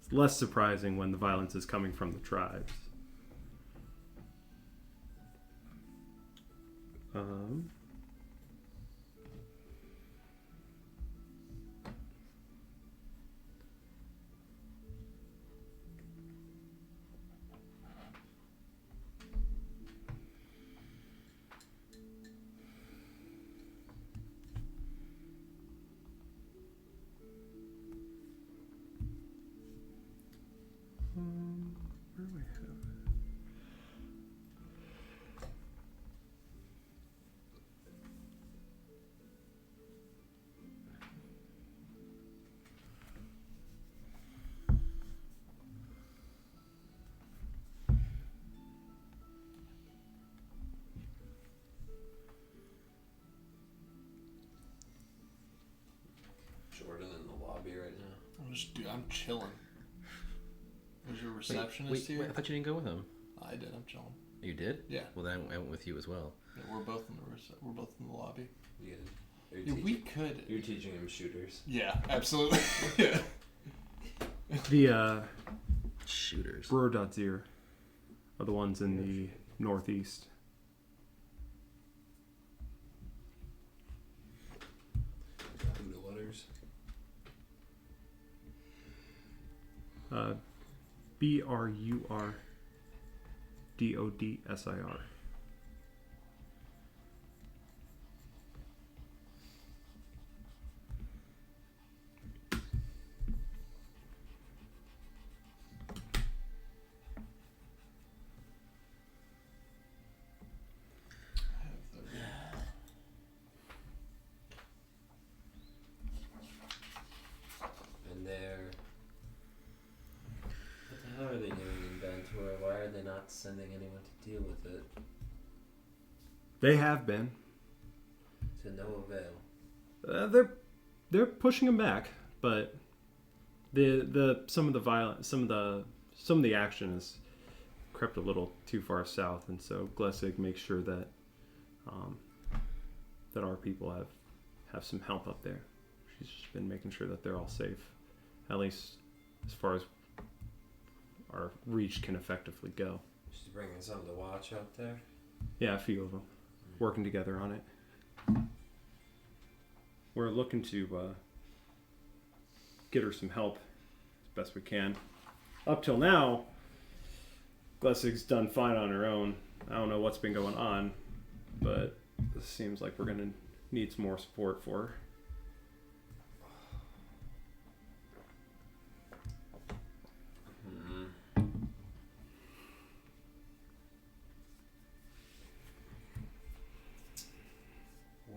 It's less surprising when the violence is coming from the tribes. Where do we have it? Jordan in the lobby right now. I'm chilling. Was your receptionist here? Wait, I thought you didn't go with him. I did. I'm chilling. You did? Yeah. Well, then I went with you as well. Yeah, we're both in the lobby. Yeah. Yeah, we could. You're teaching him shooters. Yeah, absolutely. Yeah. The Shooters. Brodadzir are the ones in the northeast. Who the letters? Brurdodsir. And they're... What the hell are they doing in Bantor? Why are they not sending anyone to deal with it? They have been. To no avail. They're pushing them back, but some of the action has crept a little too far south, and so Glessig makes sure that that our people have some help up there. She's just been making sure that they're all safe, at least as far as our reach can effectively go. She's bringing something to watch up there. Yeah, a few of them working together on it. We're looking to get her some help as best we can. Up till now, Glessig's done fine on her own. I don't know what's been going on, but it seems like we're going to need some more support for her.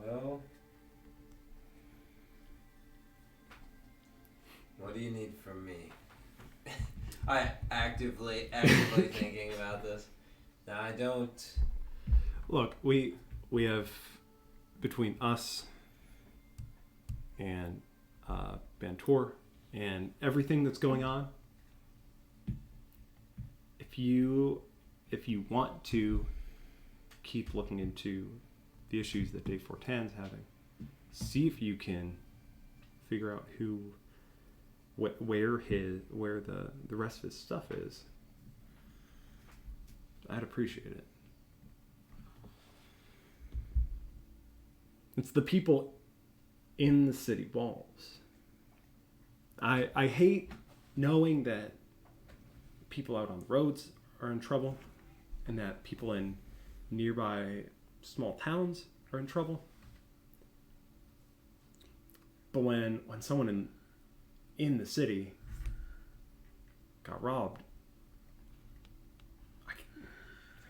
Well, what do you need from me? I actively thinking about this. Now I don't. Look, we have, between us and Bantor and everything that's going on, if you want to keep looking into the issues that Dave Fortan's having, see if you can figure out where the rest of his stuff is. I'd appreciate it. It's the people in the city walls. I hate knowing that people out on the roads are in trouble and that people in nearby small towns are in trouble. But when someone in the city got robbed. I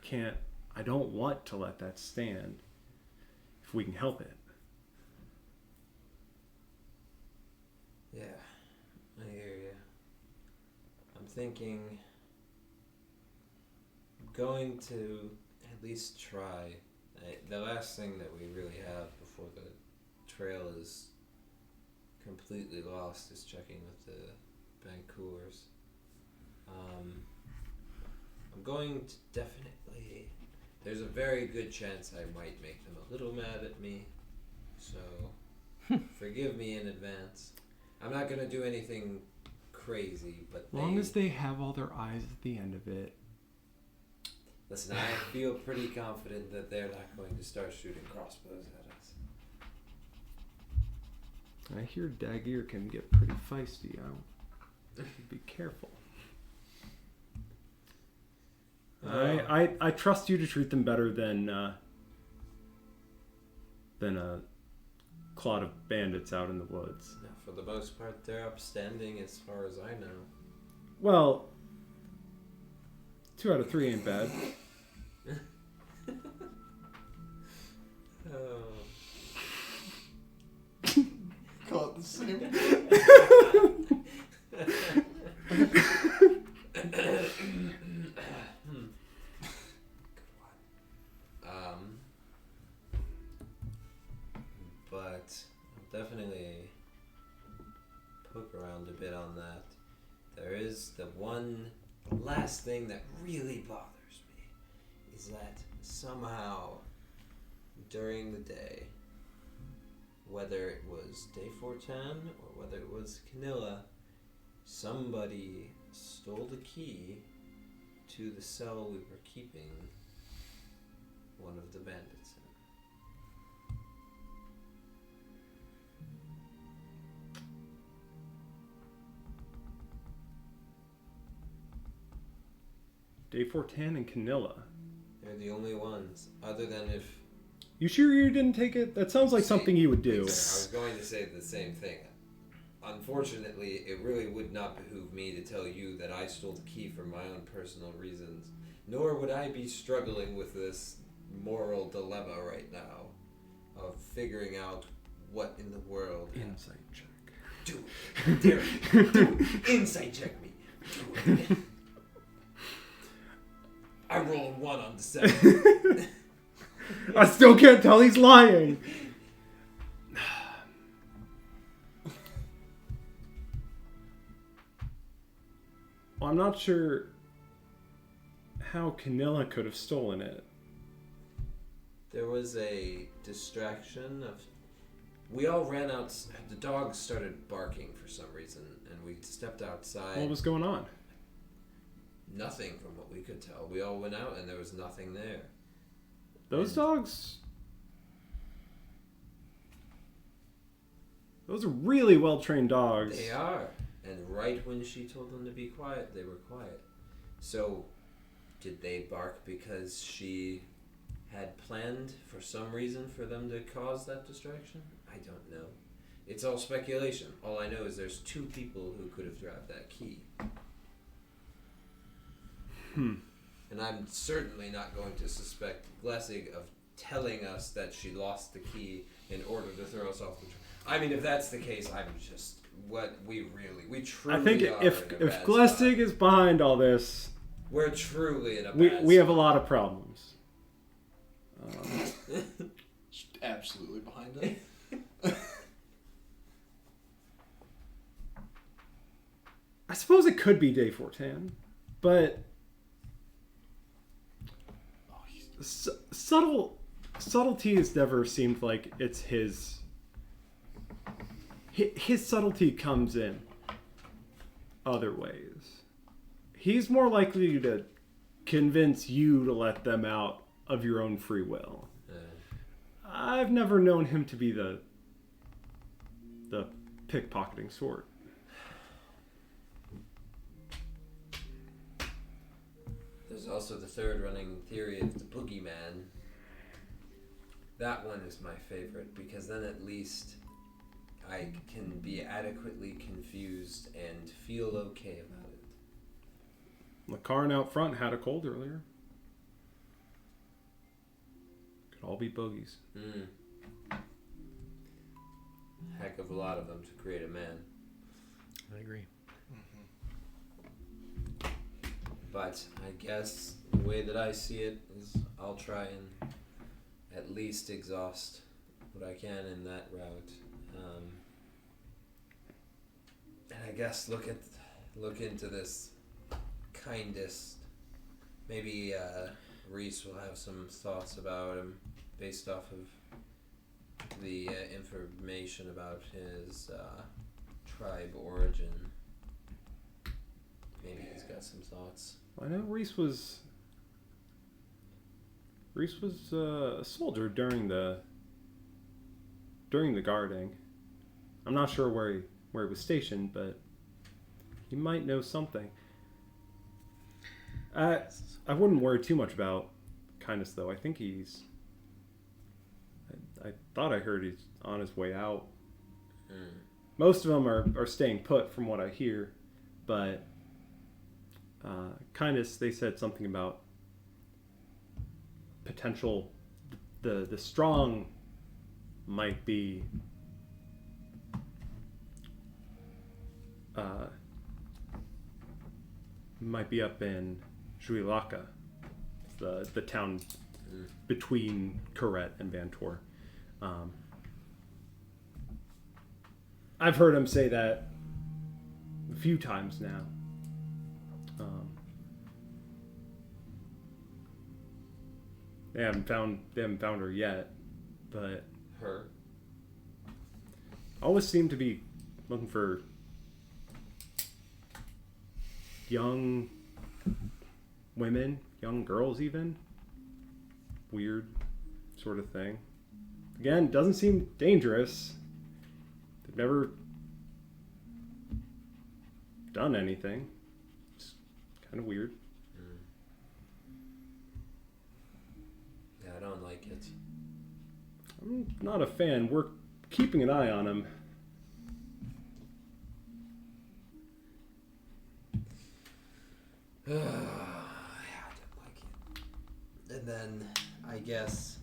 can't. I don't want to let that stand. If we can help it. Yeah, I hear you. I'm thinking I'm going to at least try. The last thing that we really have before the trail is completely lost is checking with the Bancours. I'm going to definitely... There's a very good chance I might make them a little mad at me, so forgive me in advance. I'm not going to do anything crazy, but As long as they have all their eyes at the end of it. Listen, I feel pretty confident that they're not going to start shooting crossbows at us. I hear Dagir can get pretty feisty. Be careful. I trust you to treat them better than a clod of bandits out in the woods. No, for the most part, they're upstanding as far as I know. Well, 2 out of 3 ain't bad. Oh. Call it the same. But I'll definitely poke around a bit on that. There is the one last thing that really bothers me is that somehow during the day, whether it was Day 410 or whether it was Canilla, somebody stole the key to the cell we were keeping one of the bandits in. Day 410 and Canilla. They're the only ones, other than if... You sure you didn't take it? That sounds like something you would do. I was going to say the same thing. Unfortunately, it really would not behoove me to tell you that I stole the key for my own personal reasons, nor would I be struggling with this moral dilemma right now of figuring out what in the world... Insight check. Do it. Dare you. Do it. Insight check me. Do it. I rolled 1 on the 7. I still can't tell he's lying. Well, I'm not sure how Canilla could have stolen it. There was a distraction of... We all ran out... The dogs started barking for some reason, and we stepped outside. What was going on? Nothing from what we could tell. We all went out and there was nothing there. Those dogs... Those are really well-trained dogs. They are. And right when she told them to be quiet, they were quiet. So, did they bark because she had planned for some reason for them to cause that distraction? I don't know. It's all speculation. All I know is there's 2 people who could have grabbed that key. And I'm certainly not going to suspect Glessig of telling us that she lost the key in order to throw us off the trail. I mean, if that's the case, I'm just... We truly I think are if in a bad Glessig spot. is behind all this, We're truly in a bad we have a spot. lot of problems. Absolutely behind it. I suppose it could be Day 410, but subtlety has never seemed like it's his subtlety comes in other ways. He's more likely to convince you to let them out of your own free will. I've never known him to be the pickpocketing sort. There's also the third running theory of the boogeyman. That one is my favorite because then at least I can be adequately confused and feel okay about it. The Karn out front had a cold earlier. Could all be bogeys. Heck of a lot of them to create a man. I agree. But I guess the way that I see it is I'll try and at least exhaust what I can in that route. And I guess look into this kindest. Maybe Reese will have some thoughts about him based off of the information about his tribe origin. Maybe he's got some thoughts. I know Reese was a soldier during the guarding. I'm not sure where he was stationed, but he might know something. I wouldn't worry too much about Kindness, though. I think I thought I heard he's on his way out. Most of them are staying put from what I hear, but Kindness, they said something about potential. The strong might be up in Juilaka, the town between Corette and Vantor. I've heard him say that a few times now. They haven't found her yet, but Her? always seem to be looking for young women, young girls even. Weird sort of thing. Again, doesn't seem dangerous. They've never done anything. It's kind of weird. Yeah, I don't like it. I'm not a fan. We're keeping an eye on him. Yeah, I don't like it. And then I guess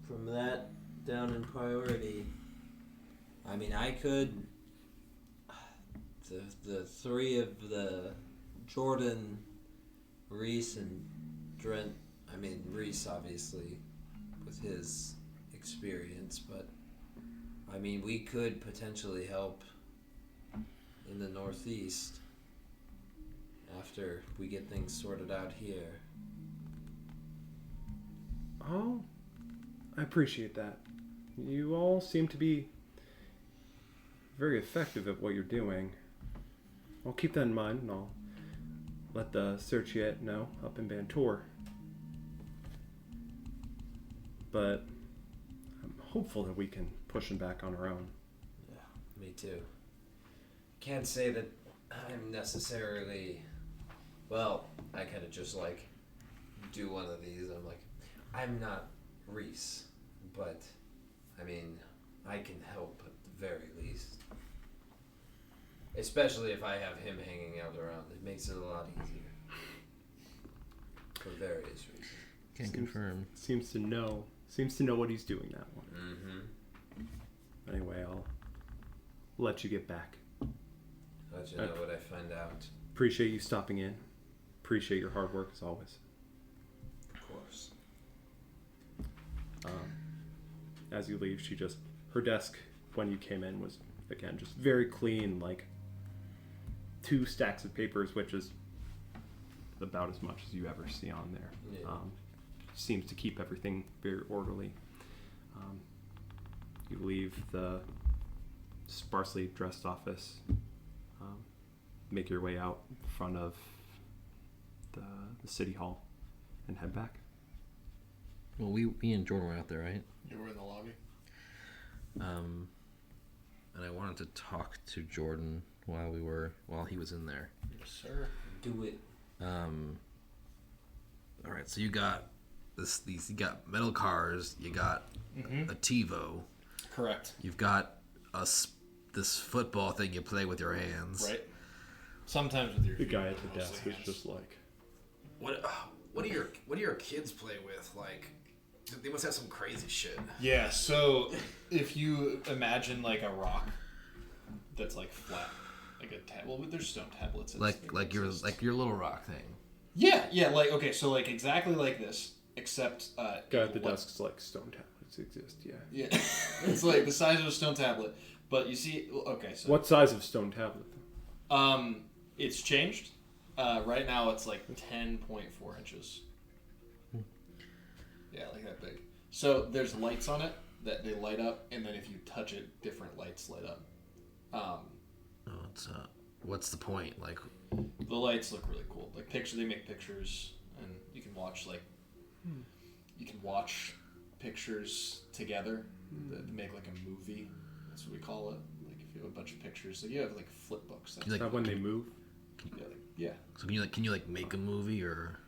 from that down in priority, I mean, I could. The three of the Jordan, Reese, and Drent. I mean, Reese obviously with his experience, but I mean, we could potentially help in the Northeast after we get things sorted out here. Oh, I appreciate that. You all seem to be very effective at what you're doing. I'll keep that in mind, and I'll let the Searchiet know up in Bantor. But I'm hopeful that we can push him back on our own. Yeah, me too. Can't say that I'm necessarily... Well, I kind of just like do one of these. I'm like, I'm not Reese, but I mean, I can help at the very least. Especially if I have him hanging out around. It makes it a lot easier. For various reasons. Can't confirm. Seems to know what he's doing, that one. Mm-hmm. Anyway, I'll let you get back. Let you know what I find out. Appreciate you stopping in. Appreciate your hard work as always. Of course. As you leave, her desk when you came in was, again, just very clean, like 2 stacks of papers, which is about as much as you ever see on there. Yeah. Seems to keep everything very orderly. You leave the sparsely dressed office, make your way out in front of the city hall, and head back. Well, me and Jordan were out there, right? You were in the lobby. And I wanted to talk to Jordan while he was in there. Yes, sir. Do it. All right, so you got you got metal cars, you got a TiVo. Correct. You've got this football thing you play with your hands. Right. Sometimes with your The feet, guy at but the mostly desk is hands. just like, What do your kids play with? Like, they must have some crazy shit. Yeah, so if you imagine like a rock that's like flat, like a tablet, well, there's stone tablets. Like your little rock thing. Yeah, like okay, so like exactly like this, except guy at the desk's like stone tablets exist. Yeah. Yeah, it's like the size of a stone tablet, but you see, okay, so What size of stone tablet? it's changed. Right now it's like 10.4 inches. Yeah, like that big. So there's lights on it that they light up, and then if you touch it, different lights light up. What's the point? Like, The lights look really cool. Like they make pictures, and you can watch you can watch pictures together. They make like a movie. That's what we call it. Like if you have a bunch of pictures, like you have like flip books. Is that when they move? Yeah. So can you make a movie or?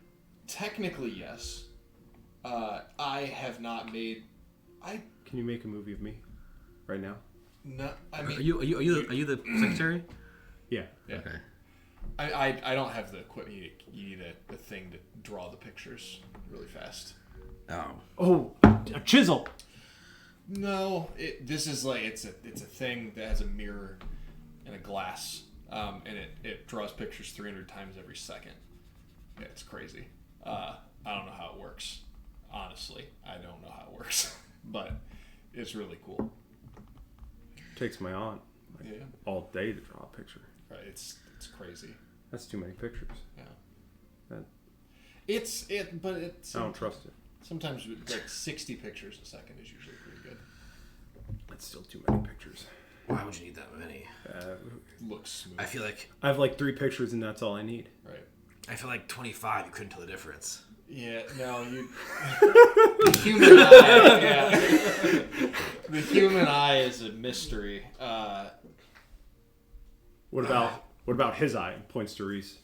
Technically, yes. I have not made. Can you make a movie of me, right now? No, I mean, Are you the secretary? Yeah. Yeah. Okay. I don't have the equipment. You need a thing to draw the pictures really fast. Oh. Oh, a chisel. No, this is like it's a thing that has a mirror and a glass, and it draws pictures 300 times every second. Yeah, it's crazy. I don't know how it works. Honestly, I don't know how it works, but it's really cool. Takes my aunt all day to draw a picture. Right, it's crazy. That's too many pictures. Yeah. That, But it's. I don't trust it. Sometimes like 60 pictures a second is usually pretty good. That's still too many pictures. Why would you need that many? Looks smooth. I feel like I have like 3 pictures and that's all I need. Right. I feel like 25. You couldn't tell the difference. Yeah. No, you. The human eye. Yeah. The human eye is a mystery. What about his eye? Points to Reese.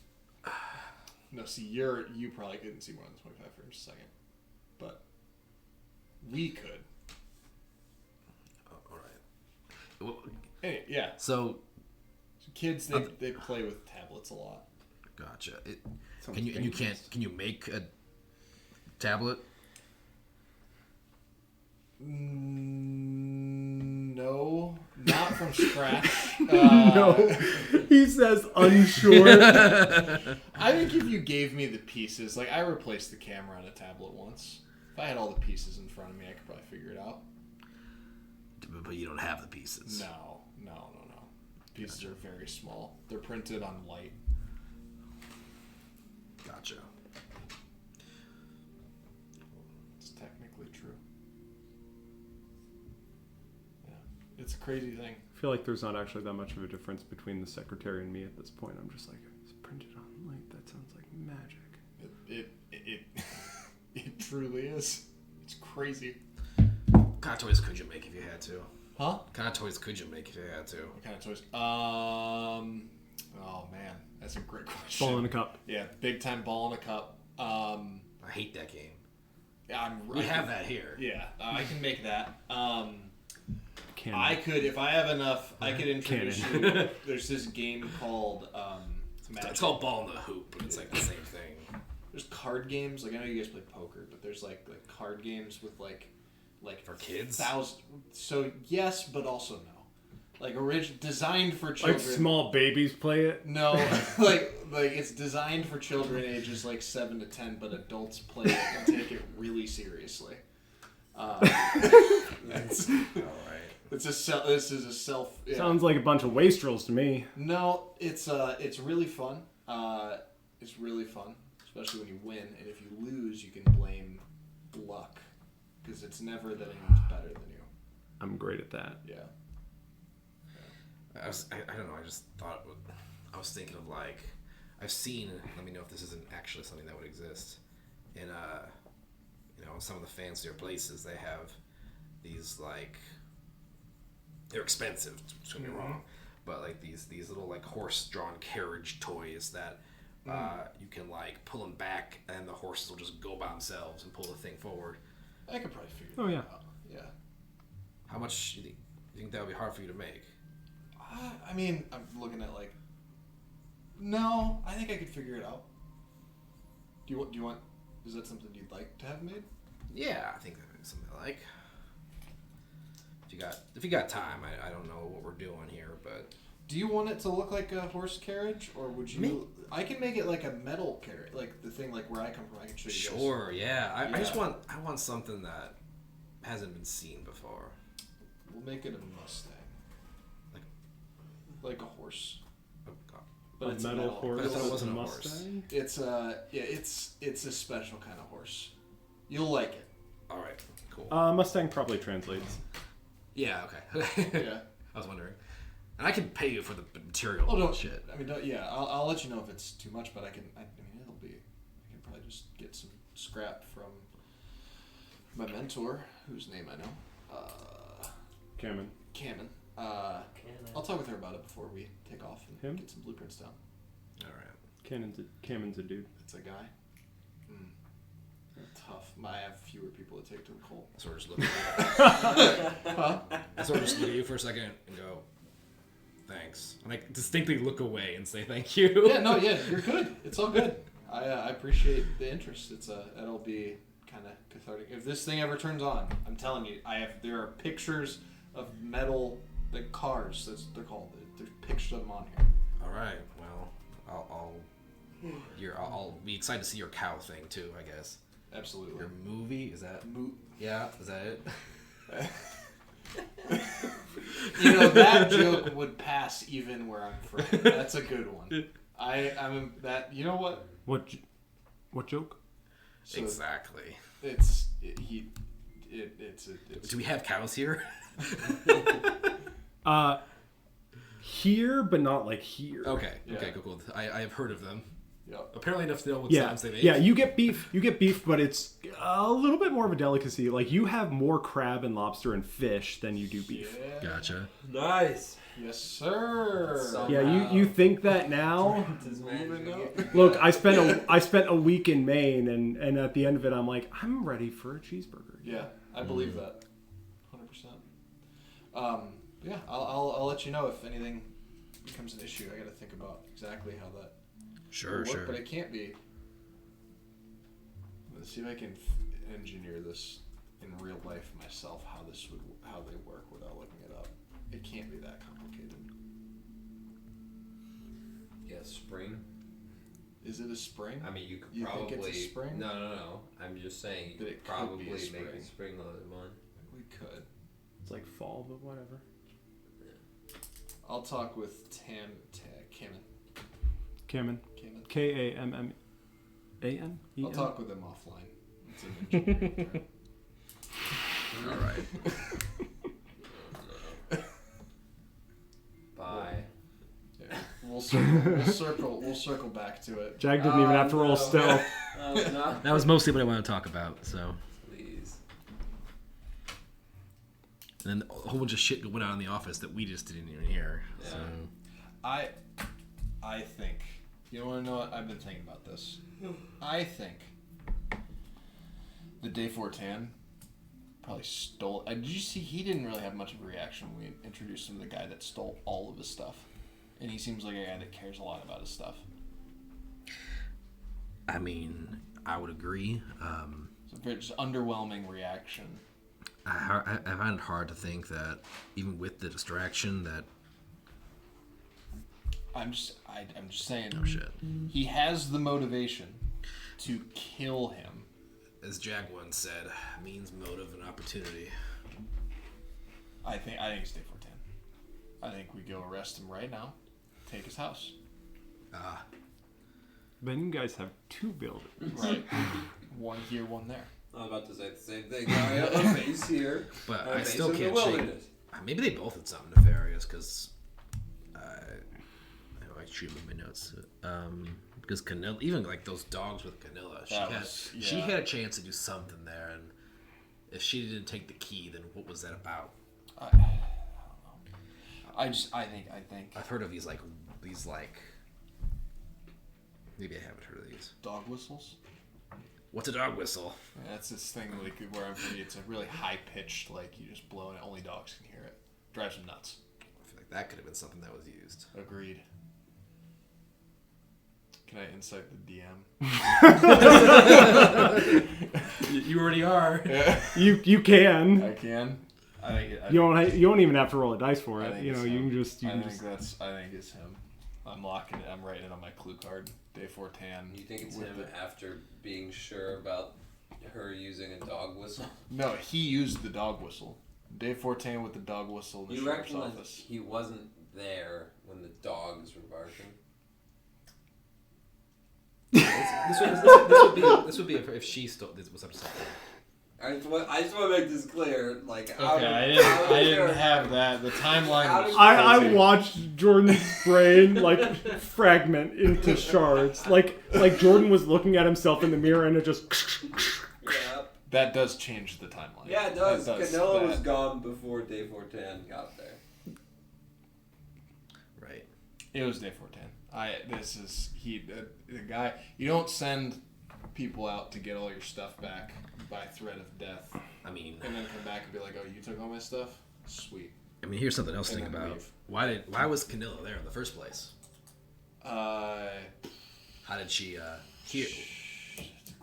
No, see, you probably couldn't see more than 25 frames a second, but we could. Oh, all right. Well, Anyway, yeah. so Kids, they play with tablets a lot. gotcha. Sounds Can you dangerous. can you make a tablet? No, not from scratch. No, he says unsure. I think if you gave me the pieces, like I replaced the camera on a tablet once. If I had all the pieces in front of me, I could probably figure it out. But you don't have the pieces. No. Pieces are very small. They're printed on light. Gotcha. It's technically true. Yeah, it's a crazy thing. I feel like there's not actually that much of a difference between the secretary and me at this point. I'm just like, it's printed on light. That sounds like magic. It truly is. It's crazy. What kind of toys could you make if you had to? Huh? What kind of toys could you make if you had to? What kind of toys? Oh man, that's a great question. Ball in a cup. Yeah, big time ball in a cup. I hate that game. We have that here. Yeah, I can make that. Cannon. I could, if I have enough, I could introduce Cannon. you. There's this game called Magic. It's called Ball in the Hoop, but it's like the same thing. There's card games. Like I know you guys play poker, but there's like card games with like For kids? So yes, but also no. Like designed for children. Like small babies play it. No, like it's designed for children ages like 7 to 10, but adults play it and take it really seriously. That's all right. This is a self. Yeah. Sounds like a bunch of wastrels to me. No, it's really fun. It's really fun, especially when you win, and if you lose, you can blame luck, because it's never that anyone's better than you. I'm great at that. Yeah. I don't know. I just thought I was thinking of like I've seen. Let me know if this isn't actually something that would exist in some of the fancier places. They have these like they're expensive. Don't get me wrong, but like these little like horse-drawn carriage toys that you can like pull them back, and the horses will just go by themselves and pull the thing forward. I could probably figure Oh, that yeah. out. Yeah. How much do you think that would be hard for you to make? I mean, I'm looking at like No, I think I could figure it out. Do you want? Is that something you'd like to have made? Yeah, I think that's something I like. If you got time, I don't know what we're doing here, but Do you want it to look like a horse carriage, or would you? Me? I can make it like a metal carriage, like the thing like where I come from. I can show you guys. sure, yeah. I just Yeah. want something that hasn't been seen before. We'll make it a Mustang, like a horse, Oh, God. but a it's metal a metal horse. I thought it wasn't a Mustang? It's it's a special kind of horse. You'll like it. All right, cool. Mustang probably translates. Yeah, okay. Yeah. I was wondering. And I can pay you for the material Oh, don't shit. I mean, yeah. I'll let you know if it's too much, but I mean, it'll be. I can probably just get some scrap from my mentor, whose name I know, Cameron. Cameron. I'll talk with her about it before we take off and Him? get some blueprints down. All right. Cameron's a dude. It's a guy. Tough. I have fewer people to take to the coal. I sort of just look at you. Huh? I sort of just look at you for a second and go, thanks. And I distinctly look away and say thank you. Yeah, no, yeah, you're good. It's all good. I appreciate the interest. It'll be kind of cathartic. If this thing ever turns on, I'm telling you, there are pictures of metal cars. They're called. There's pictures of them on here. All right. Well, I'll be excited to see your cow thing too, I guess. Absolutely. Your movie, is that? Yeah, is that it? That joke would pass even where I'm from. That's a good one. I'm that. You know what? What joke? So Exactly. It's Do we have cows here? Here, but not like here. Okay. Yeah. Okay. Cool. I have heard of them. Yep. Apparently enough to know what Yeah, sounds they make. yeah. You get beef, but it's a little bit more of a delicacy. Like you have more crab and lobster and fish than you do beef. Yeah. Gotcha. Nice. Yes, sir. So- Yeah, you think that now? Moving up. Look, I spent a week in Maine, and at the end of it, I'm like, I'm ready for a cheeseburger. Yeah, I believe that. 100%. Yeah, I'll let you know if anything becomes an issue. I got to think about exactly how that Sure. will work, Sure. but it can't be. Let's see if I can engineer this in real life myself. How they work without looking it up. It can't be that complicated. Yeah, spring. Is it a spring? I mean, you could You think probably. it's a spring? No. I'm just saying you That could it could probably be a make spring. a spring-loaded one. We could. It's like fall, but whatever. I'll talk with Cameron. Cameron. Cameron. Kamman. I'll talk with him offline. It's an engineering term. All right. Bye. Yeah, we'll circle back to it. Jag didn't even have to roll no. stealth. Oh, no. That was mostly what I wanted to talk about. So, Please. and then a whole bunch of shit went on in the office that we just didn't even hear. Yeah. So, I think, you want to know what? I've been thinking about this. I think the Day Fortan probably stole. Did you see? He didn't really have much of a reaction when we introduced him to the guy that stole all of his stuff, and he seems like a guy that cares a lot about his stuff. I mean, I would agree. It's a very just underwhelming reaction. I find it hard to think that even with the distraction that I'm just saying. oh shit, He has the motivation to kill him. as Jag once said, means motive and opportunity. I think it's Day Fortan. I think we go arrest him right now, take his house. Then you guys have two buildings. Right. One here, one there. I was about to say the same thing. I have a base here. But and a I base still in the can't shake. wilderness. Maybe they both did something nefarious because I shoot my notes. Because Canilla, even like those dogs with Canilla, she had a chance to do something there, and if she didn't take the key, then what was that about? I don't know. I think I've heard of these maybe I haven't heard of these. dog whistles. What's a dog whistle? That's this thing like where I'm from. It's a really high pitched, like you just blow and only dogs can hear it. Drives them nuts. I feel like that could have been something that was used. Agreed. Can I insight the DM? You already are. Yeah. You can. I can. I think You don't even have to roll a dice for I it. think You know, it's you him. can just. I think it's him. I'm locking it. I'm writing it on my clue card. Day 410. You think it's with him the- after being sure about her using a dog whistle? No, he used the dog whistle. Day 410 with the dog whistle in the You sheriff's reckon that office. he wasn't there when the dogs were barking? This would be if she was upset. I just want to make this clear. Like, Okay, I didn't have that. The timeline was I crazy. watched Jordan's brain like fragment into shards. Like Jordan was looking at himself in the mirror and it just. Yeah. That does change the timeline. Yeah, it does. That Canelo was that- gone before Day 410 got there. Right. It was day 410. The guy. You don't send people out to get all your stuff back by threat of death, I mean, and then come back and be like, "Oh, you took all my stuff? Sweet." here's something else to And think then about. leave. Why was Canilla there in the first place? How did she hear?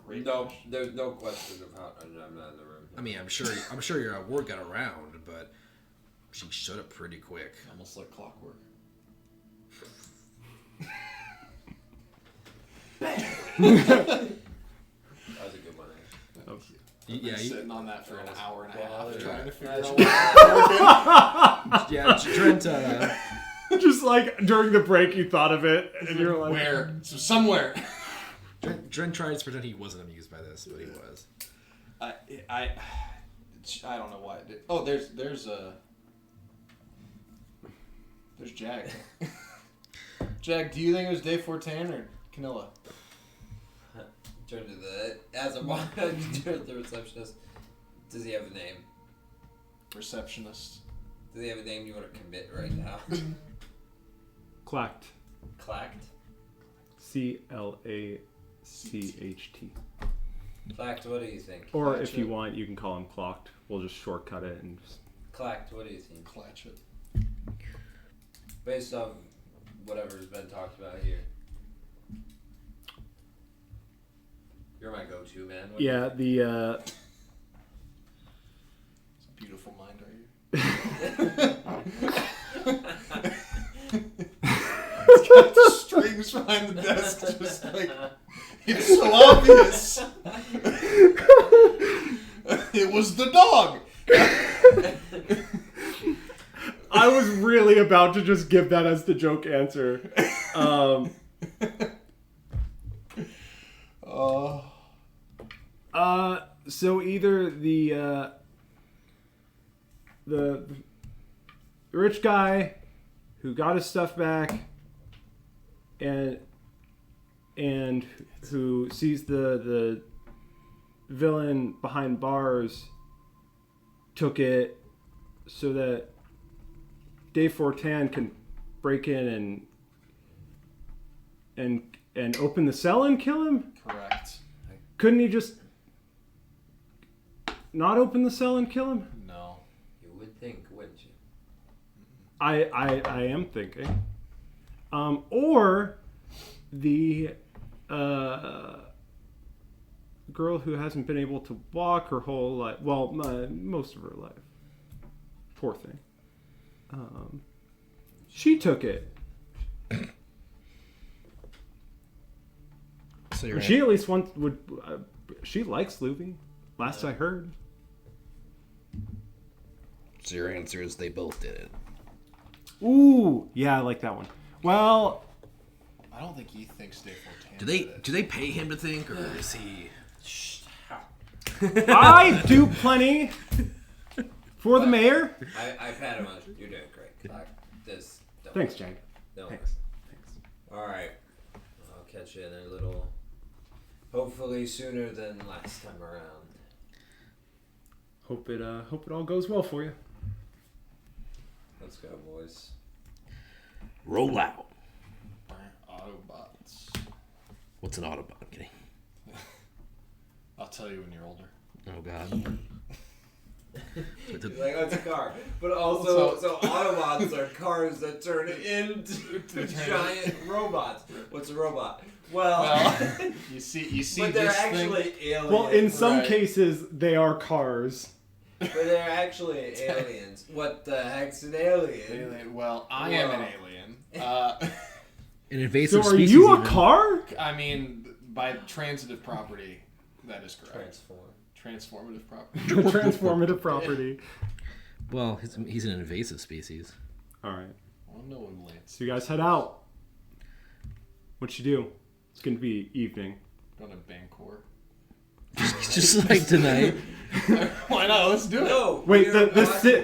Great No, question. there's no question of how. I'm not in the room. I mean, I'm sure your word got around, but she showed up pretty quick. Almost like clockwork. That was a good one. I've been sitting on that for an hour and a half Yeah. trying to figure out Yeah, Trent. Just like during the break, you thought of it, and you're like, where. So somewhere. Trent tried to pretend he wasn't amused by this, but he was. I don't know why it did. Oh, there's Jag. Jag, do you think it was day 410 or Canilla? Turn to the turn to the receptionist. Does he have a name? Receptionist. Does he have a name you want to commit right now? clacked. Clacked. CLACHT. Clacked. What do you think? Or Clatch if you it. want, you can call him clocked. We'll just shortcut it and. Clacked. What do you think? Clatch it. Based on whatever's been talked about here. You're my go-to man. What do you Yeah, think? the. It's a beautiful mind, are you? It's got the strings behind the desk, just like it's so obvious. It was the dog. I was really about to just give that as the joke answer. So either the rich guy who got his stuff back and who sees the villain behind bars took it so that Dave Fortan can break in and open the cell and kill him? Correct. Couldn't he just not open the cell and kill him? No. You would think, wouldn't you? I am thinking. Or the girl who hasn't been able to walk her whole life. Well, most of her life. Poor thing. She took it. So She at least would. She likes Louvie. Last I heard. So your answer is they both did it. Ooh, yeah, I like that one. Well, I don't think he thinks Dave Fortan. Do they pay him to think, or is he? I do plenty for the mayor. I pat him on. You're doing great. Clack. This. Don't Thanks, worry. Jake. No. Thanks. All right. I'll catch you in a little. Hopefully sooner than last time around. Hope it all goes well for you. Let's go, boys. Roll out. Autobots. What's an Autobot, Kenny? I'll tell you when you're older. Oh God. Like, oh, it's a car. But also, so Autobots are cars that turn into giant robots. What's a robot? Well, you see. but they're this actually thing? aliens. Well, in some Right. cases, they are cars. But they're actually aliens. What the heck's an alien? Alien. Well, I am an alien. An invasive So are species. you a even. car? I mean, by transitive property, that is correct. Transform. Transformative property. Transformative property. Well, he's an invasive species. All right. Well, no one lands. So you guys head out. What you do? It's going to be evening. Going to Bangkor. Just like tonight. Why not? Let's do it. No. Wait, we're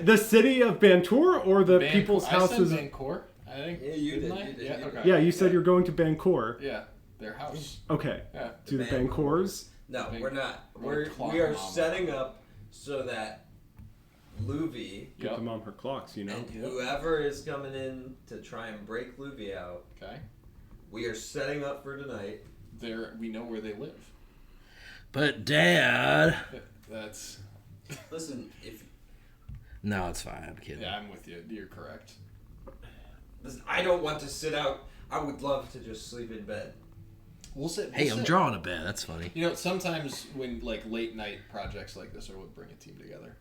the city of Bantour or the Bangkor. people's houses? I said Bangkor. I think. Yeah, you Didn't did. I? You did. Yeah. You did. Okay. Yeah, you said you're going to Bangkor. Yeah. Their house. Okay. Yeah. To the Bangkors. Bangkors. No, Big- we're not. we're We are clock setting up so that Louvie Get Yep. them on her clocks, you know. and whoever is coming in to try and break Louvie out, Okay. we are setting up for tonight. We know where they live. But Dad. That's. Listen, if No, it's fine. I'm kidding. Yeah, I'm with you. You're correct. listen, I don't want to sit out. I would love to just sleep in bed. We'll sit. Hey, I'm drawing a bed. That's funny. You know, sometimes when like late night projects like this are what bring a team together.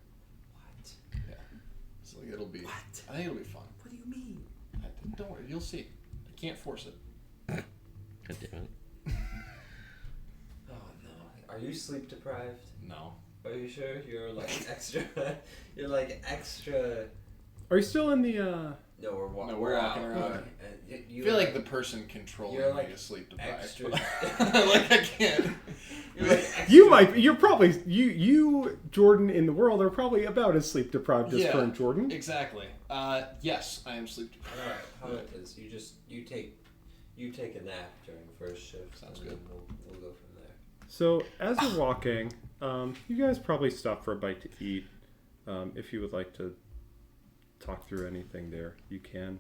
What? Yeah. So like, it'll be. What? I think it'll be fun. What do you mean? Don't worry, you'll see. I can't force it. God damn it. Oh no. Are you sleep deprived? No. Are you sure you're like extra? You're like extra. Are you still in the? No, we're walking. No, we're walking around. I You feel like the person controlling you're me like is sleep deprived. extra- like I can't. You're like extra. You might. You're probably you Jordan in the world are probably about as sleep deprived as Yeah. current Jordan. Exactly. Yes, I am sleep deprived. All right, how about this? You take a nap during first shift. Sounds and good. then We'll go from there. So as you're walking, you guys probably stop for a bite to eat. If you would like to talk through anything there, you can.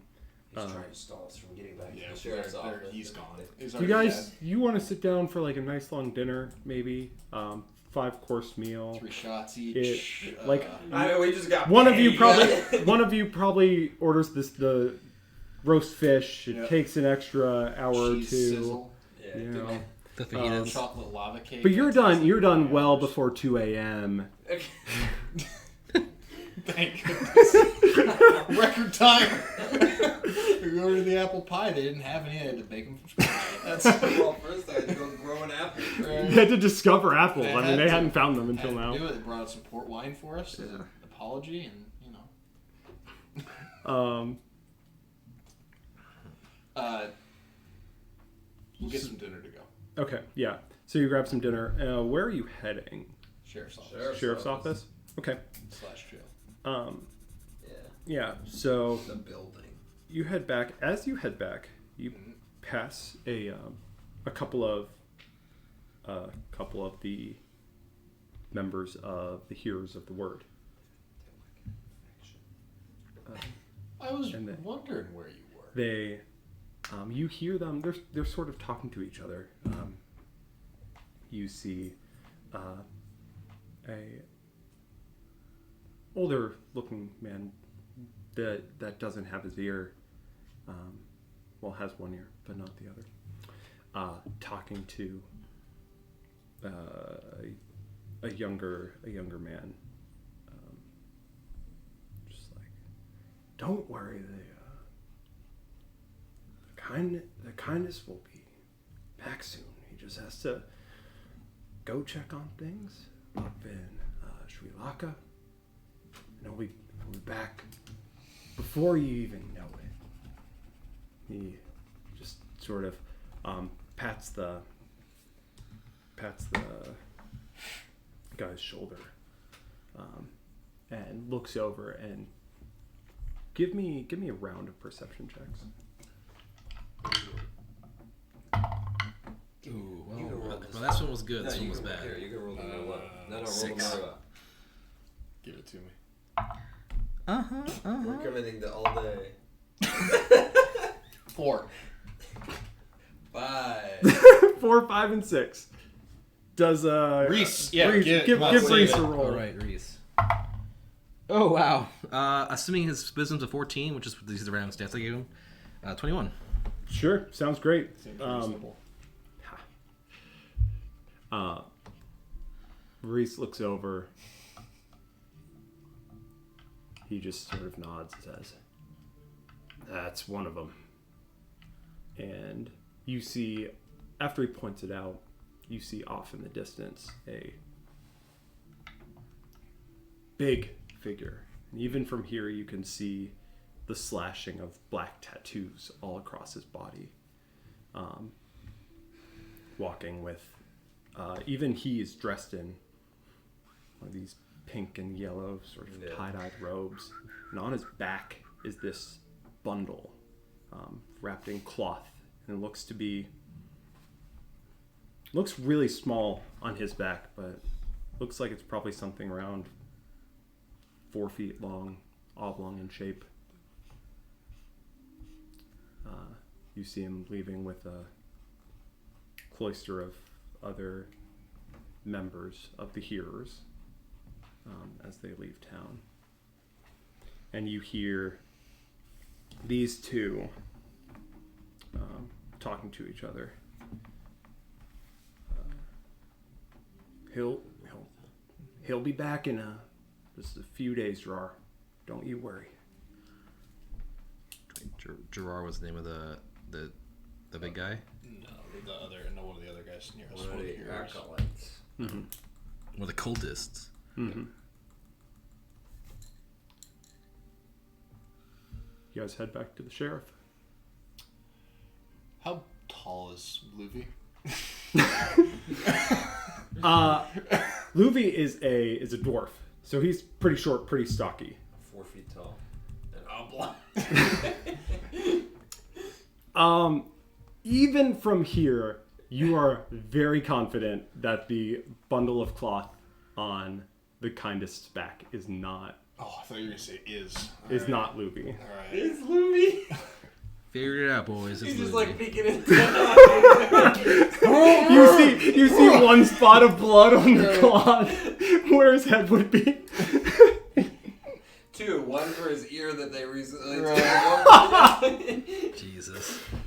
He's trying to stall us from getting back Yeah, to the sheriff's office. he's gone. He's Do you already guys, you want to sit down for like a nice long dinner, maybe 5-course meal? dead. 3 shots each. like, I mean, we just got One of you paid. probably orders the roast fish. It Yep. takes an extra hour or cheese two. sizzle, Yeah. You know. The fajitas. chocolate lava cake. But you're That done. takes You're done 3 well hours. before 2 a.m. Thank goodness. Record time. We ordered the apple pie. They didn't have any. I had to bake them from scratch. That's Well, first I had to go grow an apple. You had to discover apples. They I mean, had they to. hadn't found them I until had now. to do it. They brought out some port wine for us as an apology, and we'll get some dinner to go. Okay, yeah. So you grab some dinner. Where are you heading? Sheriff's office Sheriff's office. Okay. / jail. Yeah. Yeah. So The building. you head back. As you head back, you pass a couple of the members of the Heroes of the Word. I was And then- wondering where you were. They, you hear them. They're sort of talking to each other. You see a older looking man that doesn't have his ear. Well, has one ear, but not the other. Talking to a younger man. Just like, don't worry, the kindness will be back soon. He just has to go check on things up in Sri Lanka, and he'll be back before you even know it. He just sort of pats the guy's shoulder and looks over and give me a round of perception checks. Ooh, You can roll well, this well, this one was good. No, This you one was can, bad. Here, you can roll the middle up. No, roll 6. the middle up. Give it to me. We're committing to all day. 4. 5. 4, 5, and 6. Does Reese, yeah, Reese, give give save Reese it. a roll. All right, Reese. Oh wow. Assuming his wisdom's a 14, which is these are the random stats I gave him. 21. Sure, sounds great. Seems reasonable. Reese looks over. He just sort of nods and says, "That's one of them." And you see, after he points it out, you see off in the distance a big figure. And even from here, you can see the slashing of black tattoos all across his body. Walking with, even he is dressed in one of these pink and yellow sort of tie-dyed robes. And on his back is this bundle wrapped in cloth. And it looks really small on his back, but looks like it's probably something around 4 feet long, oblong in shape. You see him leaving with a cloister of other members of the hearers as they leave town. And you hear these two talking to each other. He'll be back in just a few days, Gerard. Don't you worry. Gerard was the name of the big guy? No, one of the other guys near us. One of the acolytes. Mm-hmm. Or the cultists. Mm-hmm. You guys head back to the sheriff. How tall is Louvie? Louvie is a dwarf, so he's pretty short, pretty stocky. 4 feet tall. And oblong. Even from here, you are very confident that the bundle of cloth on the kindest's back is not. Oh, I thought you were gonna say is. Not Louvie. All right. It's Louvie. Figure it out, boys. It's He's just Louvie. like peeking in. You see one spot of blood on the cloth where his head would be. 2, one for his ear that they recently took. Jesus. Oh,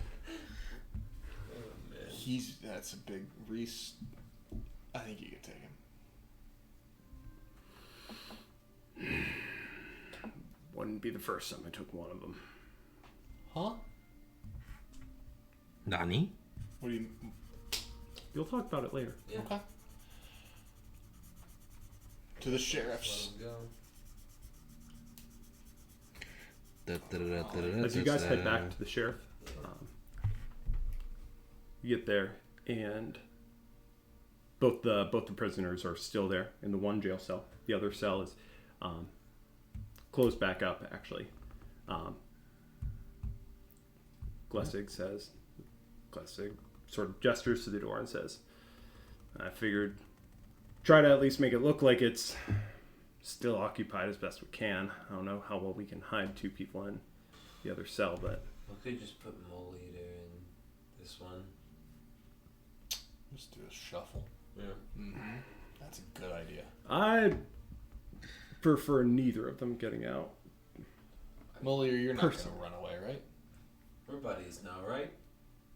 man. That's a big Reese. I think you could take him. Wouldn't be the first time I took one of them. Huh? Nani? What do you? You'll talk about it later. Yeah. Okay. To the Let sheriff's. him go. As you guys head back to the sheriff, you get there, and both the prisoners are still there in the one jail cell. The other cell is closed back up, actually. Glessig sort of gestures to the door and says, "I figured try to at least make it look like it's still occupied as best we can. I don't know how well we can hide 2 people in the other cell, but We could just put Mole Eater in this one. Just do a shuffle. Yeah. Mm-hmm. That's a good idea. I prefer neither of them getting out. Molly, you're not gonna run away, right? We're buddies now, right?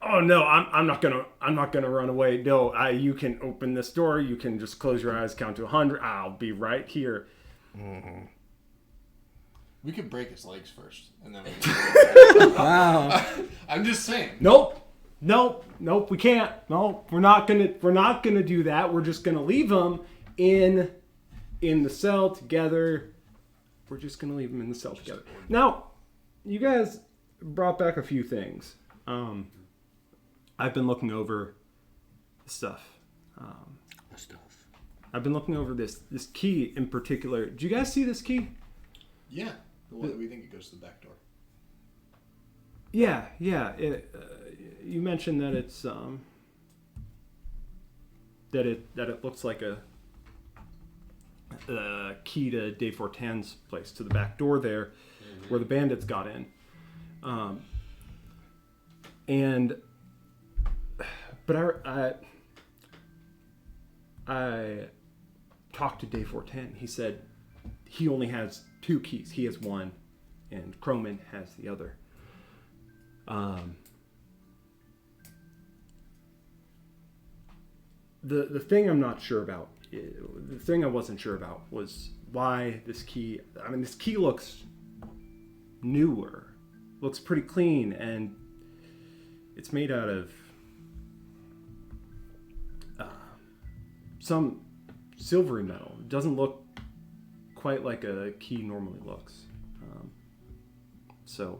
Oh no, I'm not gonna run away. No, you can open this door. You can just close your eyes, count to 100. I'll be right here. Mm-hmm. We could break his legs first, and then. Wow. I'm just saying. Nope. We can't. No, we're not gonna do that. We're just gonna leave them in the cell together. We're just gonna leave them in the cell together. Now, you guys brought back a few things. I've been looking over stuff. I've been looking over this key in particular. Did you guys see this key? Yeah, the one that we think it goes to the back door. Yeah. You mentioned that it's that it looks like a key to Dave Fortin's place, to the back door there, where the bandits got in. But I talked to Dave Fortin. He said he only has 2 keys. He has one, and Croman has the other. the thing I'm not sure about, the thing I wasn't sure about was why this key. I mean, this key looks newer, looks pretty clean, and it's made out of some silvery metal. It doesn't look quite like a key normally looks. So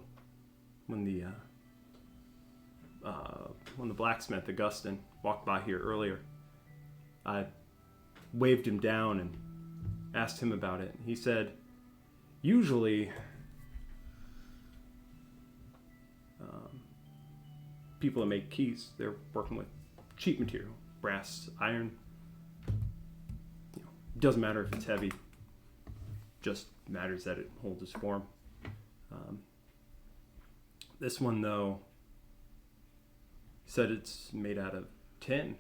when the blacksmith Augustin walked by here earlier, I waved him down and asked him about it. He said, usually people that make keys, they're working with cheap material, brass, iron. Doesn't matter if it's heavy, just matters that it holds its form. This one, though, said it's made out of tin.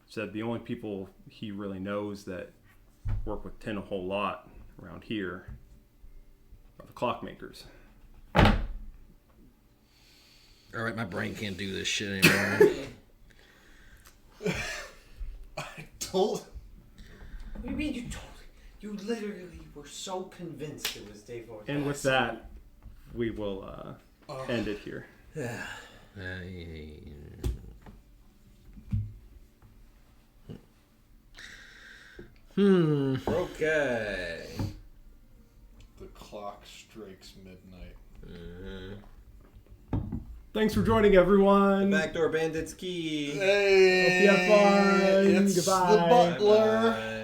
Said the only people he really knows that work with tin a whole lot around here are the clockmakers. All right, my brain can't do this shit anymore. I told. What do you mean you told? You literally were so convinced it was Dave Ortiz. And with that, we will end it here. Okay. The clock strikes midnight. Thanks for joining, everyone. Backdoor Bandits key. Hey, Hope you have fun. it's Goodbye. the butler. Bye.